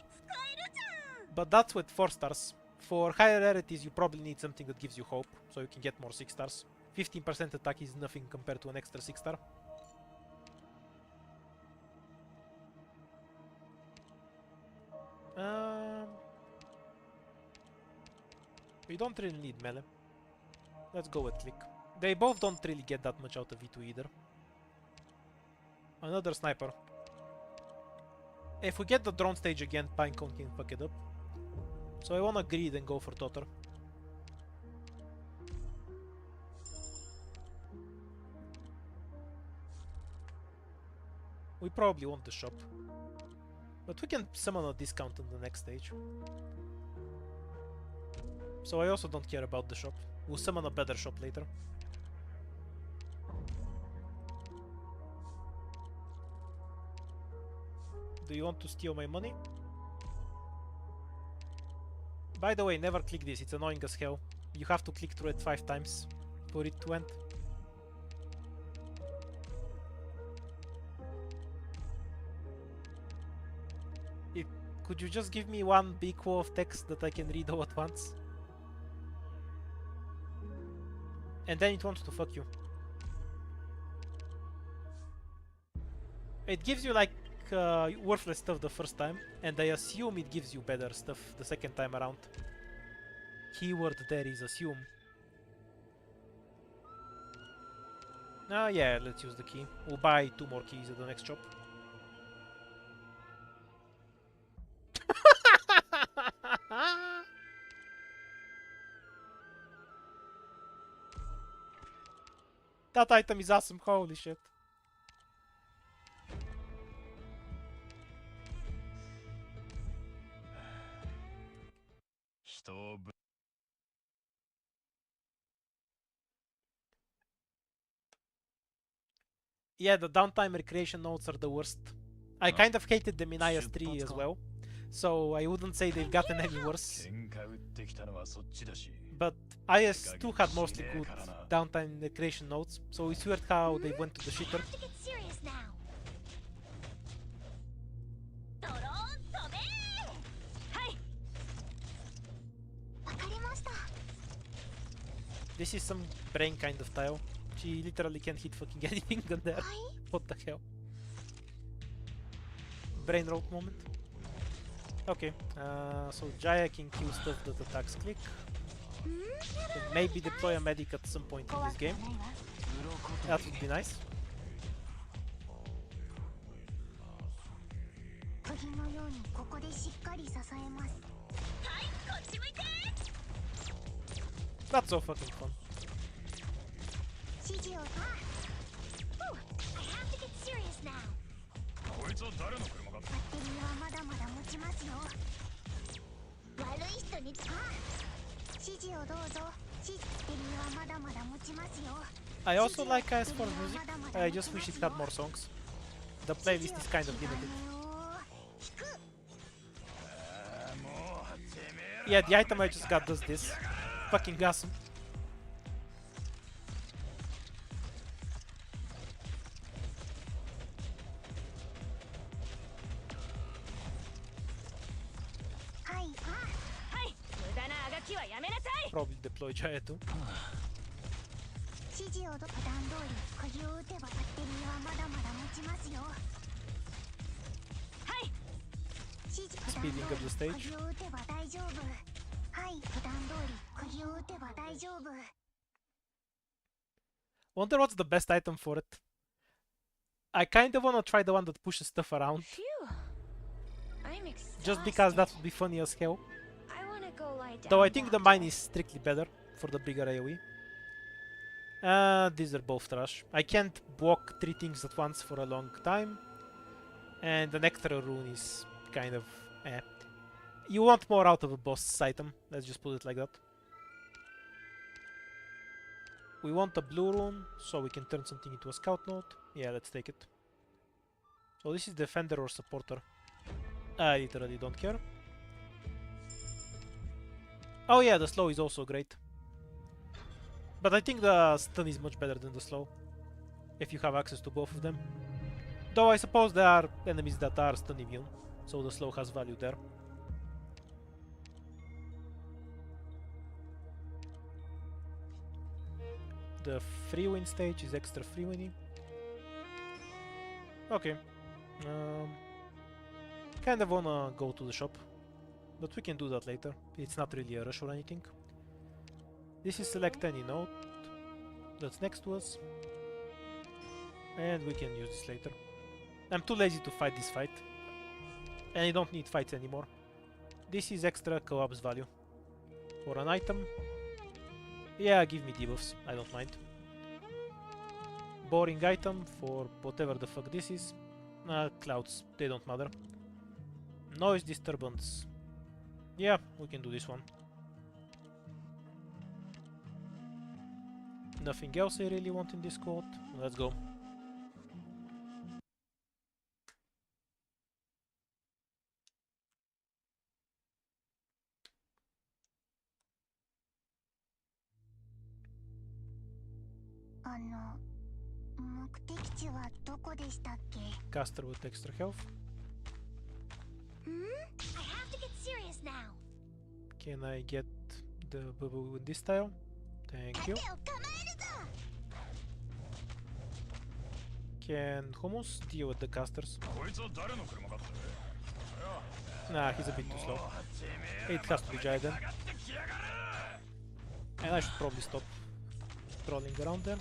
Speaker 1: But that's with 4 stars. For higher rarities, you probably need something that gives you hope, so you can get more 6 stars. 15% attack is nothing compared to an extra 6 star. We don't really need melee. Let's go with click. They both don't really get that much out of V2 either. Another sniper. If we get the drone stage again, Pinecone can fuck it up. So I wanna greed and go for Totter. We probably want the shop. But we can summon a discount on the next stage. So I also don't care about the shop. We'll summon a better shop later. Do you want to steal my money? By the way, never click this, it's annoying as hell. You have to click through it 5 times for it to end. Could you just give me one big wall of text that I can read all at once? And then it wants to fuck you. It gives you like worthless stuff the first time, and I assume it gives you better stuff the second time around. Keyword there is assume. Oh yeah, let's use the key. We'll buy 2 more keys at the next shop. That item is awesome, holy shit. Yeah, the downtime recreation notes are the worst. I kind of hated them in IS3 as well, so I wouldn't say they've gotten any worse. But IS2 had mostly good downtime recreation notes, so it's weird how they went to the shitter. This is some brain kind of tile. She literally can't hit fucking anything on there. What the hell? Brain rot moment. Okay, so Jaya can kill stuff that attacks click. Can maybe deploy a medic at some point in this game. That would be nice. That's so fucking fun. I also like IS4's music. I just wish it had more songs. The playlist is kind of limited. Yeah, the item I just got does this. Fucking awesome. Probably deploy Jaya too. Speeding up the stage. Wonder what's the best item for it. I kind of want to try the one that pushes stuff around.
Speaker 9: Phew. I'm exhausted.
Speaker 1: Just because that would be funny as hell.
Speaker 9: I wanna go lie down.
Speaker 1: Though I think the
Speaker 9: doctor.
Speaker 1: mine is strictly better for the bigger AoE. These are both trash. I can't block 3 things at once for a long time. And an extra rune is kind of eh. You want more out of a boss item, let's just put it like that. We want a blue rune, so we can turn something into a scout note. Yeah, let's take it. So this is defender or supporter. I literally don't care. Oh yeah, the slow is also great. But I think the stun is much better than the slow, if you have access to both of them. Though I suppose there are enemies that are stun immune, so the slow has value there. The free win stage is extra free winning. Okay. Kind of wanna go to the shop, but we can do that later. It's not really a rush or anything. This is select any node that's next to us, and we can use this later. I'm too lazy to fight this fight, and I don't need fights anymore. This is extra co-ops value. For an item, yeah, give me debuffs, I don't mind. Boring item for whatever the fuck this is. Clouds, they don't matter. Noise disturbance. Yeah, we can do this one. Nothing else I really want in this quote. Let's go. Caster with extra health.
Speaker 4: I have to get serious now.
Speaker 1: Can I get the bubble with this style? Thank you. Can Hummus deal with the casters?
Speaker 5: こいつは誰の車かって
Speaker 1: Nah, he's a bit too slow. It has to be Jaden. And I should probably stop trolling around them.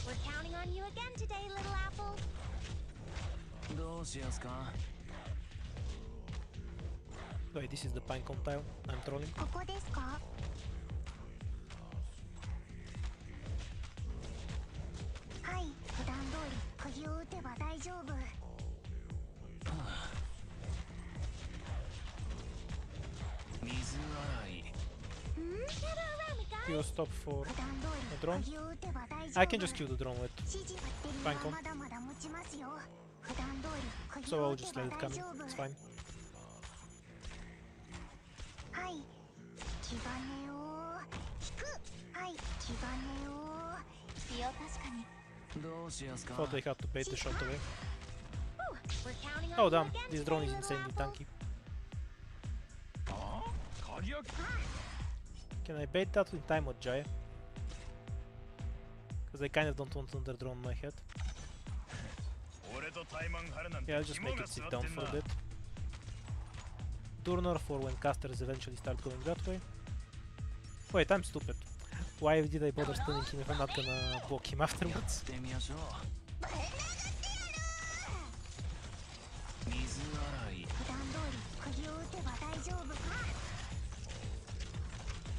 Speaker 9: We're counting on you again today, little apple.
Speaker 3: どうしやすか
Speaker 1: Wait, this is the pinecone tile. I'm trolling.
Speaker 4: ここですか？はい、普段通り釘を打てば大丈夫。
Speaker 3: 水洗い
Speaker 9: Gather around me, guys.
Speaker 1: You stop for
Speaker 4: 普段通
Speaker 1: a
Speaker 4: り
Speaker 1: drone.
Speaker 4: 釘を打てば大丈夫。
Speaker 1: I can just kill the drone with
Speaker 4: 指示バッテリーはまだまだ持ちますよ。普段通り釘
Speaker 1: so
Speaker 4: を
Speaker 1: I'll
Speaker 4: 打て
Speaker 1: just
Speaker 4: ば
Speaker 1: let it
Speaker 4: 大
Speaker 1: come
Speaker 4: 丈
Speaker 1: in.
Speaker 4: 夫。
Speaker 1: It's fine.
Speaker 4: はい、黄金を引く。はい、黄金を必要確かに。
Speaker 3: どうしやすか
Speaker 1: Thought I had to bait the shot away.
Speaker 9: Whew, we're counting on
Speaker 1: Oh
Speaker 9: you
Speaker 1: damn,
Speaker 9: again
Speaker 1: this
Speaker 9: today,
Speaker 1: drone is
Speaker 9: little
Speaker 1: insanely
Speaker 9: apple.
Speaker 1: tanky.
Speaker 5: ああ鍵開け
Speaker 1: Can I bait that in time with Jaya? Because I kind of don't want another drone on my head.
Speaker 5: 俺とタイマン張るなんて
Speaker 1: Yeah, I'll just make
Speaker 5: 肝が
Speaker 1: it sit
Speaker 5: 座っ
Speaker 1: down
Speaker 5: てん
Speaker 1: for
Speaker 5: な
Speaker 1: a bit. Turner for when casters eventually start going that way. Wait, I'm stupid. Why did I bother stunning him if I'm not gonna block him
Speaker 3: やっ
Speaker 1: afterwards?
Speaker 3: てみましょう水洗い
Speaker 4: 普段通り釘を打てば大丈夫。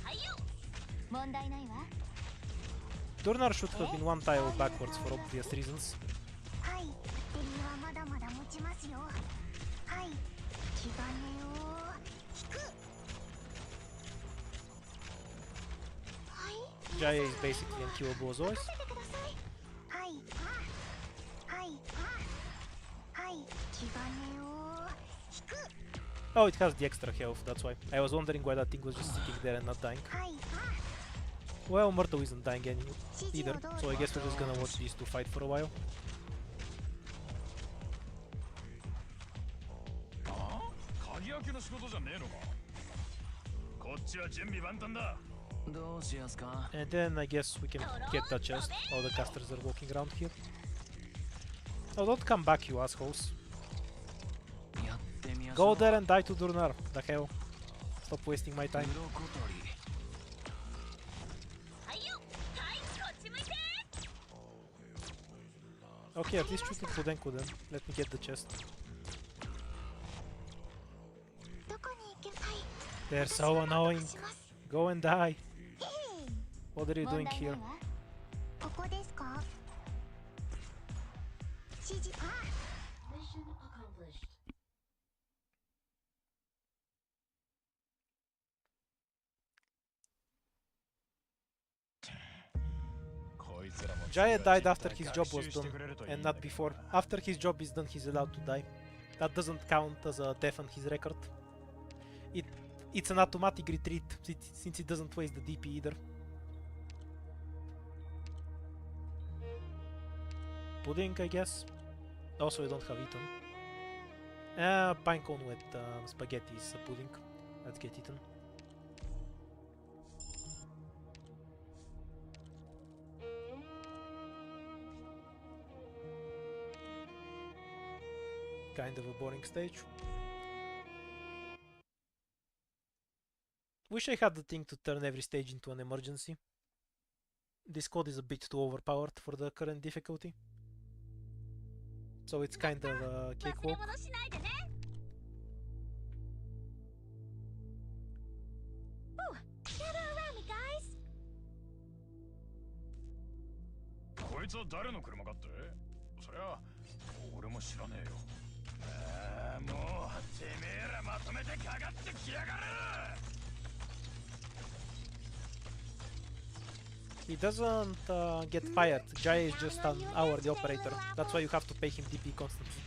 Speaker 4: はいよ。問題ないわ。
Speaker 1: Turner should have been one tile backwards for obvious reasons.
Speaker 4: はい、バッテリーはまだまだ持ちますよ。はい、黄金を引く。はい。
Speaker 1: Jaya is basically unkillable as always.
Speaker 4: 任せてください。はい。はい。はい、黄金を引く。
Speaker 1: Oh, it has the extra health, that's why. I was wondering why that thing was just sitting there and not dying.
Speaker 4: はい。
Speaker 1: Well, Myrtle isn't dying any
Speaker 4: 指示
Speaker 1: either,
Speaker 4: をどう
Speaker 1: so
Speaker 4: ぞ。
Speaker 1: I guess we're just gonna watch these two fight for a while.
Speaker 5: ああ鍵開けの仕事じゃねえのかこっちは準備万端だ
Speaker 3: どうしやすか
Speaker 1: And then I guess we can get that chest. All the casters are walking around here. Oh, don't come back, you assholes.
Speaker 3: やってみましょ
Speaker 1: Go
Speaker 3: う
Speaker 1: there and die to Durnar. The hell. Stop wasting my time.
Speaker 3: 鱗取り
Speaker 9: はいよ。はい、こっち向いて。
Speaker 1: Okay, at least shoot it Kudenku then. Let me get the chest.
Speaker 4: どこに行けばいい？
Speaker 1: They're so annoying.
Speaker 4: します。
Speaker 1: Go and die.
Speaker 4: へい。
Speaker 1: What are you
Speaker 4: 問
Speaker 1: doing
Speaker 4: 題ない
Speaker 1: here?
Speaker 4: わ。ここですか？指示。
Speaker 8: Mission accomplished.
Speaker 5: こいつらも
Speaker 1: Jaya died after his job was done, and not before. After his job is done, he's allowed to die. That doesn't count as a death on his record. It's an automatic retreat, since it doesn't waste the DP either. Pudding, I guess. Also, I don't have eaten. Pinecone with spaghetti is a pudding. Let's get eaten. Kind of a boring stage. Wish I had the thing to turn every stage into an emergency. This code is a bit too overpowered for the current difficulty. So it's kind of a cakewalk.
Speaker 9: Ooh, gather around me, guys.
Speaker 5: こいつは誰の車かって？そりゃ俺も知らねえよ。ああ、もうてめえらまとめてかかってきやがれ！
Speaker 1: He doesn't get fired. Jay is just an hourly operator. That's why you have to pay him DP constantly.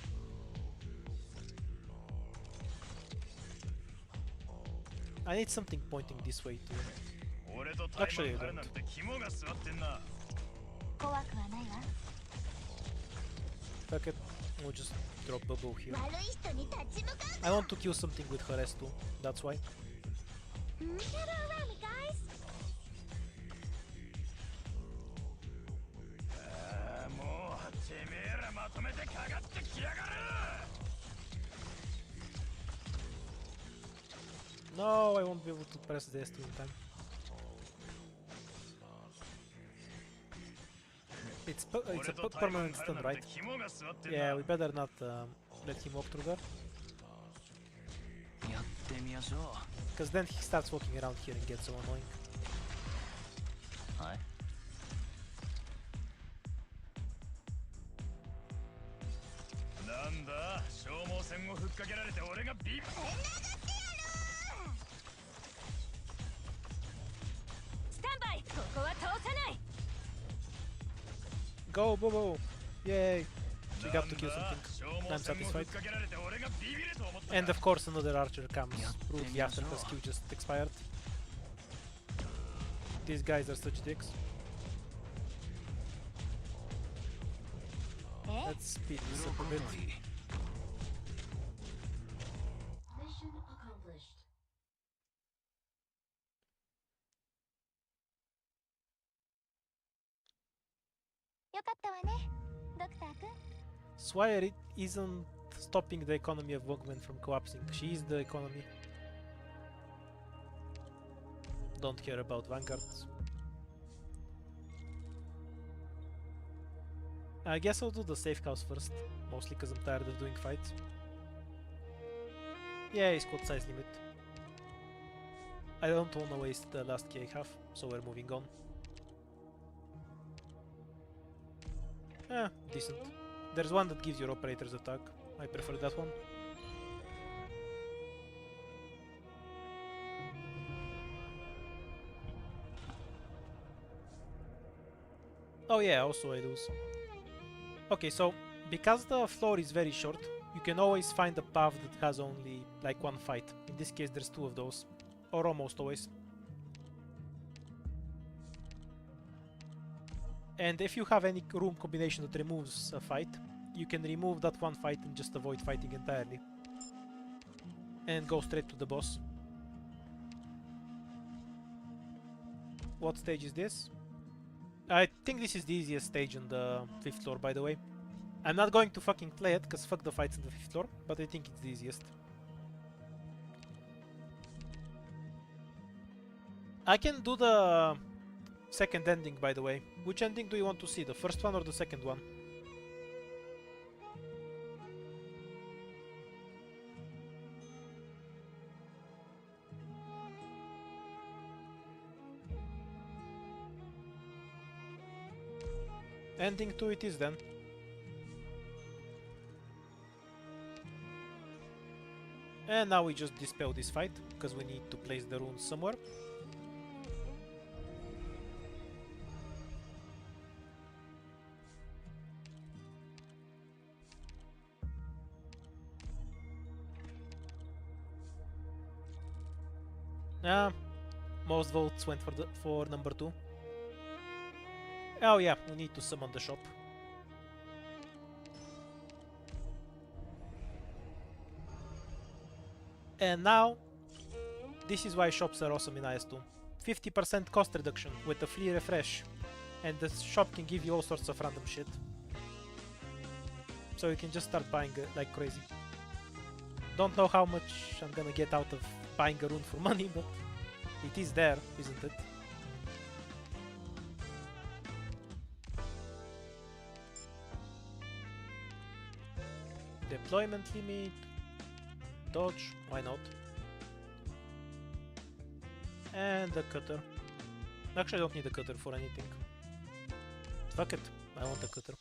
Speaker 1: I need something pointing this way too. Actually, I don't. Fuck it. We'll just drop Bubble here. I want to kill something with her S2. That's why.
Speaker 9: Gather around me, guys.
Speaker 1: No, I won't be able to press the S2 in time. It's a permanent stun, right? Yeah, we better not let him walk through there. Because then he starts walking around here and gets so annoying.
Speaker 3: Hi.
Speaker 9: Stand by. ここは通さない。
Speaker 1: Go, Bobo! Yay! She got to kill something. I'm satisfied. And of course another archer comes rudely after the skill just expired. These guys are such dicks. Let's speed this up a bit.
Speaker 8: Mission accomplished.
Speaker 1: Swire isn't stopping the economy of Wogman from collapsing. She is the economy. Don't care about vanguards. I guess I'll do the safe cows first, mostly because I'm tired of doing fights. Yeah, it's called size limit. I don't want to waste the last key I have, so we're moving on. Decent. There's one that gives your operators attack. I prefer that one. Oh yeah, also I lose. Okay, so because the floor is very short, you can always find a path that has only like one fight. In this case there's two of those, or almost always. And if you have any room combination that removes a fight, you can remove that one fight and just avoid fighting entirely. And go straight to the boss. What stage is this? I think this is the easiest stage on the 5th floor, by the way. I'm not going to fucking play it, because fuck the fights on the 5th floor, but I think it's the easiest. I can do the second ending, by the way. Which ending do you want to see? The first one or the second one? Ending 2 it is then. And now we just dispel this fight, because we need to place the runes somewhere. Most votes went for number 2. Oh yeah, we need to summon the shop. And now, this is why shops are awesome in IS2. 50% cost reduction with a free refresh, and the shop can give you all sorts of random shit. So you can just start buying like crazy. Don't know how much I'm gonna get out of buying a rune for money, but it is there, isn't it? Deployment limit, dodge, why not? And the cutter. Actually, I don't need a cutter for anything. Fuck it, I want a cutter.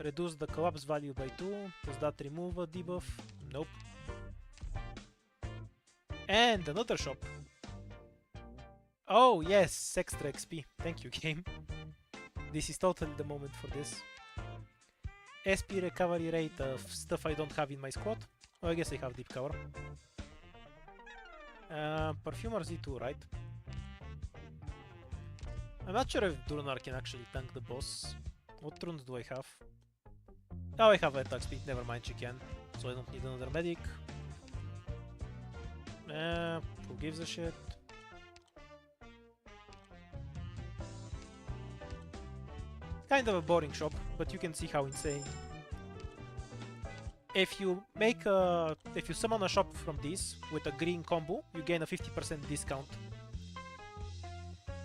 Speaker 1: Reduce the collapse value by 2. Does that remove a debuff? Nope. And another shop. Oh yes, extra XP. Thank you, game. This is totally the moment for this. SP recovery rate of stuff I don't have in my squad. Oh, I guess I have deep cover. Perfumer Z2, right? I'm not sure if Durnar can actually tank the boss. What runes do I have? Oh, I have attack speed, never mind, she can. So I don't need another medic. Who gives a shit? Kind of a boring shop, but you can see how insane. If you summon a shop from this with a green combo, you gain a 50% discount.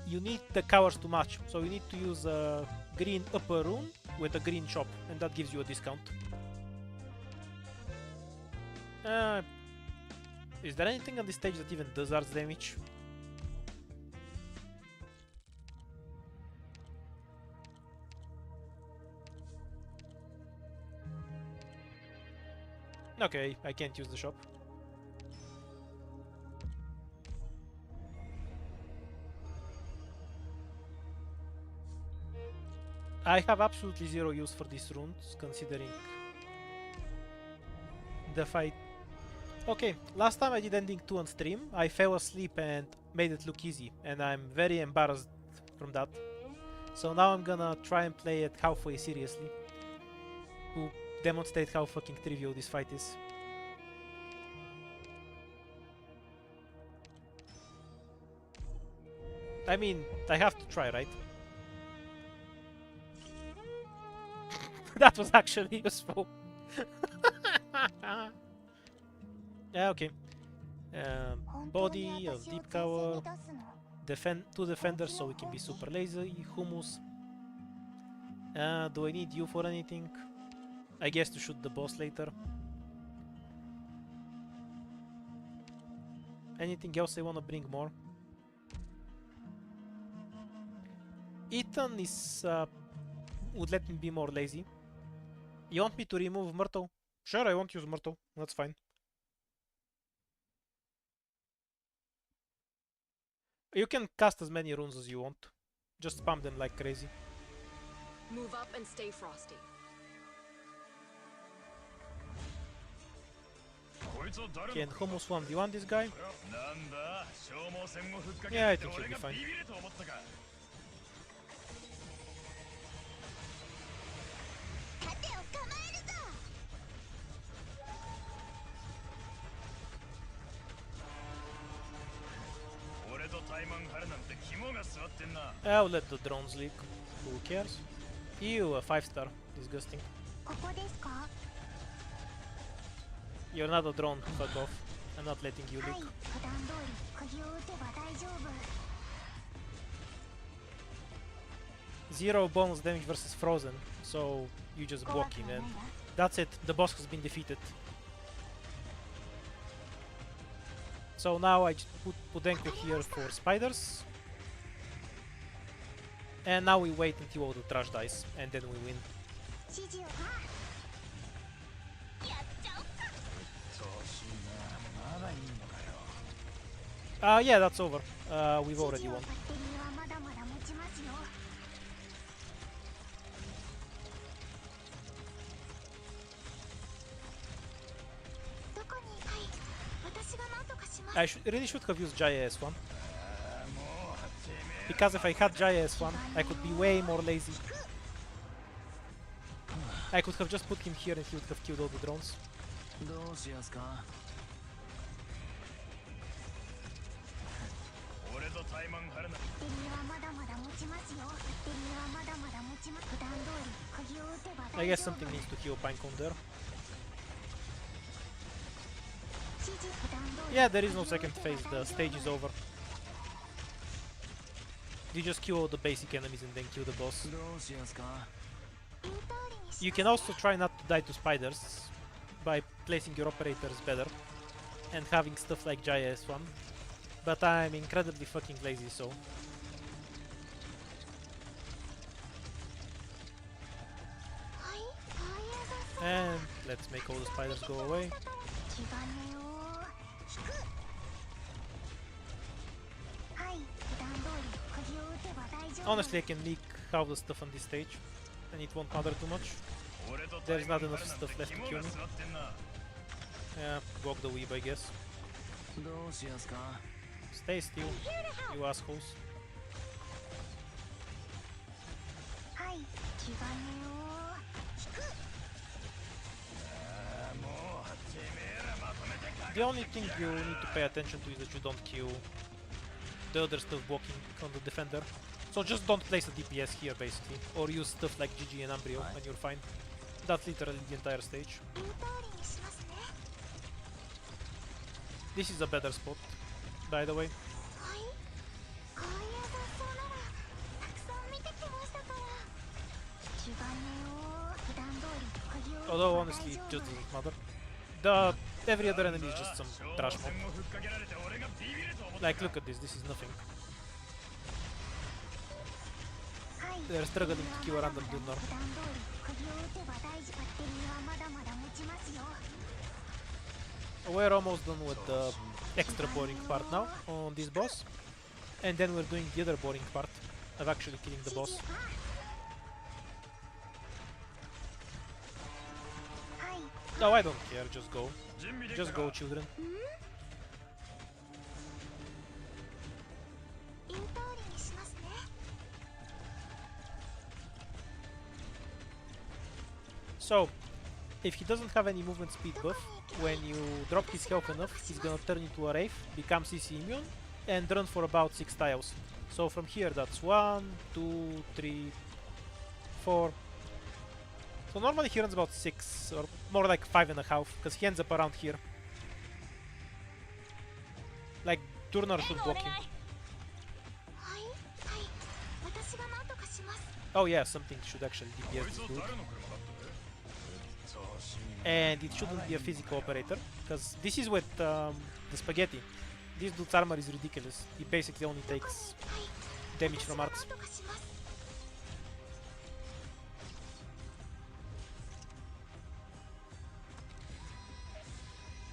Speaker 1: You need the covers to match, so you need to use a green upper rune with a green shop, and that gives you a discount. Is there anything on this stage that even does arts damage? Okay, I can't use the shop. I have absolutely zero use for these runes, considering the fight. Okay, last time I did ending 2 on stream, I fell asleep and made it look easy, and I'm very embarrassed from that. So now I'm gonna try and play it halfway seriously, to demonstrate how fucking trivial this fight is. I mean, I have to try, right? That was actually useful. Yeah, okay. Body of deep cover. Two defenders so we can be super lazy. Hummus. Do I need you for anything? I guess to shoot the boss later. Anything else I wanna bring more? Ethan is would let me be more lazy. You want me to remove Myrtle? Sure, I won't use Myrtle. That's fine. You can cast as many runes as you want. Just spam them like crazy.
Speaker 2: Move up and stay frosty.
Speaker 5: Can
Speaker 1: Hummus 1v1 this guy? Yeah, I think he'll be fine. I'll let the drones leak. Who cares? Ew, a 5-star. Disgusting. You're not a drone, fuck off. I'm not letting you leak. Zero bonus damage versus Frozen, so you just block him and that's it, the boss has been defeated. So now I just put Pudenko here for spiders. And now we wait until all the trash dies, and then we win. Yeah, that's over. We've already won. I really should have used Jaya S1. Because if I had Jaya S1, I could be way more lazy. I could have just put him here and he would have killed all the drones.
Speaker 3: どうしやすか。
Speaker 5: 俺とタイマン張るな。
Speaker 4: バッテリーはまだまだ持ちますよ。バッテリーはまだまだ持ちます。普段通り釘を打てば
Speaker 1: I
Speaker 4: 大
Speaker 1: guess
Speaker 4: 丈夫。
Speaker 1: something needs to heal Pinecone there.
Speaker 4: 指示普段通り
Speaker 1: Yeah, there is no second phase, the stage is over. You just kill all the basic enemies and then kill the boss.
Speaker 3: どうしやすか。
Speaker 1: You can also try not to die to spiders by placing your operators better and having stuff like Jaya S1. But I'm incredibly fucking lazy, so... And let's make all the spiders go away.
Speaker 4: 気兼ねを引く。はい、普段通り釘を打てば大丈夫。
Speaker 1: Honestly, I can leak all the stuff on this stage and it won't matter too much.
Speaker 5: 俺とタイ
Speaker 1: There's
Speaker 5: マン
Speaker 1: not
Speaker 5: 張
Speaker 1: enough
Speaker 5: るなん
Speaker 1: stuff
Speaker 5: て
Speaker 1: left to
Speaker 5: 肝
Speaker 1: kill
Speaker 5: が
Speaker 1: me.
Speaker 5: 座ってんな。
Speaker 1: Yeah, walk the weeb, I guess.
Speaker 3: どうしやすか。
Speaker 1: Stay still, you assholes.
Speaker 4: はい、気兼ねを引く。
Speaker 5: もうてめえらまとめてか
Speaker 1: The only thing you need to pay attention to is that you don't kill the other stuff walking on the defender. So just don't place a DPS here basically, or use stuff like GG and Ambrio and you're fine. That's literally the entire stage.
Speaker 4: 言う通りにしますね。
Speaker 1: This is a better spot, by the way.
Speaker 4: はい、こういう雑草ならたくさん見てきましたから。気兼ねを普段通り釘を打てば
Speaker 1: Although
Speaker 4: 大
Speaker 1: honestly, it
Speaker 4: 丈
Speaker 1: just
Speaker 4: 夫。
Speaker 1: doesn't matter. The every other enemy is just some trash mob.
Speaker 5: 戦をふっかけられて俺がビビると思った
Speaker 1: Like look at this is nothing.
Speaker 4: はい、
Speaker 1: They're struggling to kill a random Dunnar.
Speaker 4: 普段通り釘を打てば大事。バッテリーはまだまだ持ちますよ。
Speaker 1: We're almost done with the extra boring part now on this boss. And then we're doing the other boring part of actually killing the boss.
Speaker 4: はい、
Speaker 1: Oh, I don't care, just go.
Speaker 5: 準備できた
Speaker 1: Just
Speaker 5: か
Speaker 1: go, children.
Speaker 4: 言う通りにしますね。
Speaker 1: So, if he doesn't have any movement speed buff, when you drop his health enough, he's gonna turn into a Wraith, become CC immune, and run for about 6 tiles. So from here, that's 1, 2, 3, 4. So normally he runs about 6, or more like 5.5, because he ends up around here. Like, Turner should block him.
Speaker 4: はい、はい、私が何とかします。
Speaker 1: Oh yeah, something should actually
Speaker 5: こ
Speaker 1: DPS
Speaker 5: いつ
Speaker 1: this
Speaker 5: は
Speaker 1: dude.
Speaker 5: 誰の車だって
Speaker 1: And it shouldn't be a physical operator, because this is with the spaghetti. This dude's armor is ridiculous. He basically only takes damage from arcs.
Speaker 4: 何とかします。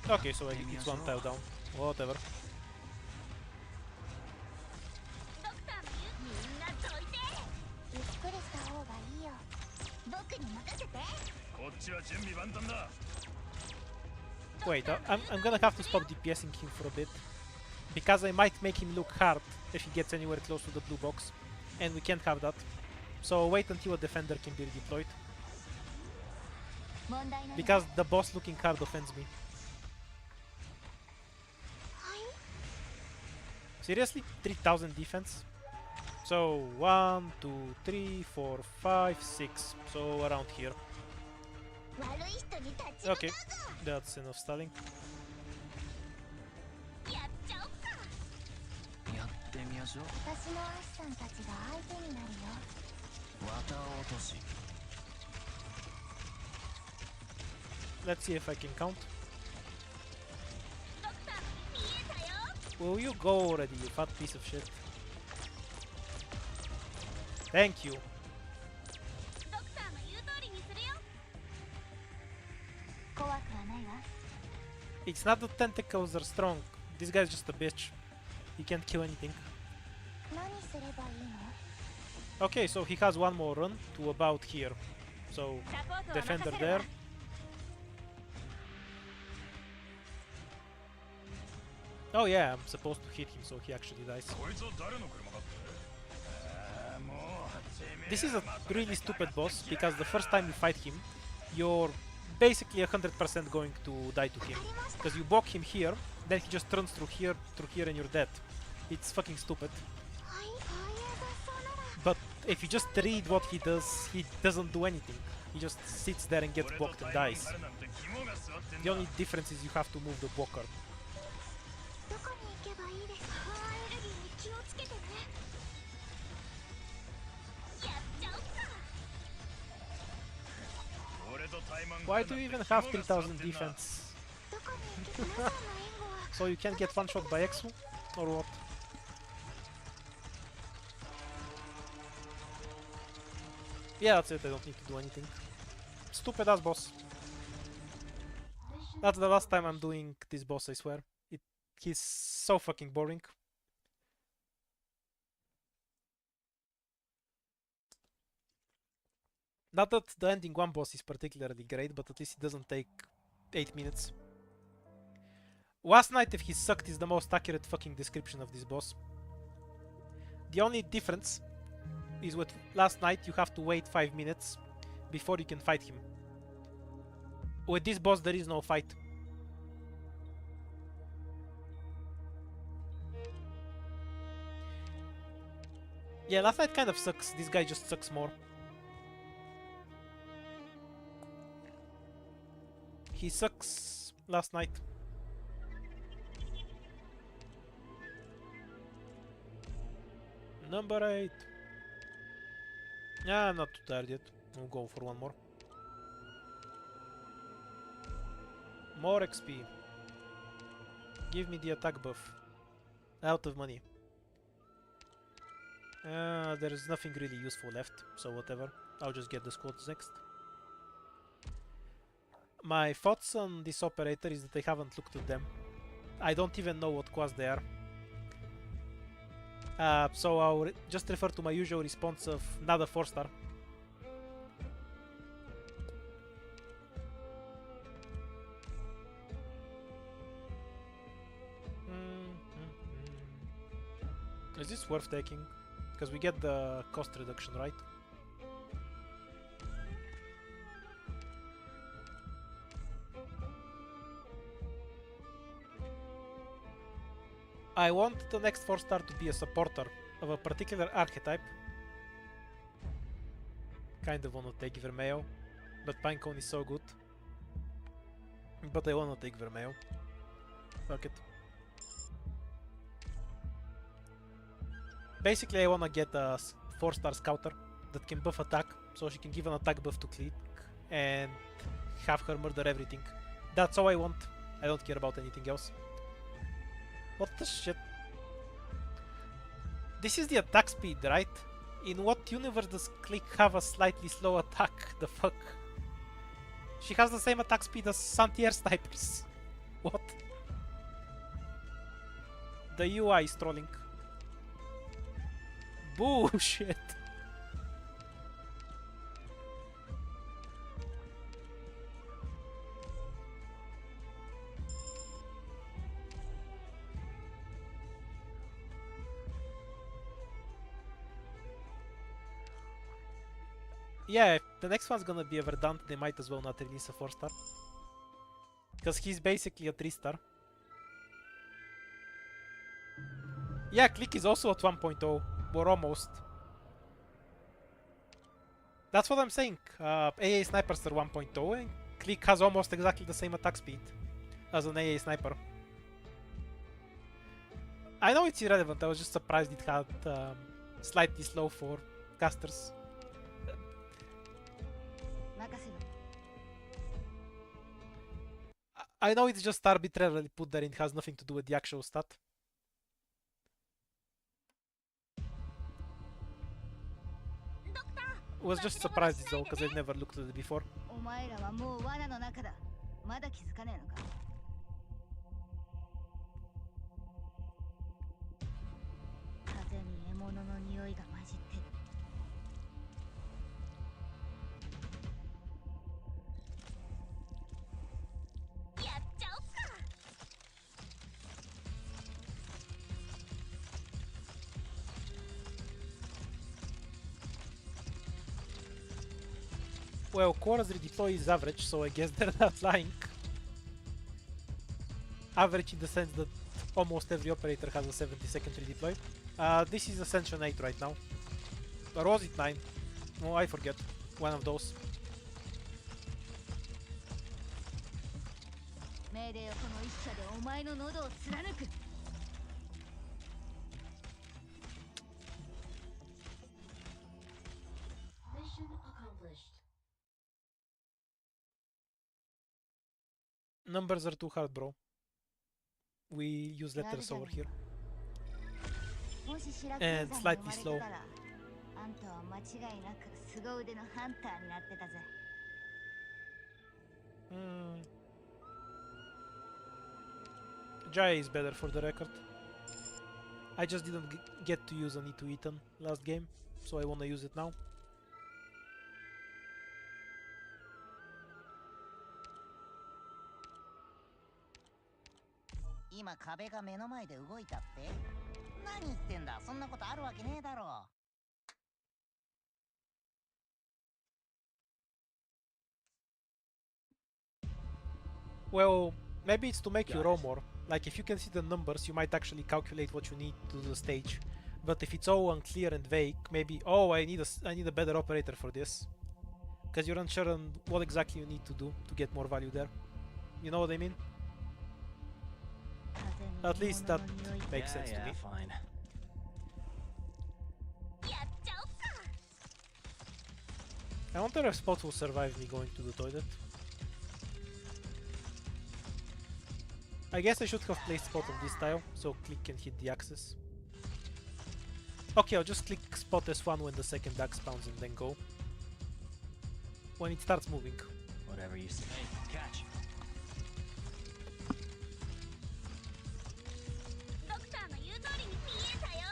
Speaker 1: Okay, so it's one tile down. Whatever.
Speaker 9: ドクターの言うみんなどいて。
Speaker 4: ゆっくりした方がいいよ。僕に任せて。
Speaker 5: こっちは準備万端だ
Speaker 1: Wait, I'm gonna have to stop DPSing him for a bit. Because I might make him look hard if he gets anywhere close to the blue box. And we can't have that. So wait until a defender can be redeployed.
Speaker 4: 問題ない。
Speaker 1: Because the boss looking hard offends me.
Speaker 4: はい。
Speaker 1: Seriously? 3000 defense? So 1, 2, 3, 4, 5, 6. So around here.
Speaker 4: 悪い人に立ち向かうぞ。
Speaker 1: Okay, that's enough stalling.
Speaker 9: やっちゃおっか。
Speaker 3: やってみましょう。
Speaker 4: 私のアシさんたちが相手になるよ。
Speaker 3: 綿落とし。
Speaker 1: Let's see if I can count.
Speaker 9: ドクター見えたよ。
Speaker 1: Will you go already, you fat piece of shit? Thank you.
Speaker 9: ドクターの言う通りにするよ。
Speaker 4: 怖くはないわ。
Speaker 1: It's not that tentacles are strong. This guy's just a bitch. He can't kill anything.
Speaker 4: 何すればいいの？
Speaker 1: Okay, so he has one more run to about here. So,
Speaker 9: サポートは任
Speaker 1: defender
Speaker 9: せるわ
Speaker 1: there. Oh yeah, I'm supposed to hit him so he actually dies.
Speaker 5: こいつは誰の車かって？もうてめえ
Speaker 1: This is
Speaker 5: ら
Speaker 1: a
Speaker 5: まとめ
Speaker 1: really
Speaker 5: てかか
Speaker 1: stupid
Speaker 5: って
Speaker 1: boss
Speaker 5: きや
Speaker 1: because the first time you fight him, you're basically 100% going to die to him. Because you block him here, then he just turns through here, and you're dead. It's fucking stupid.
Speaker 4: はい、そういう雑草なら
Speaker 1: But if you just read what he doesn't do anything. He just sits there and gets
Speaker 5: 俺と
Speaker 1: blocked and
Speaker 5: 対
Speaker 1: dies.
Speaker 5: マン張るなんて肝が据わってん
Speaker 1: The
Speaker 5: だ
Speaker 1: only difference is you have to move the blocker.
Speaker 4: どこに行けばいいですか？アレルギーに気をつけてね。
Speaker 9: やっちゃおっか。
Speaker 5: 俺と対マン
Speaker 1: Why do you even have 3000 defense?
Speaker 4: どこに行けば皆さんの援護は
Speaker 1: So you can't get one shot by Exu? Or what? Yeah, that's it, I don't need to do anything. Stupid ass boss.
Speaker 8: Mission
Speaker 1: That's the last time I'm doing this boss, I swear. He's so fucking boring. Not that the ending one boss is particularly great, but at least it doesn't take 8 minutes. Last Night if he sucked is the most accurate fucking description of this boss. The only difference is with Last Night you have to wait 5 minutes before you can fight him. With this boss there is no fight. Yeah, Last Night kind of sucks. This guy just sucks more. He sucks Last Night. Number 8. Yeah, I'm not too tired yet. We'll go for one more. More XP. Give me the attack buff. Out of money. There's nothing really useful left, so whatever. I'll just get the squads next. My thoughts on this operator is that I haven't looked at them. I don't even know what class they are. So I'll just refer to my usual response of not a 4-star. Is this worth taking? Because we get the cost reduction, right? I want the next 4-star to be a supporter of a particular archetype. Kind of wanna take Vermeo, but Pinecone is so good. But I wanna take Vermeo. Fuck it. Basically I wanna get a 4-star scouter that can buff attack, so she can give an attack buff to Click and have her murder everything. That's all I want. I don't care about anything else. What the shit? This is the attack speed, right? In what universe does Click have a slightly slow attack? The fuck? She has the same attack speed as Santier snipers. What? The UI is trolling. Bullshit. Yeah, if the next one's gonna be a Verdant, they might as well not release a 4-star. Because he's basically a 3-star. Yeah, Click is also at 1.0. We're almost. That's what I'm saying. AA snipers are 1.0 and Click has almost exactly the same attack speed as an AA sniper. I know it's irrelevant, I was just surprised it had slightly slow for casters.
Speaker 7: 任せろ。
Speaker 1: I know it's just arbitrarily put there and it has nothing to do with the actual stat. Was just surprised though, because I've never looked at it before.
Speaker 7: お前らはもう罠の中だ。まだ気づかねえのか。風に獲物の匂いが混じってる。
Speaker 9: やっちゃおっか。
Speaker 1: Well, cores redeploy is average, so I guess they're not lying. Average in the sense that almost every operator has a 70-second redeploy. This is Ascension 8 right now. Or was it 9? Oh, I forget. One of those.
Speaker 9: 命令をこの一射でお前の喉を貫く。
Speaker 8: Mission accomplished.
Speaker 1: Numbers are too hard, bro. We use letters over here.
Speaker 4: もしシラク
Speaker 1: And
Speaker 4: ーザに生ま
Speaker 1: slightly
Speaker 4: れ
Speaker 1: slow.
Speaker 4: てたらあんたは間違いなく凄腕のハンターになってたぜ。
Speaker 1: Jai is better for the record. I just didn't get to use an E2 Ethan last game, so I wanna use it now.
Speaker 7: 今壁が目の前で動いたって？何言ってんだ、そんなことあるわけねえだろ。
Speaker 1: Well, maybe it's to make you roll more. Like, if you can see the numbers, you might actually calculate what you need to do the stage. But if it's all unclear and vague, maybe, oh, I need a better operator for this. Because you're unsure on what exactly you need to do to get more value there. You know what I mean? At least that makes sense to me.
Speaker 3: Fine.
Speaker 9: やっちゃおっか。
Speaker 1: I wonder if Spot will survive me going to the toilet. I guess I should have placed Spot on this tile, so click can hit the axis. Okay, I'll just click Spot S1 when the second axe spawns and then go. When it starts moving.
Speaker 3: Whatever you say. Hey, catch.
Speaker 9: ドクターの言う通りに見えたよ。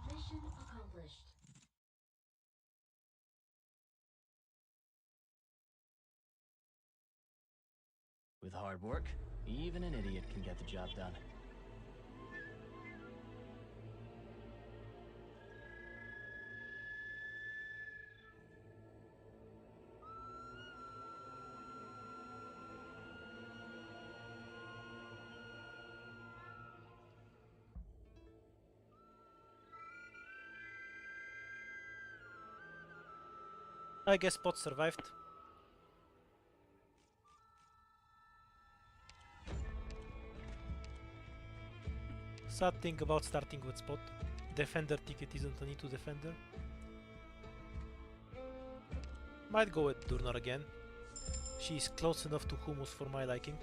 Speaker 8: Mission accomplished.
Speaker 3: With hard work, even an idiot can get the job done.
Speaker 1: I guess Spot survived. Sad thing about starting with Spot. Defender ticket isn't an E2 defender. Might go with Durnar again. She's close enough to Hummus for my liking.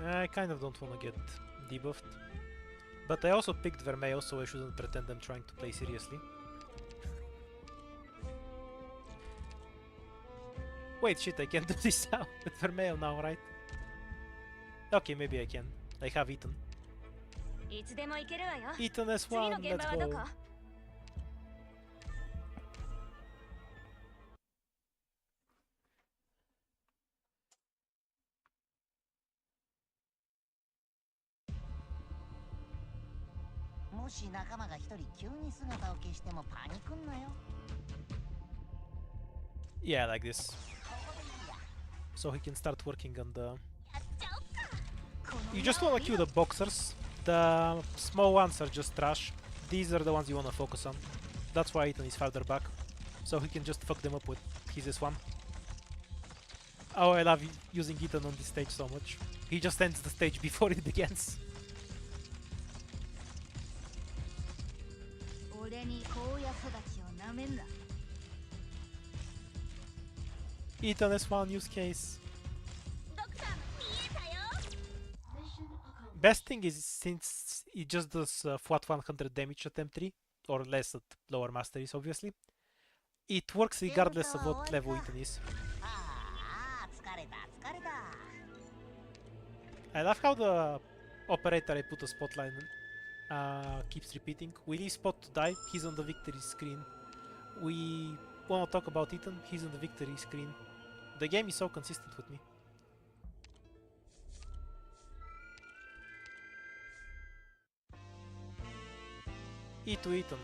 Speaker 1: I kind of don't want to get debuffed. But I also picked Vermeo, so I shouldn't pretend I'm trying to play seriously. Wait, shit, I can't do this now with Vermeo now, right? Okay, maybe I can. I have Eaton.
Speaker 9: いつでも行けるわよ。
Speaker 1: Eaton
Speaker 9: 次の
Speaker 1: S1,
Speaker 9: 現場
Speaker 1: let's
Speaker 9: はど
Speaker 1: go.
Speaker 9: こ？
Speaker 7: もし仲間が一人急に姿を消してもパニクんなよ。
Speaker 1: Yeah, like this. So he can start working on the...
Speaker 9: やっちゃおっか。
Speaker 1: You just wanna kill the boxers. The small ones are just trash. These are the ones you wanna focus on. That's why Ethan is farther back. So he can just fuck them up with his S1. Oh, I love using Ethan on this stage so much. He just ends the stage before it begins.
Speaker 4: 俺に荒野育ちを
Speaker 1: Ethan is one use case.
Speaker 8: Mission accomplished.
Speaker 1: Best thing is since it just does flat 100 damage at M3 or less at lower masteries, obviously. It works regardless of what level Ethan is.
Speaker 7: ああ疲れた疲れた
Speaker 1: I love how the operator I put a spotlight keeps repeating. Will he spot to die? He's on the victory screen. We wanna talk about Ethan? He's on the victory screen. The game is so consistent with me. E to Ethan.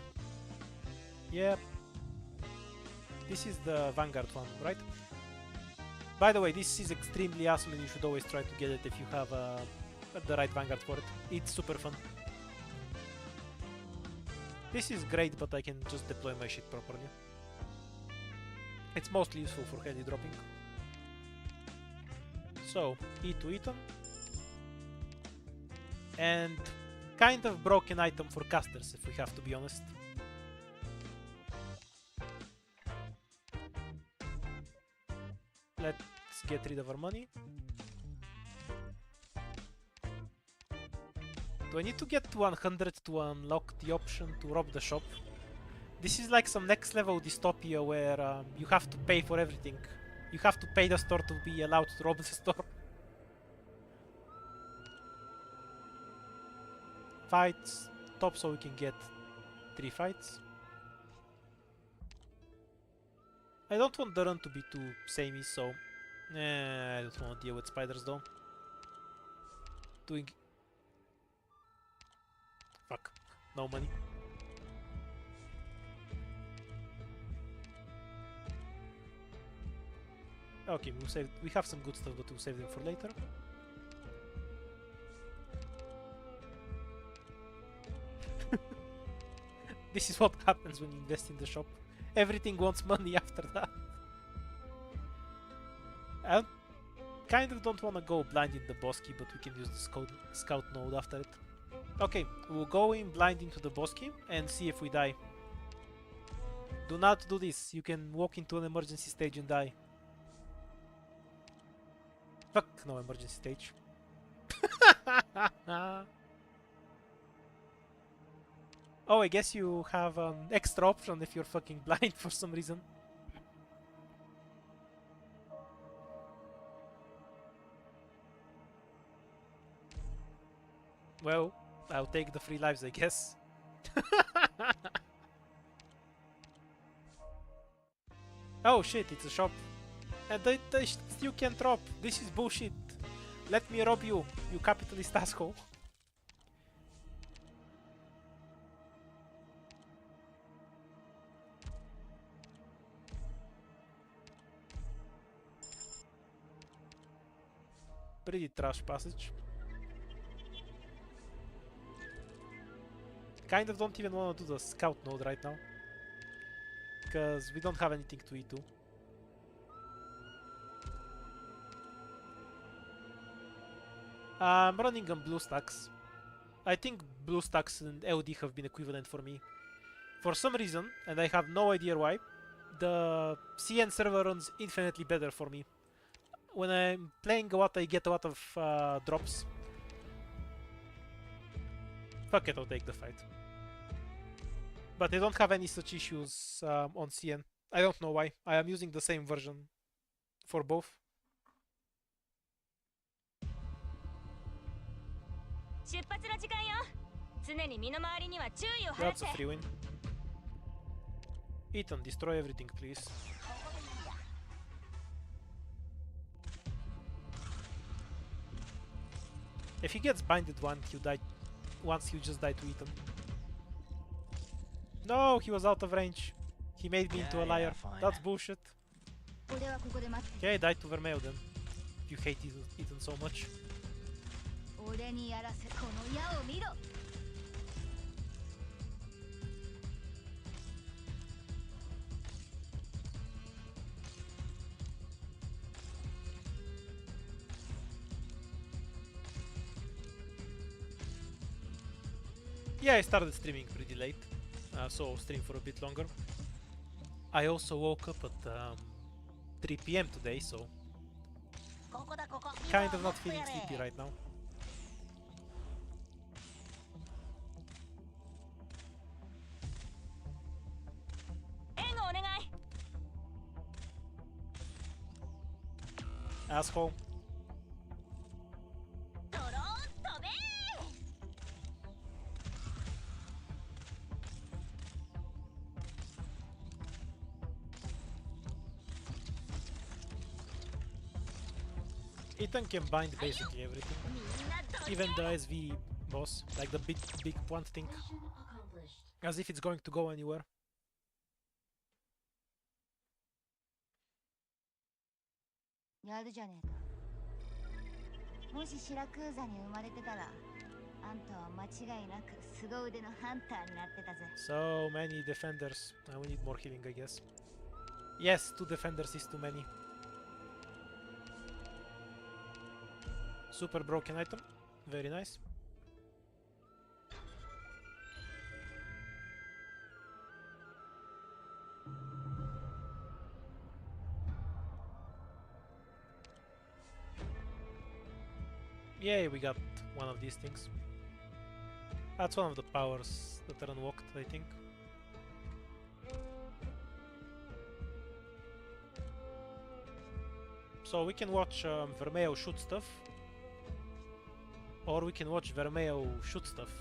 Speaker 1: Yep. This is the Vanguard one, right? By the way, this is extremely awesome and you should always try to get it if you have the right Vanguard for it. It's super fun. This is great, but I can just deploy my shit properly. It's mostly useful for heli dropping. So, E to Ethan. And kind of broken item for casters, if we have to be honest. Let's get rid of our money. Do I need to get to 100 to unlock the option to rob the shop? This is like some next level dystopia where you have to pay for everything. You have to pay the store to be allowed to rob the store. Fights, top so we can get 3 fights. I don't want the run to be too samey, so I don't want to deal with spiders though. Doing... Fuck, no money. Okay, we'll save. We have some good stuff, but we'll save them for later. This is what happens when you invest in the shop. Everything wants money after that. I kind of don't want to go blind in the bosky, but we can use the scout node after it. Okay, we'll go in blind into the bosky and see if we die. Do not do this. You can walk into an emergency stage and die. Fuck, no emergency stage. Oh, I guess you have an extra option if you're fucking blind for some reason. Well, I'll take the free lives, I guess. Oh shit, it's a shop. And they still can't rob. This is bullshit. Let me rob you, you capitalist asshole. Pretty trash passage. Kind of don't even want to do the scout node right now. Because we don't have anything to E2. I'm running on BlueStacks. I think BlueStacks and LD have been equivalent for me. For some reason, and I have no idea why, the CN server runs infinitely better for me. When I'm playing a lot, I get a lot of drops. Fuck it, I'll take the fight. But I don't have any such issues on CN. I don't know why. I am using the same version for both. That's a free win. Ethan, destroy everything, please. If he gets binded once, he'll just die to Ethan. No, he was out of range. He made me into a liar. That's bullshit. Okay, die to Vermeo then. You hate Ethan so much. Yeah, I started streaming pretty late, so I'll stream for a bit longer. I also woke up at 3 p.m. today, so
Speaker 7: ここだここ
Speaker 1: kind of not feeling sleepy right now.
Speaker 2: 援護お願い
Speaker 1: Asshole.
Speaker 9: ドローン飛べ
Speaker 1: Ethan can bind basically everything.
Speaker 9: みんなド
Speaker 1: Even the SV boss, like the big one thing,
Speaker 8: Mission accomplished.
Speaker 1: as if it's going to go anywhere.
Speaker 4: やるじゃねえか。もしシラクーザに生まれてたら、あんたは間違いなく凄腕のハンターになってたぜ。
Speaker 1: So many defenders. We need more healing, I guess. Yes, 2 defenders is too many. Super broken item. Very nice. Yay, we got one of these things. That's one of the powers that are unlocked, I think. So we can watch Vermeo shoot stuff, or we can watch Vermeo shoot stuff.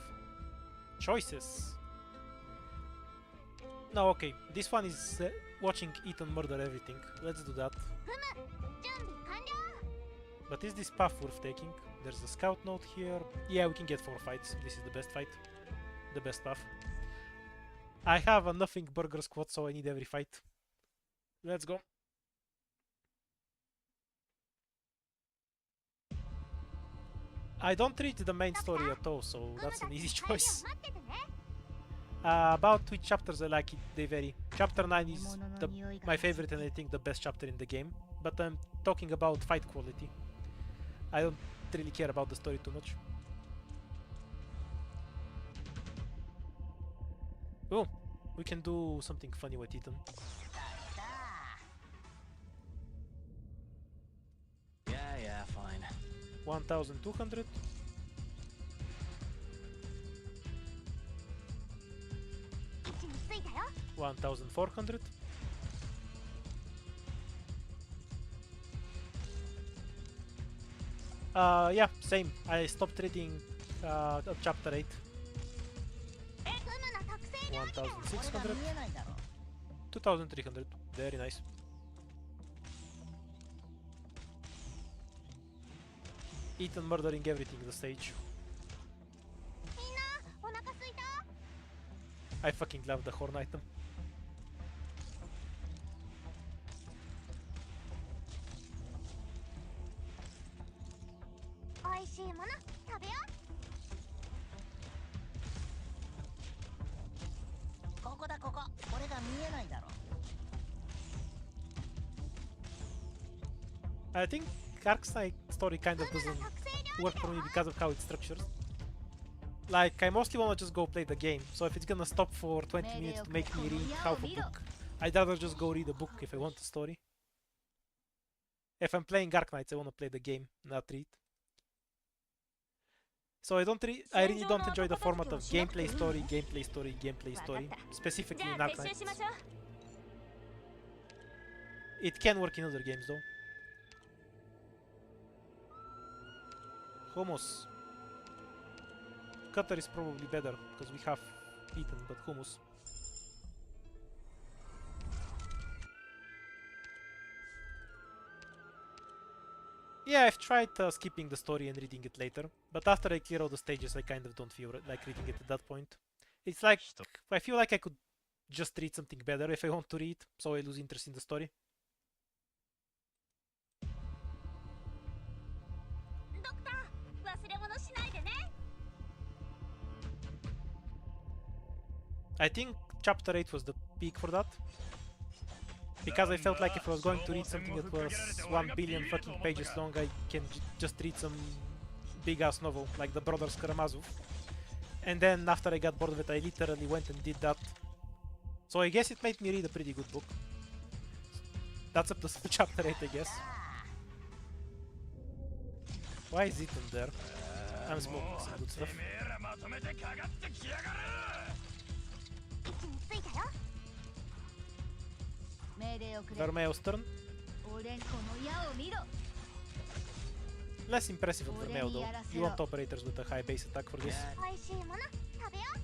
Speaker 1: Choices. No, okay, this one is watching Ethan murder everything. Let's do that.
Speaker 4: 準備完了。
Speaker 1: But is this path worth taking? There's a scout note here. Yeah, we can get 4 fights. This is the best fight. The best path. I have a nothing burger squad, so I need every fight. Let's go. I don't read the main story at all, so that's an easy choice.
Speaker 4: 待っててね。
Speaker 1: About which chapters I like, they vary. Chapter 9 is my favorite and I think the best chapter in the game, but I'm talking about fight quality. I don't really care about the story too much. Oh, we can do something funny with Ethan.
Speaker 3: Yeah, fine.
Speaker 1: 1200.
Speaker 4: 位置についたよ。
Speaker 1: 1400. Yeah, same. I stopped reading chapter 8.
Speaker 4: ふむの特性が
Speaker 1: 1600.
Speaker 7: 見えないだろ
Speaker 1: 2300. Very nice. Ethan murdering everything in the stage.
Speaker 4: みんなお腹すいた
Speaker 1: I fucking love the horn item.
Speaker 4: おいしいもの食べよ
Speaker 7: ここだこここれが見えないだろ
Speaker 1: I think Arkside story kind of doesn't work for me because of how it's structured. Like, I mostly wanna just go play the game, so if it's gonna stop for 20 minutes to make me read half a book, I'd rather just go read a book if I want the story. If I'm playing Ark Knights, I wanna play the game, not read. So I really don't enjoy the format of gameplay story, gameplay story, gameplay story,
Speaker 2: じ
Speaker 1: specifically
Speaker 2: ゃ
Speaker 1: in
Speaker 2: あ
Speaker 1: Ark
Speaker 2: 撤収
Speaker 1: Knights.
Speaker 2: しましょう
Speaker 1: It can work in other games though. Hummus. Cutter is probably better because we have eaten, but hummus. Yeah, I've tried skipping the story and reading it later, but after I clear all the stages, I kind of don't feel like reading it at that point. It's like, I feel like I could just read something better if I want to read, so I lose interest in the story.
Speaker 9: ドクター忘れ物しないでね
Speaker 1: I think chapter 8 was the peak for that. Because I felt like if I was going to read something that was 1 billion fucking pages long, I can just read some big ass novel like the Brothers Karamazov. And then after I got bored of it, I literally went and did that. So I guess it made me read a pretty good book. That's up to chapter 8, I guess. Why is it in there? I'm smoking some good stuff.
Speaker 4: 位置についたよ。命令をくれ。
Speaker 1: Vermeo's turn.
Speaker 4: 俺この矢を見ろ。
Speaker 1: Less impressive on Vermeo though. You want operators with a high base attack for this.
Speaker 4: 美味しいもの食べよう。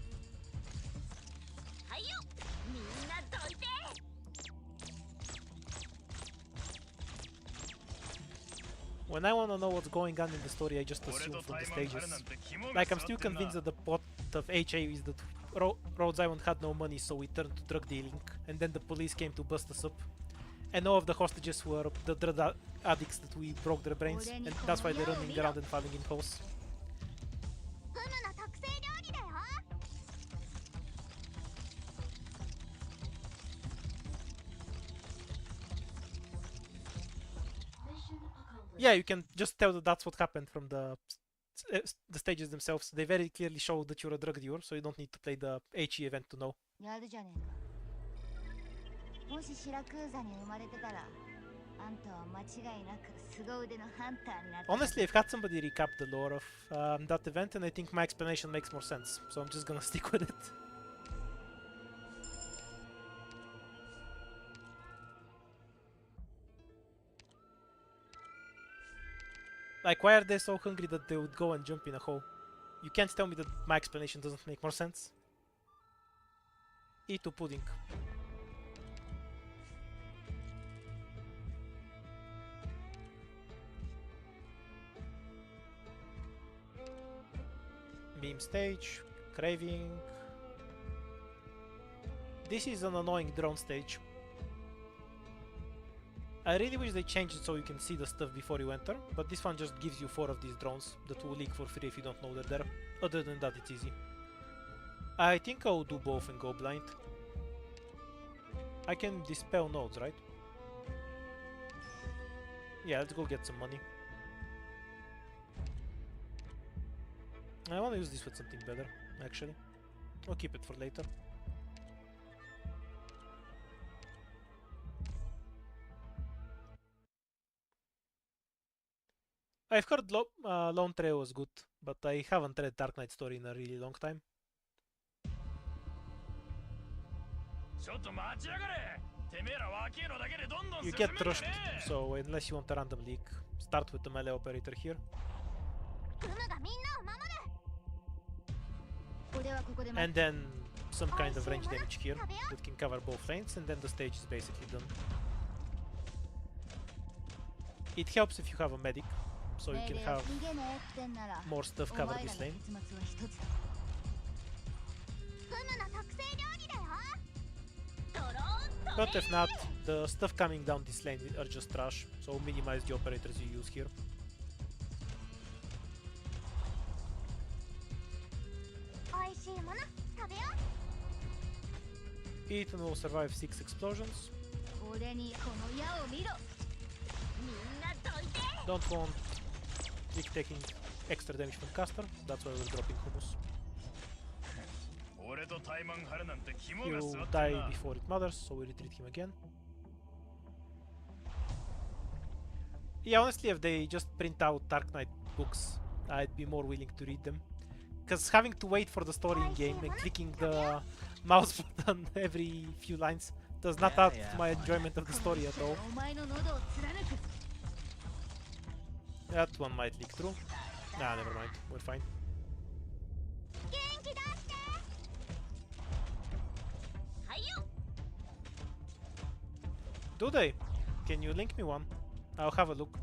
Speaker 9: はいよみんなどいて
Speaker 1: When I wanna know what's going on in the story, I just assume from the stages. Like, I'm still convinced that the plot of HA is that Rhodes Island had no money, so we turned to drug dealing, and then the police came to bust us up. And all of the hostages were the drug addicts that we broke their brains, and that's why they're running around and falling in holes.
Speaker 4: フムの特製料理だよ。
Speaker 8: Mission accomplished.
Speaker 1: Yeah, you can just tell that that's what happened from the stages themselves. They very clearly show that you're a drug dealer, so you don't need to play the HE event to know.
Speaker 4: やるじゃねえか。もしシラクーザに生まれてたら、あんたは間違いなく凄腕のハンターになってた。
Speaker 1: Honestly, I've had somebody recap the lore of that event, and I think my explanation makes more sense, so I'm just gonna stick with it. Like, why are they so hungry that they would go and jump in a hole? You can't tell me that my explanation doesn't make more sense. Eat to pudding. Beam stage, craving. This is an annoying drone stage. I really wish they changed it so you can see the stuff before you enter, but this one just gives you 4 of these drones that will leak for free if you don't know they're there. Other than that, it's easy. I think I'll do both and go blind. I can dispel nodes, right? Yeah, let's go get some money. I want to use this with something better, actually. I'll keep it for later. I've heard Lone Trail was good, but I haven't read Dark Knight story in a really long time. You get rushed, so unless you want a random leak, start with the melee operator here.
Speaker 4: フムがみんなを守る。俺はここで
Speaker 1: And then some kind of range damage here that can cover both lanes, and then the stage is basically done. It helps if you have a medic, so you can have more stuff cover this lane.
Speaker 4: フムの特製料理だよ。
Speaker 1: But if not, the stuff coming down this lane are just trash, so minimize the operators you use here.
Speaker 4: 美味しいもの食べよ
Speaker 1: Ethan will survive 6 explosions.
Speaker 4: う。俺にこの矢を見ろ。
Speaker 1: Don't want Rick taking extra damage from caster, that's why we're dropping hummus. He'll die before it matters, so we retreat him again. Yeah, honestly, if they just print out Dark Knight books, I'd be more willing to read them. Because having to wait for the story in game and clicking the mouse button every few lines does not add to my enjoyment of the story at all.
Speaker 4: お前の喉を貫く。
Speaker 1: That one might leak through. Nah, never mind. We're fine.
Speaker 4: 元気出して。
Speaker 1: Do they? Can you link me one? I'll have a look.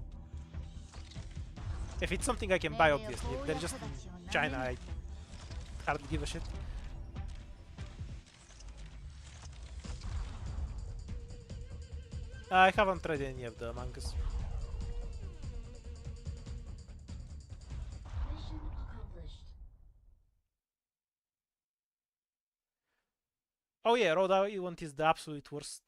Speaker 1: If it's something I can buy, obviously. If they're just in China, I hardly give a shit. I haven't read any of the mangas.
Speaker 8: Mission accomplished.
Speaker 1: Oh yeah, Rhode Island is the absolute worst.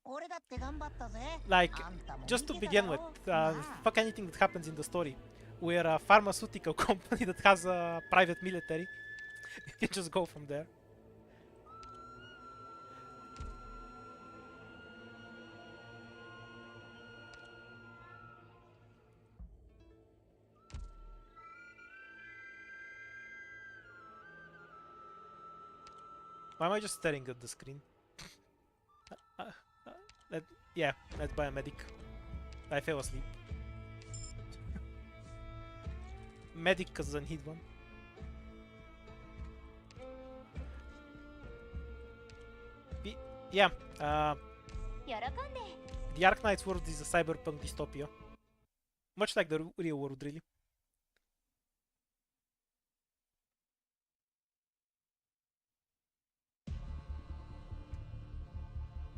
Speaker 7: 俺だって頑張ったぜ。
Speaker 1: Like,
Speaker 7: あんたも
Speaker 1: just to
Speaker 7: 見てた
Speaker 1: begin
Speaker 7: だ
Speaker 1: with,
Speaker 7: ろなあ
Speaker 1: fuck anything that happens in the story. We're a pharmaceutical company that has a private military. You can just go from there. Why am I just staring at the screen? Uh, uh, let, yeah, let's buy a medic. I fell asleep. Medic cause I need one. Yeah, the Ark Knight's world is a cyberpunk dystopia. Much like the real world, really.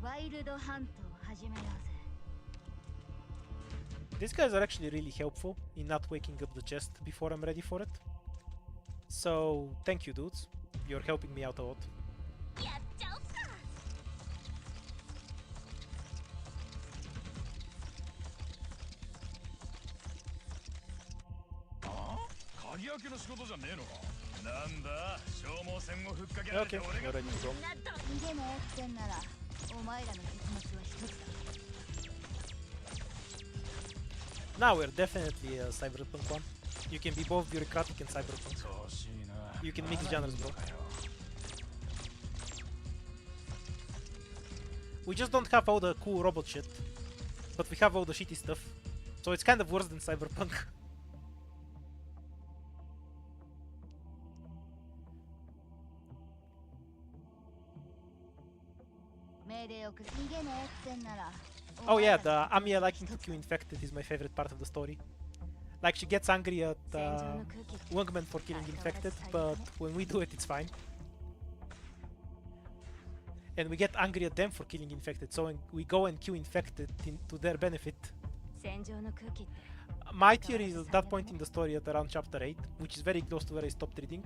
Speaker 2: ワイルドハントを始めようぜ。
Speaker 1: These guys are actually really helpful in not waking up the chest before I'm ready for it. So, thank you dudes. You're helping me out a lot.
Speaker 9: やっちゃおっか。
Speaker 5: 鍵開けの仕事じゃねえのか。なんだ消耗戦をふっかけられ
Speaker 1: Okay,
Speaker 5: て俺
Speaker 1: you're
Speaker 5: が
Speaker 1: ready to go.
Speaker 2: 逃げねえってんならお前らの結末は一つだ。
Speaker 1: Now we're definitely a cyberpunk one. You can be both bureaucratic and cyberpunk.
Speaker 5: 欲しいな。
Speaker 1: You can mix genres, bro. We just don't have all the cool robot shit, but we have all the shitty stuff. So it's kind of worse than cyberpunk.
Speaker 2: 命令をくれ。逃げねえってんなら。
Speaker 1: Oh yeah, the Amiya liking to kill infected is my favorite part of the story. Like she gets angry at Wungman for killing infected, but when we do it, it's fine. And we get angry at them for killing infected, so we go and kill infected to their benefit.
Speaker 2: 戦場の空気って
Speaker 1: My theory is at that point in the story at around chapter 8, which is very close to where I stopped reading.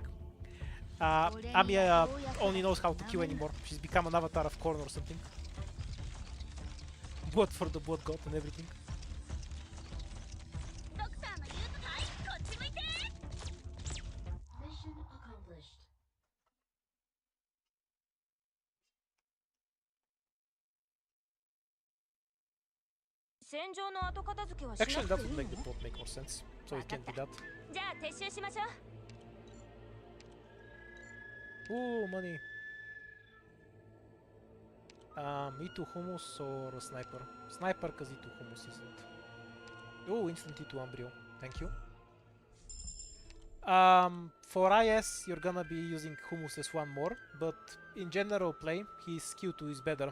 Speaker 1: Amiya only knows how to kill anymore. She's become an avatar of Korn or something. Bot for the bot god and everything.
Speaker 9: ドクターの言うとかい、こっち向いて。
Speaker 8: Mission accomplished.
Speaker 2: 戦場の後片付けはしな
Speaker 1: Actually,
Speaker 2: く
Speaker 1: that
Speaker 2: てい
Speaker 1: would
Speaker 2: い
Speaker 1: make the
Speaker 2: の？
Speaker 1: plot make more sense. So it can't be that.
Speaker 2: じゃあ撤収しましょう。
Speaker 1: Ooh, money. E2 hummus or a sniper? Sniper, cause E2 hummus isn't. Oh, instant E2 embryo. Thank you. For IS, you're gonna be using hummus as one more, but in general play, his Q2 is better.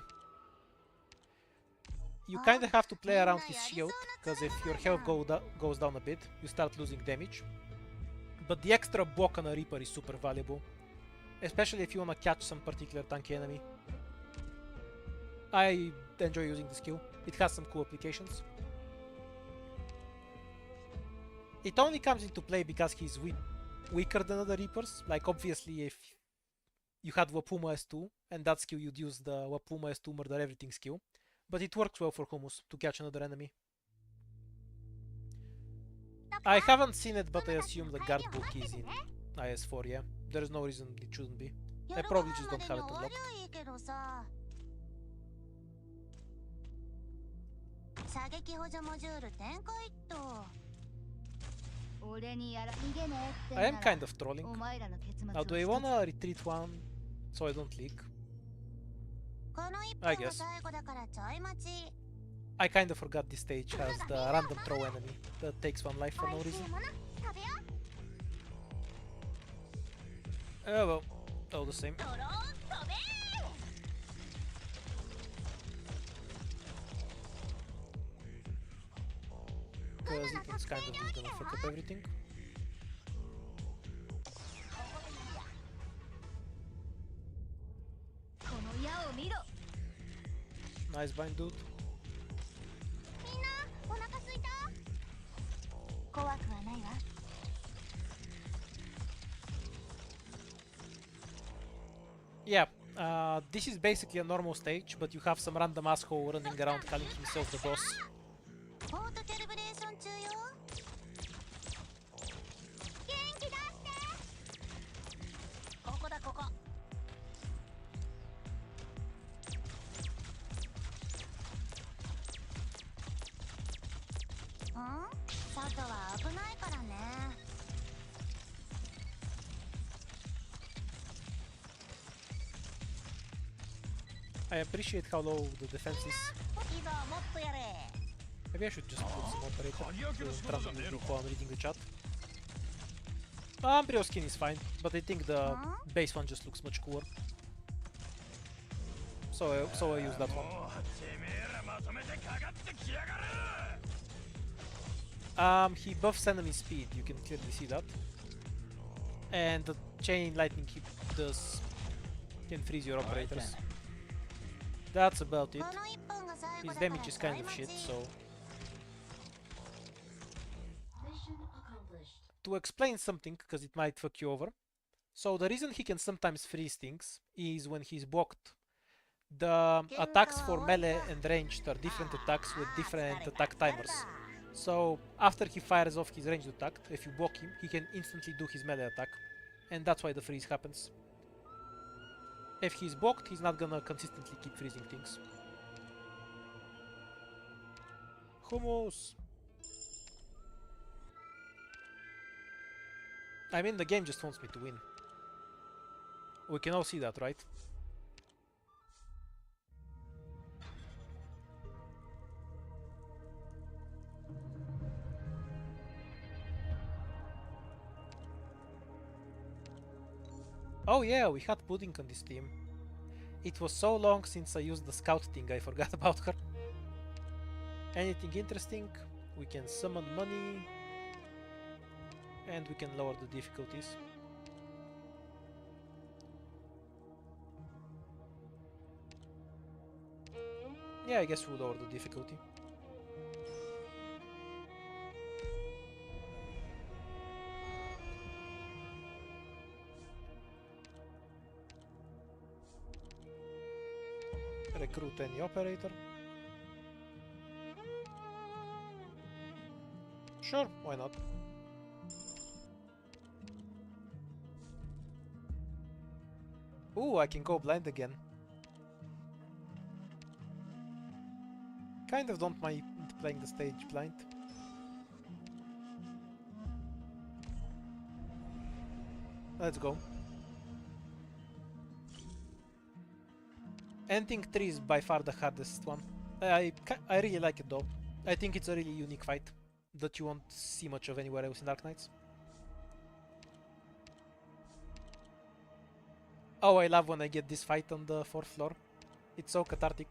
Speaker 1: You kinda have to play around his shield, cause if your health goes down a bit, you start losing damage. But the extra block on a Reaper is super valuable, especially if you wanna catch some particular tanky enemy. I enjoy using the skill. It has some cool applications. It only comes into play because he's weaker than other Reapers. Like obviously if you had Wapuma S2 and that skill you'd use the Wapuma S2 murder everything skill. But it works well for Hummus to catch another enemy. I haven't seen it, but I assume the guard book is in IS4, yeah. There is no reason it shouldn't be. I probably just don't have it unlocked.
Speaker 4: 射撃補助モジュール展開っと。
Speaker 2: 俺にやら逃げねえってん
Speaker 1: I
Speaker 2: な
Speaker 1: am
Speaker 2: ら
Speaker 1: kind of trolling.
Speaker 2: お前らの結末は
Speaker 1: Now, do I
Speaker 2: 一つ
Speaker 1: wanna retreat one so I don't leak?
Speaker 4: この一
Speaker 1: I
Speaker 4: 本が
Speaker 1: guess.
Speaker 4: 最後だからちょい待ち。
Speaker 1: I kinda forgot this stage has the random throw enemy that takes one life for no
Speaker 4: 美味し
Speaker 1: reason.
Speaker 4: いもの食べよう。
Speaker 1: Oh well, all the same.
Speaker 9: ドローン飛べ。
Speaker 1: Because it's kind of just gonna fuck up everything.
Speaker 2: この矢を見ろ。
Speaker 1: Nice bind, dude.
Speaker 4: みんなお腹すいた？怖くはないわ。
Speaker 1: Yeah, this is basically a normal stage, but you have some random asshole running around calling himself the boss.
Speaker 4: ポートキャリブレーション中よ。元気出して。ここだここ。外は危ないからね。
Speaker 1: I appreciate how low the defense is.
Speaker 7: いいぞもっとやれ
Speaker 1: Maybe I should just put some operator to translate while I'm reading the chat. Ambrio's skin is fine, but I think the base one just looks much cooler. So I use that one.
Speaker 5: もうてめえらまとめてかかってきやがれ
Speaker 1: He buffs enemy speed, you can clearly see that. And the chain lightning he does can freeze your operators. That's about it.
Speaker 4: この1本が最後
Speaker 1: His
Speaker 4: だから
Speaker 1: damage is kind of shit, so...
Speaker 8: Mission accomplished.
Speaker 1: To explain something, because it might fuck you over. So the reason he can sometimes freeze things is when he's blocked. The attacks for melee and ranged are different attacks with different attack timers. So after he fires off his ranged attack, if you block him, he can instantly do his melee attack. And that's why the freeze happens. If he's blocked, he's not gonna consistently keep freezing things. Hummus! I mean, the game just wants me to win. We can all see that, right? Oh yeah, we had Pudding on this team. It was so long since I used the scout thing, I forgot about her. Anything interesting? We can summon money. And we can lower the difficulties. Yeah, I guess we'll lower the difficulty. Recruit any operator. Sure, why not? Ooh, I can go blind again. Kind of don't mind playing the stage blind. Let's go. Ending 3 is by far the hardest one. I really like it though. I think it's a really unique fight that you won't see much of anywhere else in Dark Knights. Oh, I love when I get this fight on the 4th floor. It's so cathartic.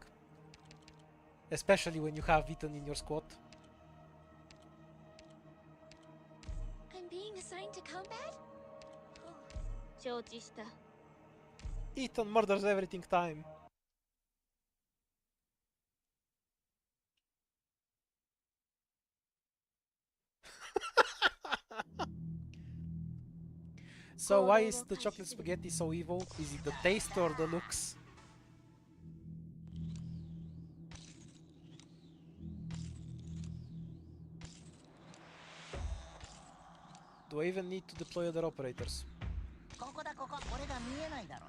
Speaker 1: Especially when you have Ethan in your squad.
Speaker 9: I'm being assigned to combat? Oh, 承知した。
Speaker 1: Ethan murders everything time. So why is the chocolate spaghetti so evil? Is it the taste or the looks? Do I even need to deploy other operators?
Speaker 7: ここだここ俺が見えないだろ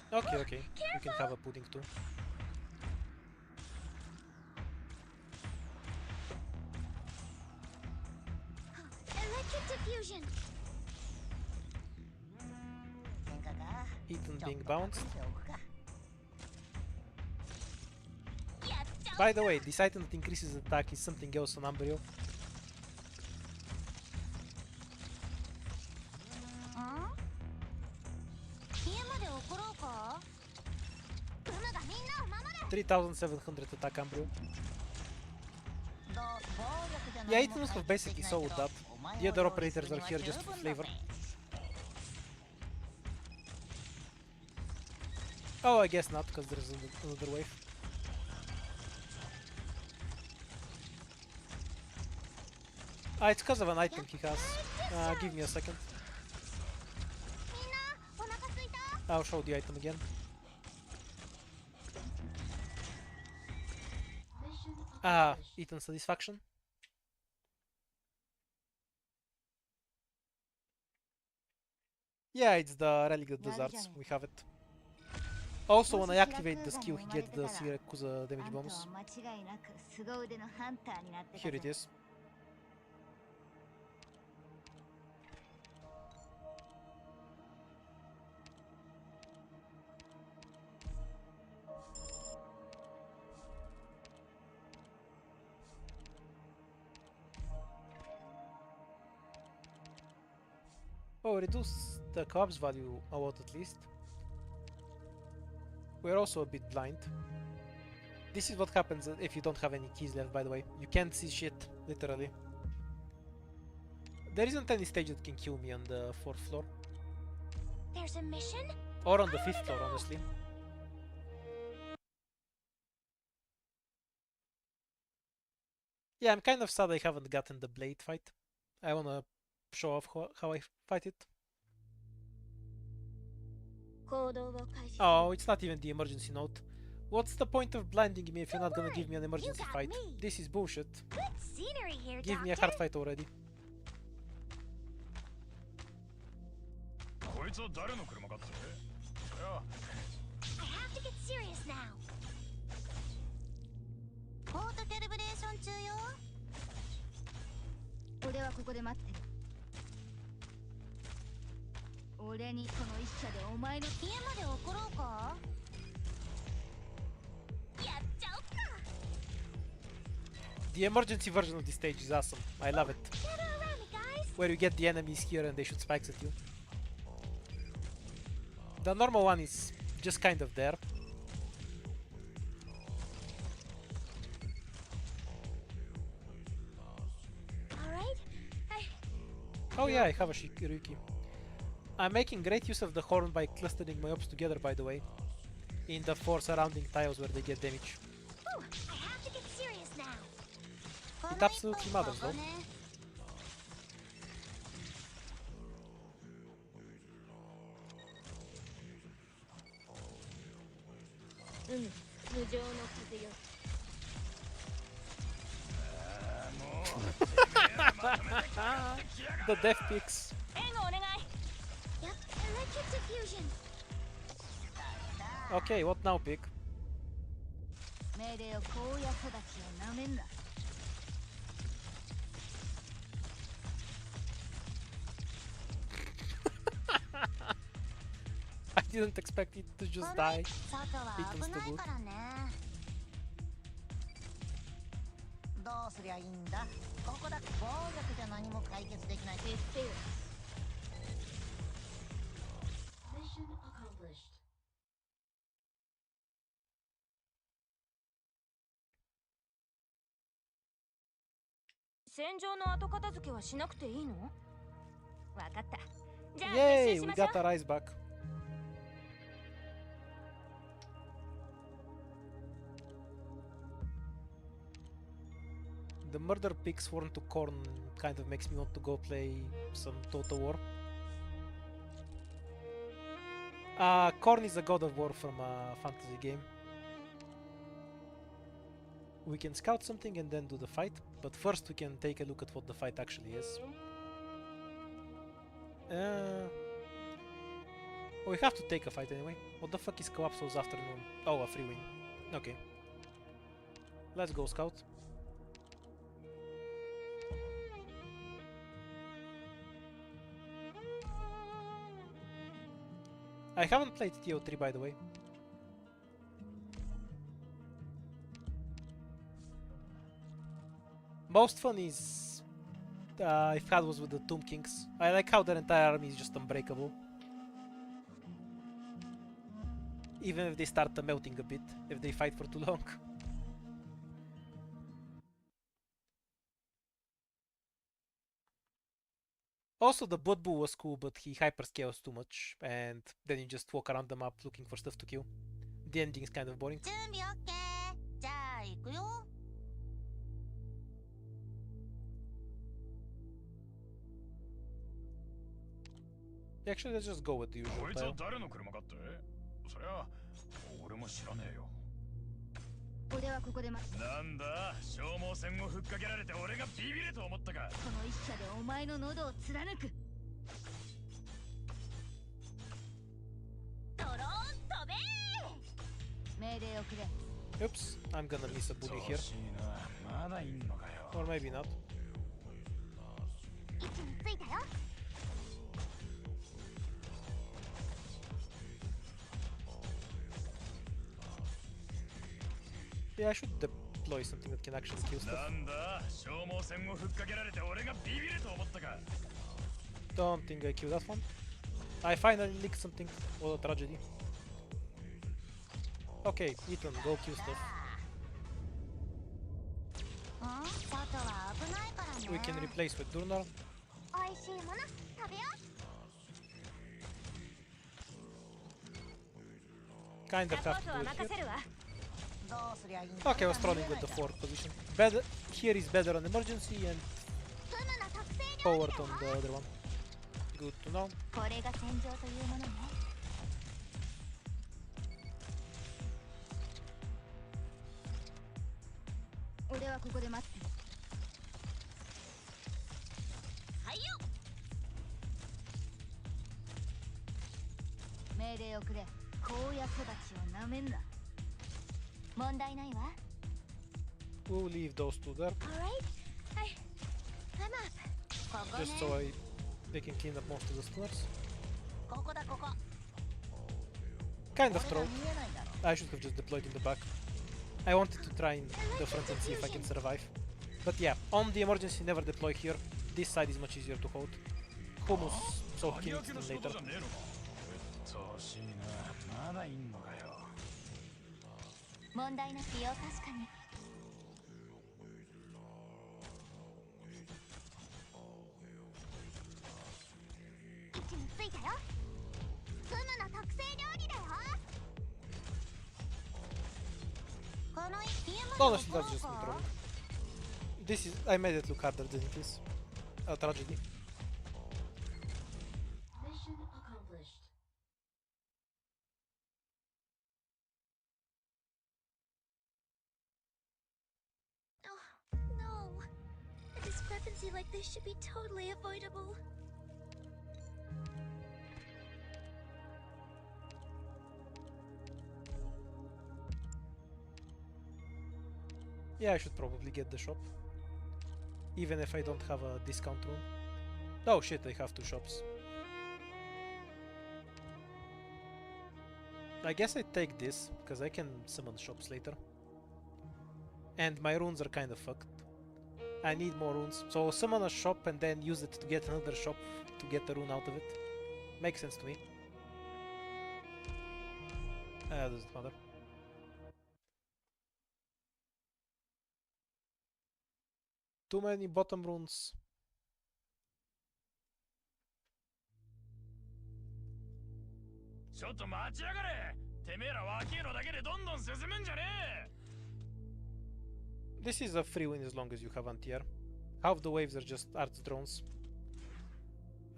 Speaker 1: Okay, okay. You can have a pudding too.
Speaker 9: Electric diffusion.
Speaker 7: 喧嘩か
Speaker 1: Ethan
Speaker 7: ちょっ
Speaker 1: being
Speaker 7: と
Speaker 1: bounced.
Speaker 7: 隠しておくか
Speaker 1: By the way, this item that increases attack is something else on Umbrio.
Speaker 4: 家まで送ろうかブムがみんなを守れ
Speaker 1: 3700 attack Umbrio.
Speaker 7: どう暴力じゃ
Speaker 1: Yeah,
Speaker 7: ないも
Speaker 1: items
Speaker 7: 解
Speaker 1: have
Speaker 7: 決で
Speaker 1: basically
Speaker 7: きないけ
Speaker 1: sold
Speaker 7: ど
Speaker 1: that.
Speaker 7: お前を
Speaker 1: The other
Speaker 7: 用意
Speaker 1: operators
Speaker 7: する
Speaker 1: are
Speaker 7: には
Speaker 1: here
Speaker 7: 十
Speaker 1: just for
Speaker 7: 分だ
Speaker 1: flavor.
Speaker 7: ぜ
Speaker 1: Oh, I guess not, because there's another wave. Ah, it's because of an item he has. Give me a second.
Speaker 4: みんなお腹すいた
Speaker 1: I'll show the item again.
Speaker 8: Mission
Speaker 1: Ah,
Speaker 8: accomplished.
Speaker 1: Ethan Satisfaction. Yeah, it's the Relic that does arts. We have it. Also, when I activate the skill, he gets the Siracusa damage
Speaker 4: あんたは
Speaker 1: bonus.
Speaker 4: 間違いなく凄腕のハンターになってた
Speaker 1: Here
Speaker 4: ぜ
Speaker 1: it is. Oh, reduce the collapse value a lot at least. We're also a bit blind. This is what happens if you don't have any keys left, by the way. You can't see shit, literally. There isn't any stage that can kill me on the 4th floor.
Speaker 9: There's a mission?
Speaker 1: Or on the 5th floor, honestly. Yeah, I'm kind of sad I haven't gotten the blade fight. I wanna show off how I fight it. Oh, it's not even the emergency note. What's the point of blinding me if you're not gonna give me an emergency fight? This is bullshit.
Speaker 9: Good scenery here,
Speaker 1: Give me a hard fight already.
Speaker 5: こいつは誰の車かって？そりゃ
Speaker 9: I have to get serious now.
Speaker 4: ポートキャリブレーション中よ。
Speaker 9: 俺はここで待ってる。俺にこの一社でお前の
Speaker 4: 家まで送ろうか。
Speaker 9: やっちゃおっか。
Speaker 1: The emergency version of this stage is awesome. I love it.
Speaker 9: Gather around me, guys.
Speaker 1: Where you get the enemies here and they shoot spikes at you. The normal one is just kind of there.
Speaker 9: All right.
Speaker 1: Oh yeah, I have a Shikiriki. I'm making great use of the horn by clustering my ops together, by the way, in the 4 surrounding tiles where they get damage.
Speaker 9: Ooh, I have to get serious now.
Speaker 1: It absolutely matters, though. The death picks.
Speaker 9: Yep, electric diffusion.
Speaker 1: Okay, what now, pick?
Speaker 9: 命令を荒野育ちをなめんな。
Speaker 1: I didn't expect it to just die.
Speaker 4: 外は危ないからね。どうすりゃいいんだ。ここだ。暴力じゃ何も解決できない。
Speaker 8: Mission accomplished.
Speaker 9: 戦場の後片付けはしなくていいの？わかった。じゃあ
Speaker 1: Yay,
Speaker 9: 撤収し
Speaker 1: we
Speaker 9: ましょう。
Speaker 1: got our eyes back. The murder pig sworn to corn kind of makes me want to go play some Total War. Korn is a god of war from a fantasy game. We can scout something and then do the fight, but first we can take a look at what the fight actually is. We have to take a fight anyway. What the fuck is Collapso's afternoon? Oh, a free win. Okay. Let's go, scout. I haven't played TO3, by the way. Most fun is if that was with the Tomb Kings. I like how their entire army is just unbreakable. Even if they start melting a bit, if they fight for too long. Also, the Budbu was cool, but he hyperscales too much, and then you just walk around the map looking for stuff to kill. The ending is kind of boring.
Speaker 4: 準備 OK。じゃあ行くよ。
Speaker 1: Actually, let's just go with the usual
Speaker 5: こいつは
Speaker 1: tile.
Speaker 5: 誰の車かって？そりゃ俺も知らねえよ。
Speaker 9: 俺はここで待つ。
Speaker 5: なんだ、消耗戦をふっかけられて俺がビビると思ったか。
Speaker 9: この一射でお前の喉を貫く。ドローン飛べー。命令をくれ。
Speaker 1: Oops, I'm gonna miss a bully here.
Speaker 5: 調子いいな。まだいんのかよ。
Speaker 1: Or maybe not.
Speaker 4: 位置についたよ。
Speaker 1: Yeah, I should deploy something that can actually kill stuff.
Speaker 5: なんだ、消耗戦をふっかけられて俺がビビると思ったか。
Speaker 1: Don't think I killed that one. I finally leaked something. What a tragedy. Okay, Ethan, go kill stuff.
Speaker 4: 外は危ないからね。
Speaker 1: We can replace with Durnar.
Speaker 4: 美味しいもの食べよう。
Speaker 1: Kind of have to
Speaker 2: サポートは
Speaker 1: do it
Speaker 2: 任せ
Speaker 1: here.
Speaker 2: るわ。
Speaker 7: どうすりゃいいんだ。
Speaker 1: Okay, I was trolling with the fourth position. Better here is better on emergency and
Speaker 4: ふむの特製料理
Speaker 1: forward
Speaker 4: だ
Speaker 1: on
Speaker 4: よ。
Speaker 1: the other one. Good to know.
Speaker 4: これが戦場というものね。 俺はここで待ってる。はいよ。命令をくれ。荒野育ちをなめんな。問題ないわ。
Speaker 1: We'll leave those two there,
Speaker 9: Alright. I'm up.
Speaker 4: ここね。
Speaker 1: just so they can clean up most of the stunners.
Speaker 7: ここだここ。
Speaker 1: Kind of
Speaker 7: これ
Speaker 1: troll.
Speaker 7: が見えないだろ。
Speaker 1: I should have just deployed in the back. I wanted to try in the front and see if I can survive. But yeah, on the emergency, never deploy here. This side is much easier to hold. Humus, so he
Speaker 5: 鍵
Speaker 1: can
Speaker 5: 開けの
Speaker 1: install
Speaker 5: 仕事
Speaker 1: later.
Speaker 5: じゃねえのか。調子いいな。まだいんのかよ。
Speaker 4: 問題なしよ、確かに。位置についたよ。フムの特製料理だよ。この1
Speaker 1: No, that's just me trolling. This is... I made it look harder than it is. A tragedy.
Speaker 8: Mission accomplished.
Speaker 9: Oh, no. A discrepancy like this should be totally avoidable.
Speaker 1: Yeah, I should probably get the shop. Even if I don't have a discount room. Oh shit, I have two shops. I guess I take this, because I can summon shops later. And my runes are kind of fucked. I need more runes. So summon a shop and then use it to get another shop to get a rune out of it. Makes sense to me. Doesn't matter. Too many bottom runes.
Speaker 5: ちょっと待ちやがれ。てめえら脇のだけでどんどん進むんじゃねえ。
Speaker 1: This is a free win as long as you have anti-air. Half the waves are just arts drones.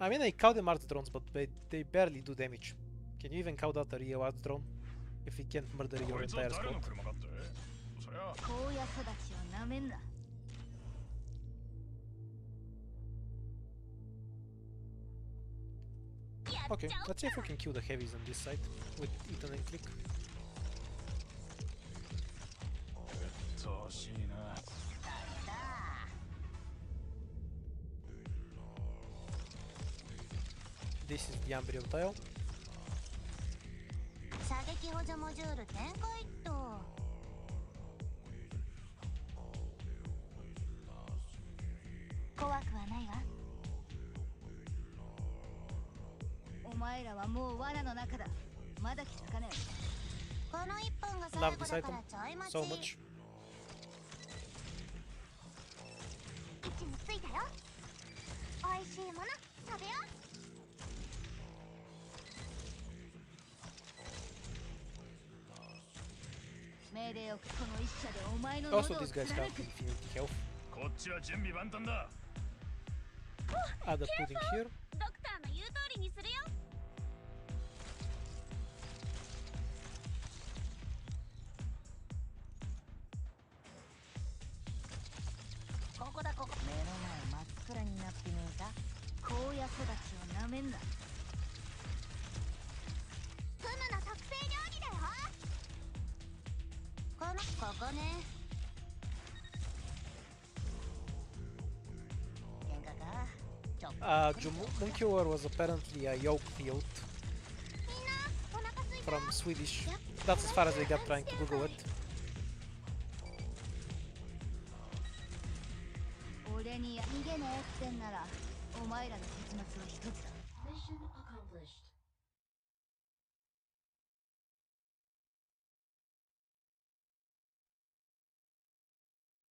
Speaker 1: I mean, I cow them arts drones, but they barely do damage. Can you even cow that a real arts drone? If he can't murder your
Speaker 5: こいつは
Speaker 1: entire
Speaker 5: 誰
Speaker 1: squad.
Speaker 5: の車かって。そりゃ。
Speaker 4: 荒野育ちをなめんな。
Speaker 1: Okay, let's see if we can kill the heavies on this side with Ethan and Click.
Speaker 5: 調子いいな。
Speaker 1: This is the Ambrio tile.
Speaker 4: 射撃補助モジュール展開っと。怖くはないわ。お前らはもう罠の中だ。まだ気づかねえ。この一本が最
Speaker 1: Love
Speaker 4: 後
Speaker 1: this
Speaker 4: だ
Speaker 1: item
Speaker 4: からちょい待ち。
Speaker 1: so much.
Speaker 4: 位置についたよ。美味しいもの食べよう。 命令をこの一射でお前の喉を
Speaker 1: Also, these guys have
Speaker 4: 貫く。
Speaker 1: infinity health.
Speaker 5: こっちは準備万端だ。
Speaker 1: Add a pudding here.
Speaker 9: ドクターの言う通りにするよ。
Speaker 7: ここだここ。目の前真っ暗になってねえか。
Speaker 4: 荒野育ちをなめんな。フムの特製料理だよ。ここね。
Speaker 7: 喧嘩か。ちょっと。
Speaker 1: Jumunkyor was apparently a yoke field
Speaker 4: みんなお腹すいた。
Speaker 1: from Swedish. That's as far as I got trying to Google it.
Speaker 4: 俺に逃げねえってんならお前らの末は一つだ。
Speaker 8: Mission accomplished.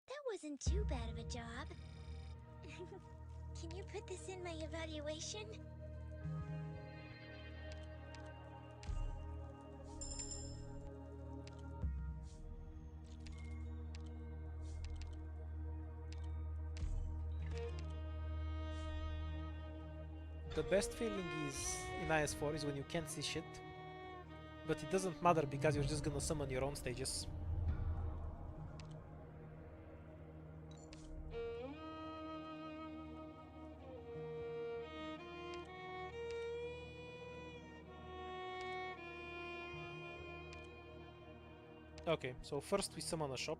Speaker 9: That wasn't too bad of a job. Can you put this in my evaluation?
Speaker 1: The best feeling is in IS4 is when you can't see shit, but it doesn't matter because you're just gonna summon your own stages. Okay, so first we summon a shop.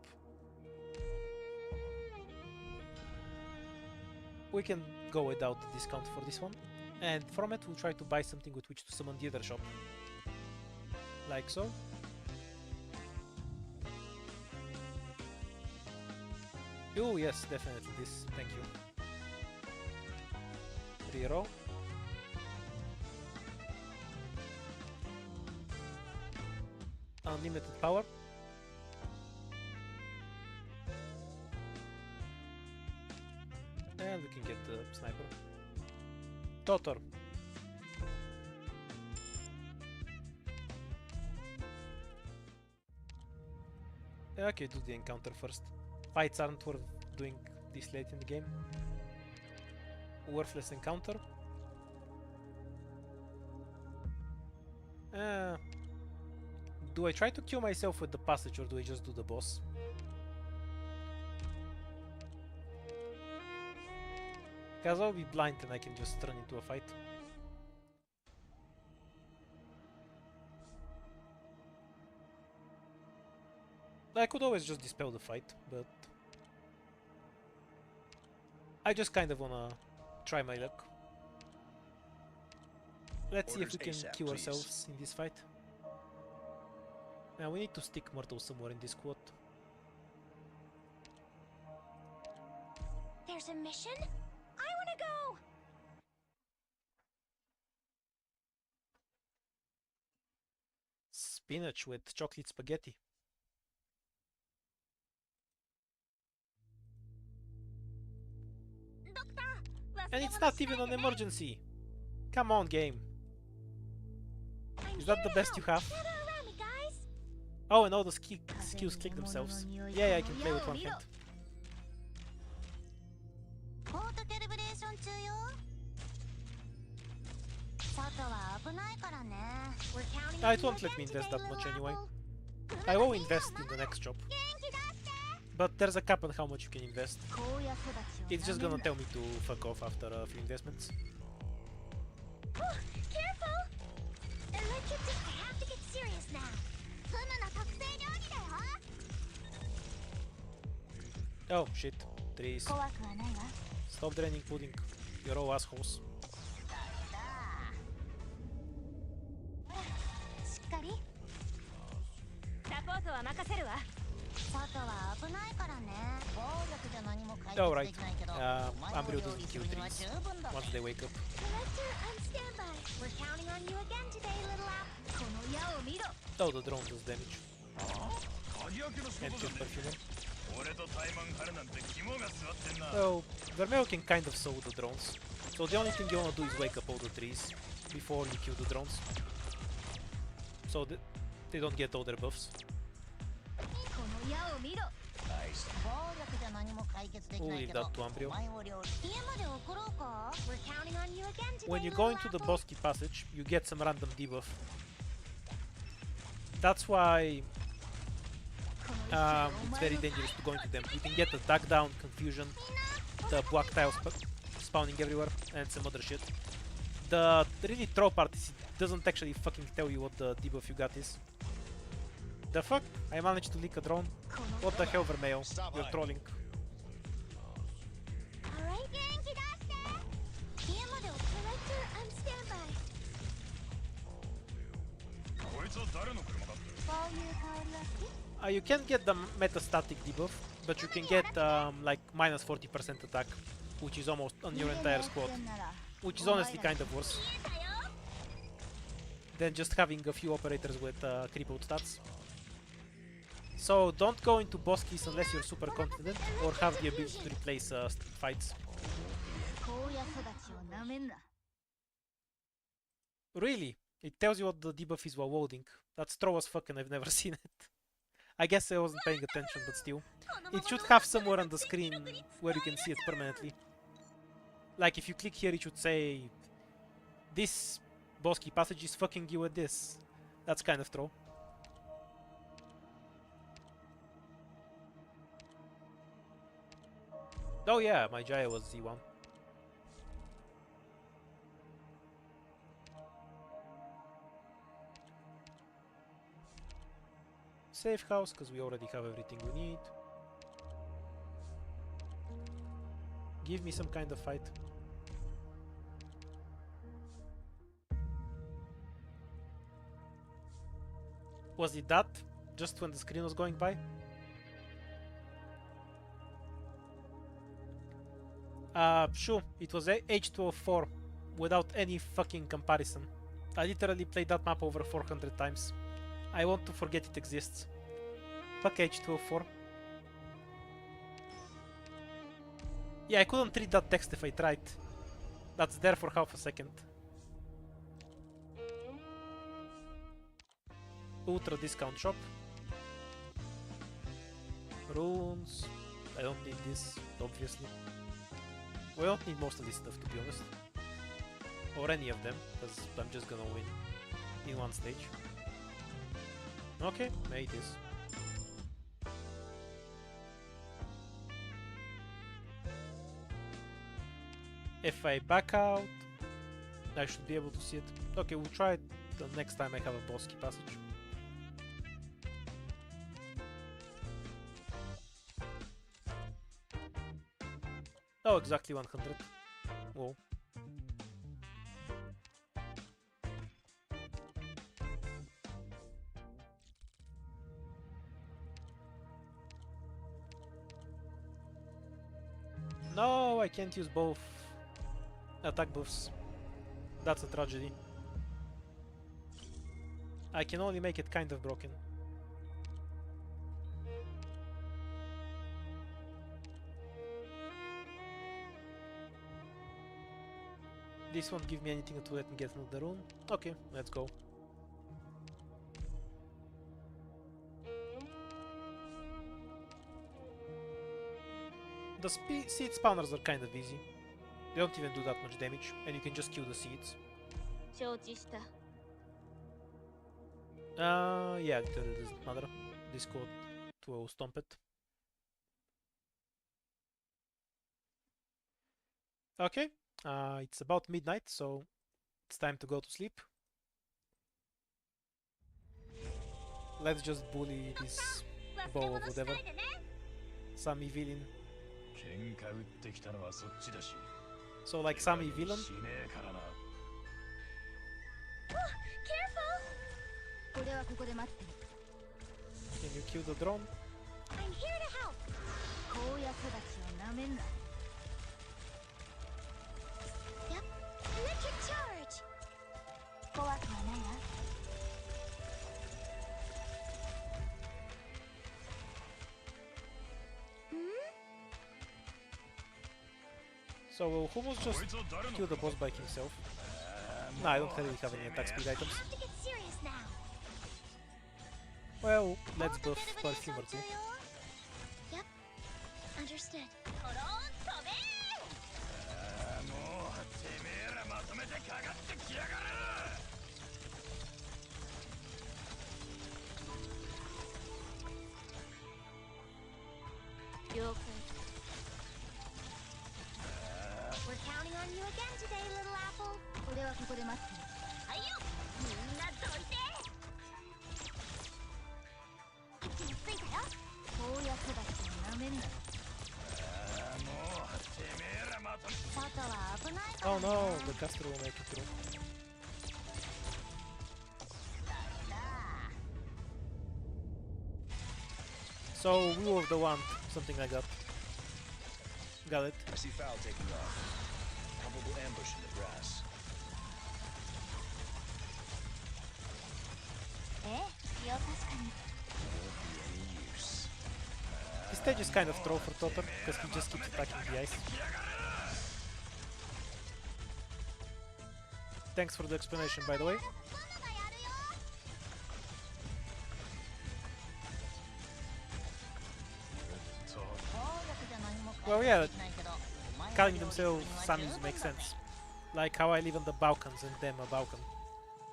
Speaker 1: We can go without the discount for this one. And from it we'll try to buy something with which to summon the other shop. Like so. Oh yes, definitely this, thank you. Reroll. Unlimited power. And we can get the sniper. Totor. Okay, do the encounter first. Fights aren't worth doing this late in the game. Worthless encounter. Do I try to kill myself with the passage or do I just do the boss? Because I'll be blind and I can just run into a fight. I could always just dispel the fight, but I just kind of wanna try my luck. Let's see if we can
Speaker 6: ASAP,
Speaker 1: kill
Speaker 6: please.
Speaker 1: ourselves in this fight. Now we need to stick Myrtle somewhere in this quad.
Speaker 9: There's a mission? I wanna go!
Speaker 1: Spinach with chocolate spaghetti. And it's not even an emergency! Come on, game! Is that the best you have? Oh, and all the skills click themselves. Yeah, I can play with one hand.
Speaker 4: ポートキャリブレーション中よ。外は危ないからね。We're counting on
Speaker 1: It won't let me invest that much anyway. I will invest in the next job. But there's a cap on how much you can invest. It's just gonna tell me to fuck off after a few investments.
Speaker 9: Oh, careful! Electric, I have to get serious now. フムの特製料理だよ。
Speaker 1: Oh shit. Trees.
Speaker 4: 怖くはないわ。
Speaker 1: Stop draining pudding. You're all assholes.
Speaker 4: しっかり。
Speaker 9: サポートは任せるわ。
Speaker 4: 外は危ないからね。暴力じゃ何も解
Speaker 1: Oh
Speaker 4: 決
Speaker 1: right.
Speaker 4: できないけど、
Speaker 1: Ambrio doesn't kill trees once they wake up.
Speaker 9: Collector, I'm standby. We're counting on you again today, little app. この矢を見ろ。
Speaker 1: Oh, the drone does damage.
Speaker 5: 鍵開けの仕
Speaker 1: And
Speaker 5: 事
Speaker 1: kills
Speaker 5: だね
Speaker 1: perfumer.
Speaker 5: 俺とタイマン張るなんて肝が座ってんな
Speaker 1: So, Vermeo can kind of sow the drones. So the only thing you wanna do is wake up all the trees before you kill the drones. So they don't get all their buffs.
Speaker 9: この矢を見ろ。
Speaker 7: 暴力じゃ何も解決できないけど、
Speaker 1: We'll leave that to Ambrio.
Speaker 7: お前を料理。
Speaker 4: 家まで送ろうか。
Speaker 9: We're counting on you again today,
Speaker 1: When you
Speaker 9: little
Speaker 1: go into the
Speaker 9: apple.
Speaker 1: Bosky passage, you get some random debuff. That's why it's very dangerous to go into them. You can get the duck down, confusion, the black tiles spawning everywhere, and some other shit. The really troll part is it doesn't actually fucking tell you what the debuff you got is. The fuck? I managed to leak a drone? What the hell, Vermeo? You're trolling.
Speaker 9: Alright, 元気出して。家までを Collector, I'm standby.
Speaker 5: こいつは誰の車だって
Speaker 4: こういう香りは好き。
Speaker 1: You can get the metastatic debuff, but you can get like minus 40% attack, which is almost on your entire squad.
Speaker 4: なら
Speaker 1: which is honestly kind of worse than just having a few operators with crippled stats. So don't go into boss keys unless you're super confident or have the ability to replace fights. Really? It tells you what the debuff is while loading. That's throw as fuck and I've never seen it. I guess I wasn't paying attention, but still. It should have somewhere on the screen where you can see it permanently. Like if you click here it should say this boss key passage is fucking you with this. That's kind of throw. Oh yeah, my Jaya was Z1. Safe house, because we already have everything we need. Give me some kind of fight. Was it that? Just when the screen was going by? Sure, it was H204 without any fucking comparison. I literally played that map over 400 times. I want to forget it exists. Fuck H204. Yeah, I couldn't read that text if I tried. That's there for half a second. Ultra discount shop. Runes. I don't need this, obviously. We don't need most of this stuff, to be honest. Or any of them, because I'm just gonna win in one stage. Okay, may it is. If I back out, I should be able to see it. Okay, we'll try it the next time I have a boss key passage. Oh, exactly 100. Whoa. No, I can't use both attack buffs. That's a tragedy. I can only make it kind of broken. This won't give me anything to let me get through the rune. Okay, let's go. The seed spawners are kind of easy. They don't even do that much damage, and you can just kill the seeds. Yeah, it doesn't matter. Discord to stomp it. Okay, it's about midnight, so it's time to go to sleep. Let's just bully this bow or whatever. Some villain. So like some villain. Can you kill the drone?
Speaker 9: I'm here to help. Yep. Electric charge.
Speaker 1: So will Humus just kill the boss by himself? No, I don't really have any attack speed items. Well, let's buff Perfume or two.
Speaker 9: Yep. Understood. We're counting on you again today, little apple.
Speaker 1: Oh no, the caster will make it through. So, Wheel of the Wand, something like that. Got it.
Speaker 6: I see foul taking off. Probably We'll ambush in the grass.
Speaker 4: ええ、いや確かに。
Speaker 6: Won't be any use.
Speaker 1: This stage is kind of troll for Totter, because he just keeps attacking the ice. Thanks for the explanation, by the way.
Speaker 4: ママがやるよ。
Speaker 1: Well, yeah, calling themselves Samis makes sense. Like how I live on the Balkans and them a Balkan.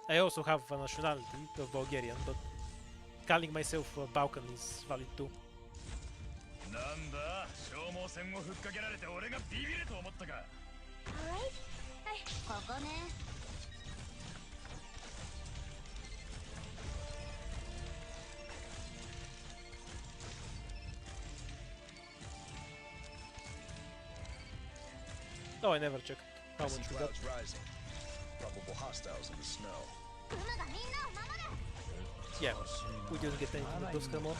Speaker 1: I also have a nationality of Bulgarian, but calling myself a Balkan is valid too.
Speaker 5: なんだ消耗戦をふっかけられて俺がビビると思ったか。
Speaker 4: Alright. はい、ここね。
Speaker 1: Oh, I never checked how
Speaker 6: I see
Speaker 1: much we got.
Speaker 6: clouds rising. Probable hostiles in the snow.
Speaker 4: 馬がみんなを守る。
Speaker 1: Yeah, we didn't get anything with those anymore.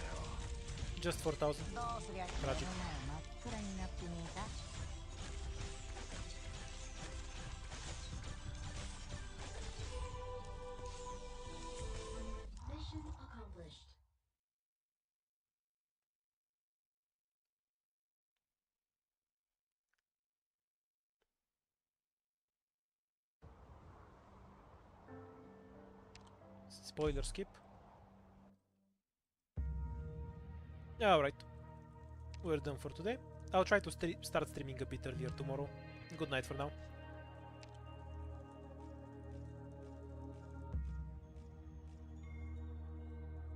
Speaker 1: Just 4,000.
Speaker 7: どうすりゃ真っ
Speaker 1: Tragic.
Speaker 7: 暗になってねえか。
Speaker 8: Mission accomplished.
Speaker 1: Spoiler skip. Alright. We're done for today. I'll try to start streaming a bit earlier tomorrow. Good night for now.